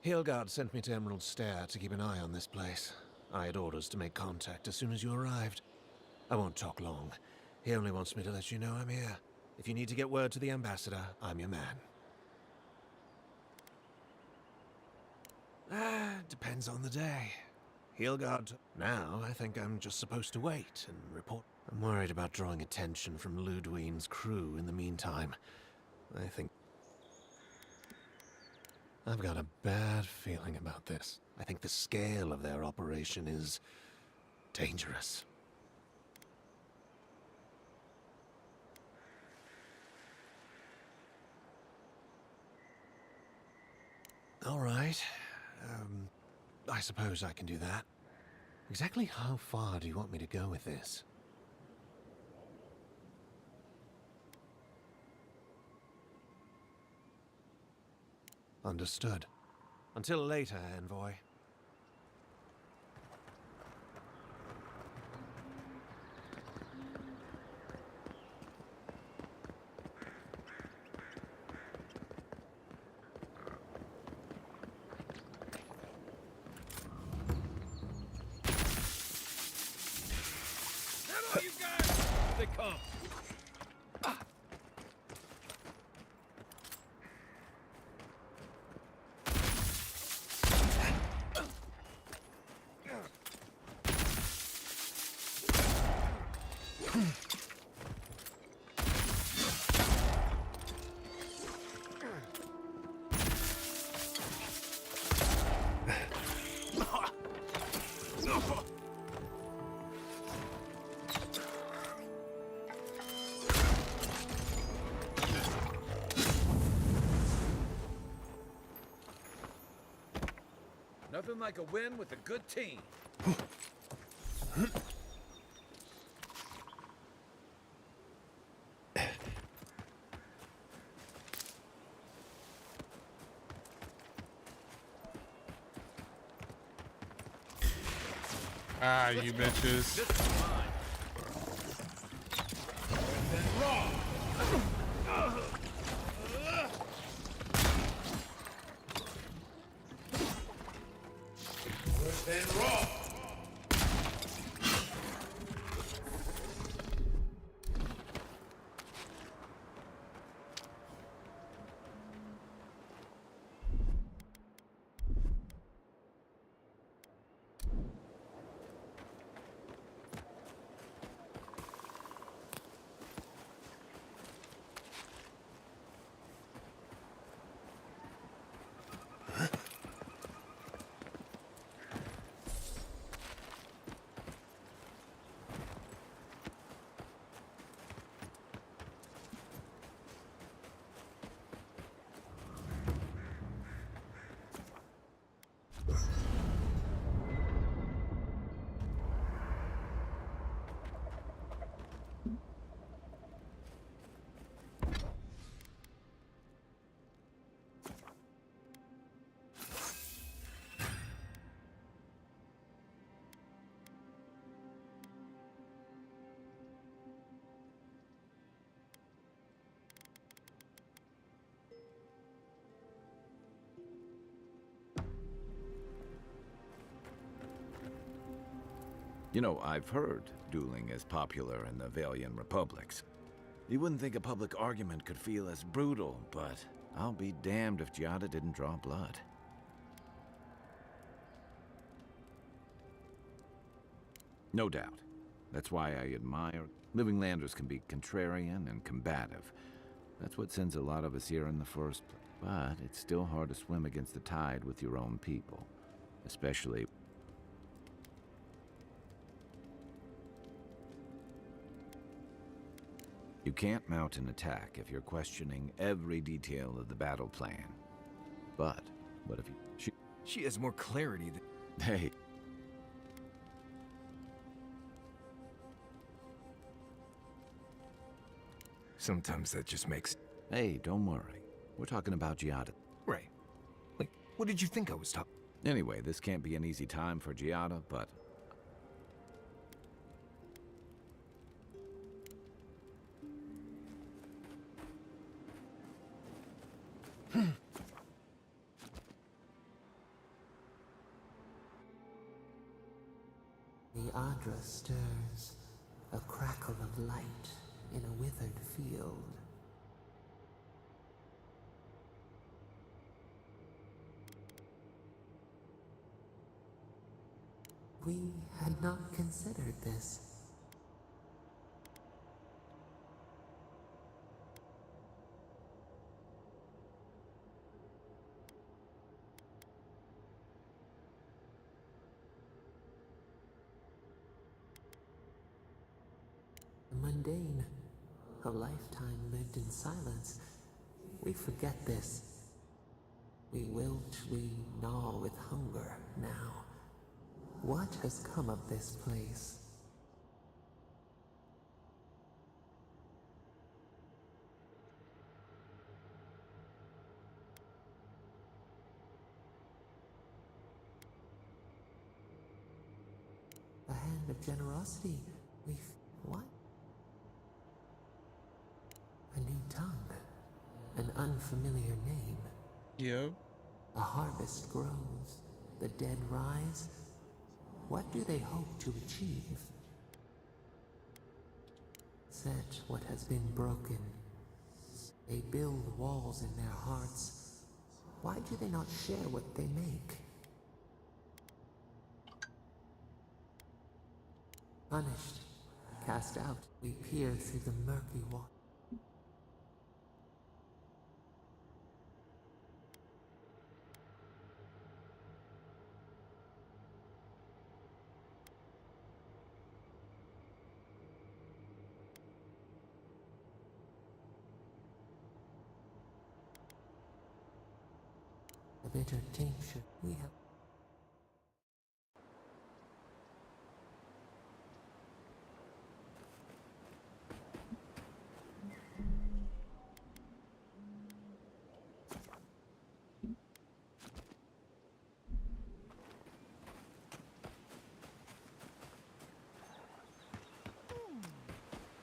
Hilgard sent me to Emerald Stair to keep an eye on this place. I had orders to make contact as soon as you arrived. I won't talk long. He only wants me to let you know I'm here. If you need to get word to the ambassador, I'm your man. Depends on the day. Hilgard. Now, I think I'm just supposed to wait and report. I'm worried about drawing attention from Ludwine's crew in the meantime. I think... I've got a bad feeling about this. I think the scale of their operation is... dangerous. All right. I suppose I can do that. Exactly how far do you want me to go with this? Understood. Until later, Envoy. Hello, you guys! They come. Nothing like a win with a good team. Ah, you bitches. You know, I've heard dueling is popular in the Valian republics. You wouldn't think a public argument could feel as brutal, but I'll be damned if Giada didn't draw blood. No doubt. That's why I admire... Living Landers can be contrarian and combative. That's what sends a lot of us here in the first place. But it's still hard to swim against the tide with your own people. Especially... You can't mount an attack if you're questioning every detail of the battle plan. But, what if you... She has more clarity than... Hey. Sometimes that just makes... Hey, don't worry. We're talking about Giada. Right. Like, what did you think I was talking... Anyway, this can't be an easy time for Giada, but... The Adra stirs, a crackle of light in a withered field. We had not considered this. Mundane, a lifetime lived in silence. We forget this. We wilt, we gnaw with hunger now. What has come of this place? A hand of generosity. What? A new tongue. An unfamiliar name. Yep. A harvest grows. The dead rise. What do they hope to achieve? Set what has been broken. They build walls in their hearts. Why do they not share what they make? Punished, cast out, we peer through the murky water. A bitter tincture we have.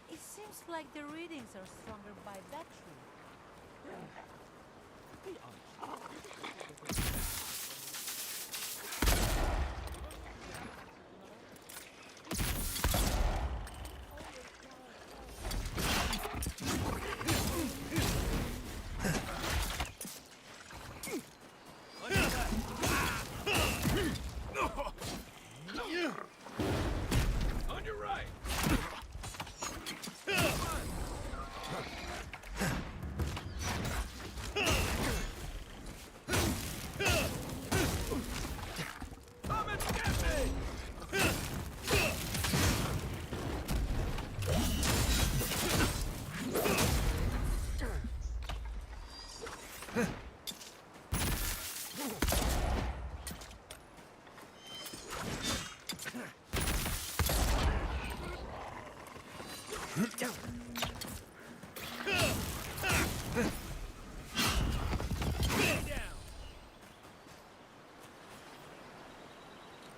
It seems like the readings are stronger by that tree. Be honest. On your right. Come and get me!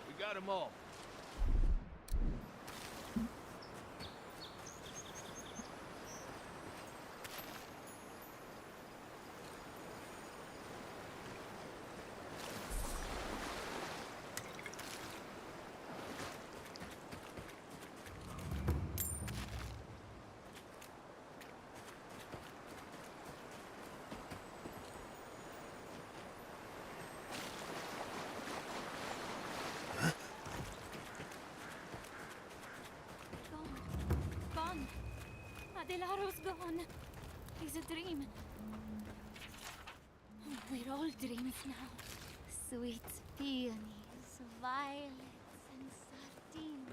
We got them all. Barrow's gone. He's a dream. We're all dreams now. Sweet peonies, violets, and sardines.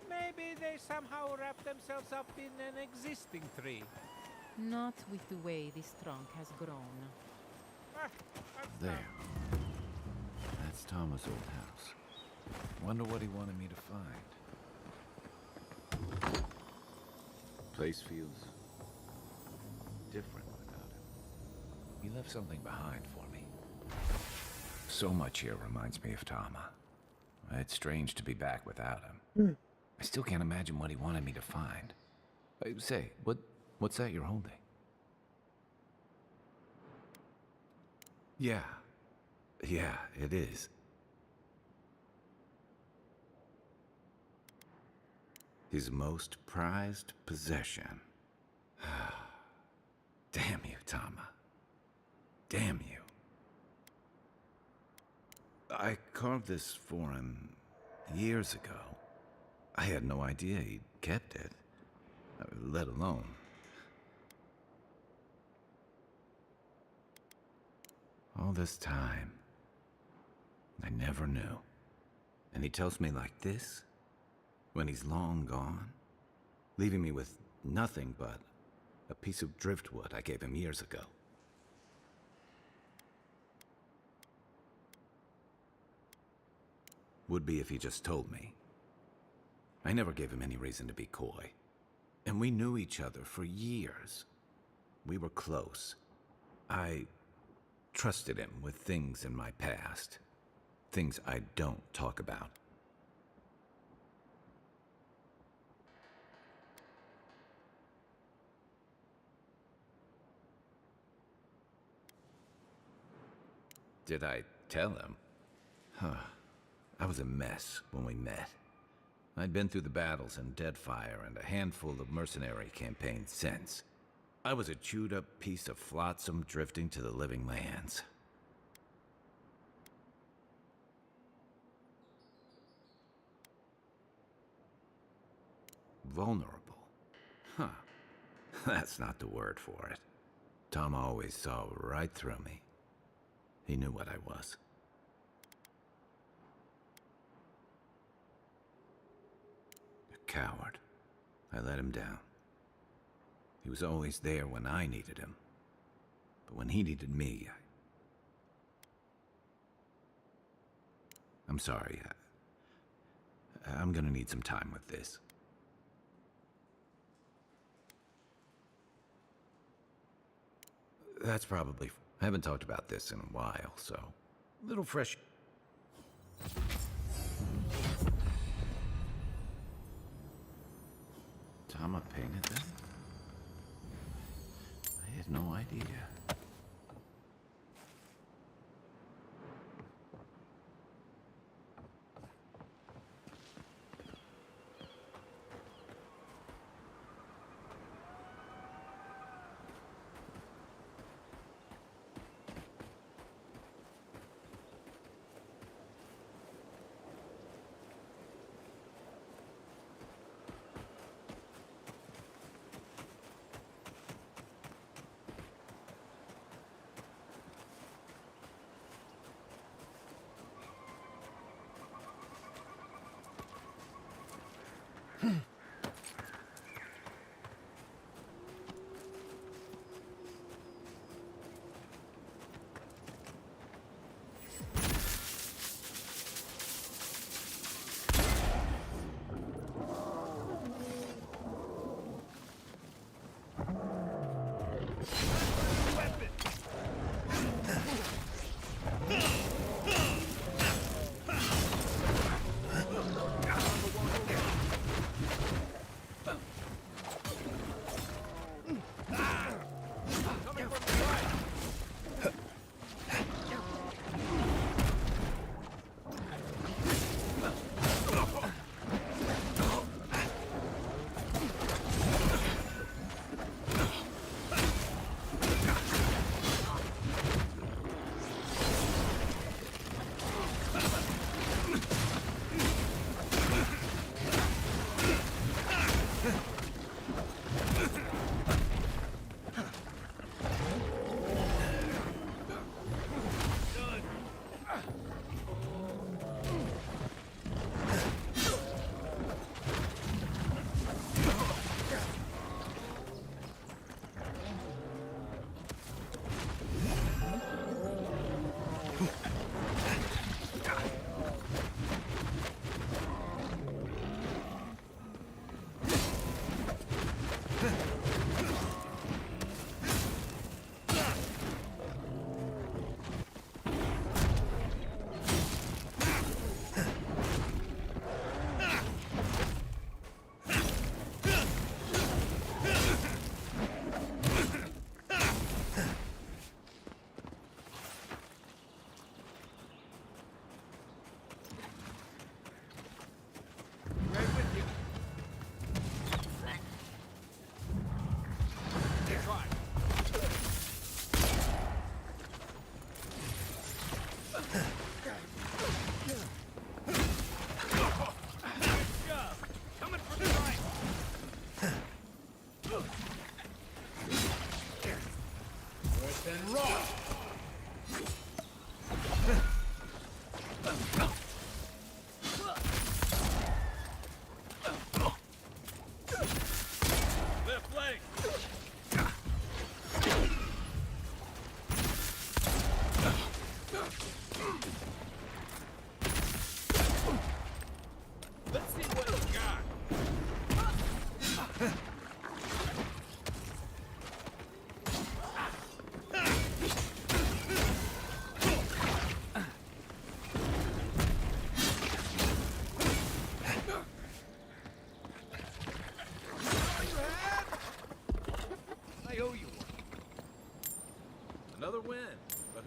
Maybe they somehow wrap themselves up in an existing tree. Not with the way this trunk has grown. There. That's Thomas' old house. Wonder what he wanted me to find. Place feels different without him. He left something behind for me. So much here reminds me of Tama. It's strange to be back without him. I still can't imagine what he wanted me to find. Say, what's that you're holding? Yeah, it is. His most prized possession. Damn you, Tama. Damn you. I carved this for him years ago. I had no idea he'd kept it, let alone. All this time, I never knew. And he tells me like this, when he's long gone, leaving me with nothing but a piece of driftwood I gave him years ago. Would be if he just told me. I never gave him any reason to be coy. And we knew each other for years. We were close. I trusted him with things in my past. Things I don't talk about. Did I tell him? I was a mess when we met. I'd been through the battles in Deadfire and a handful of mercenary campaigns since. I was a chewed-up piece of flotsam drifting to the living lands. Vulnerable. That's not the word for it. Tom always saw right through me. He knew what I was. Coward. I let him down. He was always there when I needed him. But when he needed me, I'm sorry. I'm gonna need some time with this. That's probably... I haven't talked about this in a while, so... A little fresh... Tama painted them? I had no idea.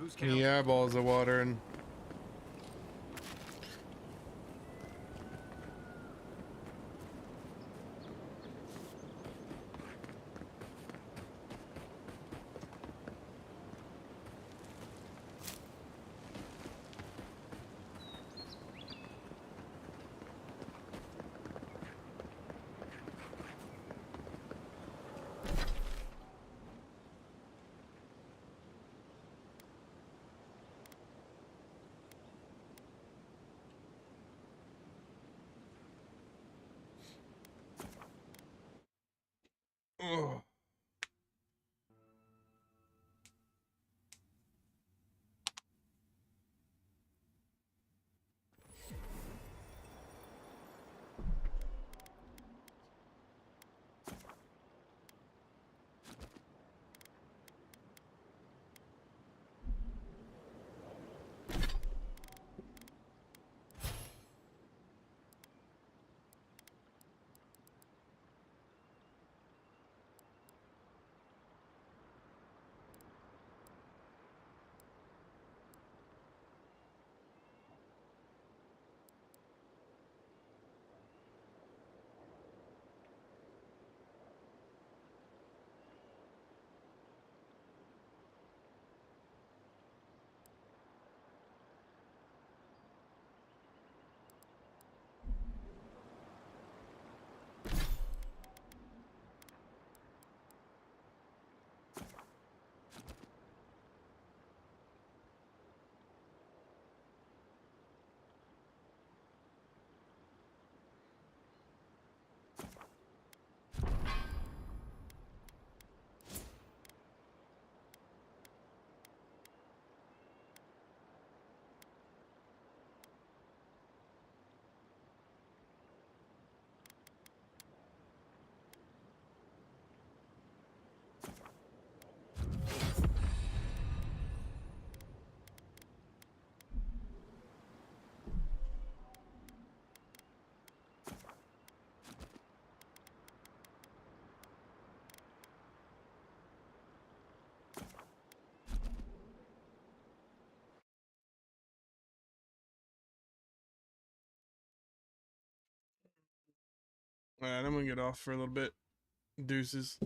Who's counting? The eyeballs are watering. Ugh. Alright, I'm gonna get off for a little bit. Deuces.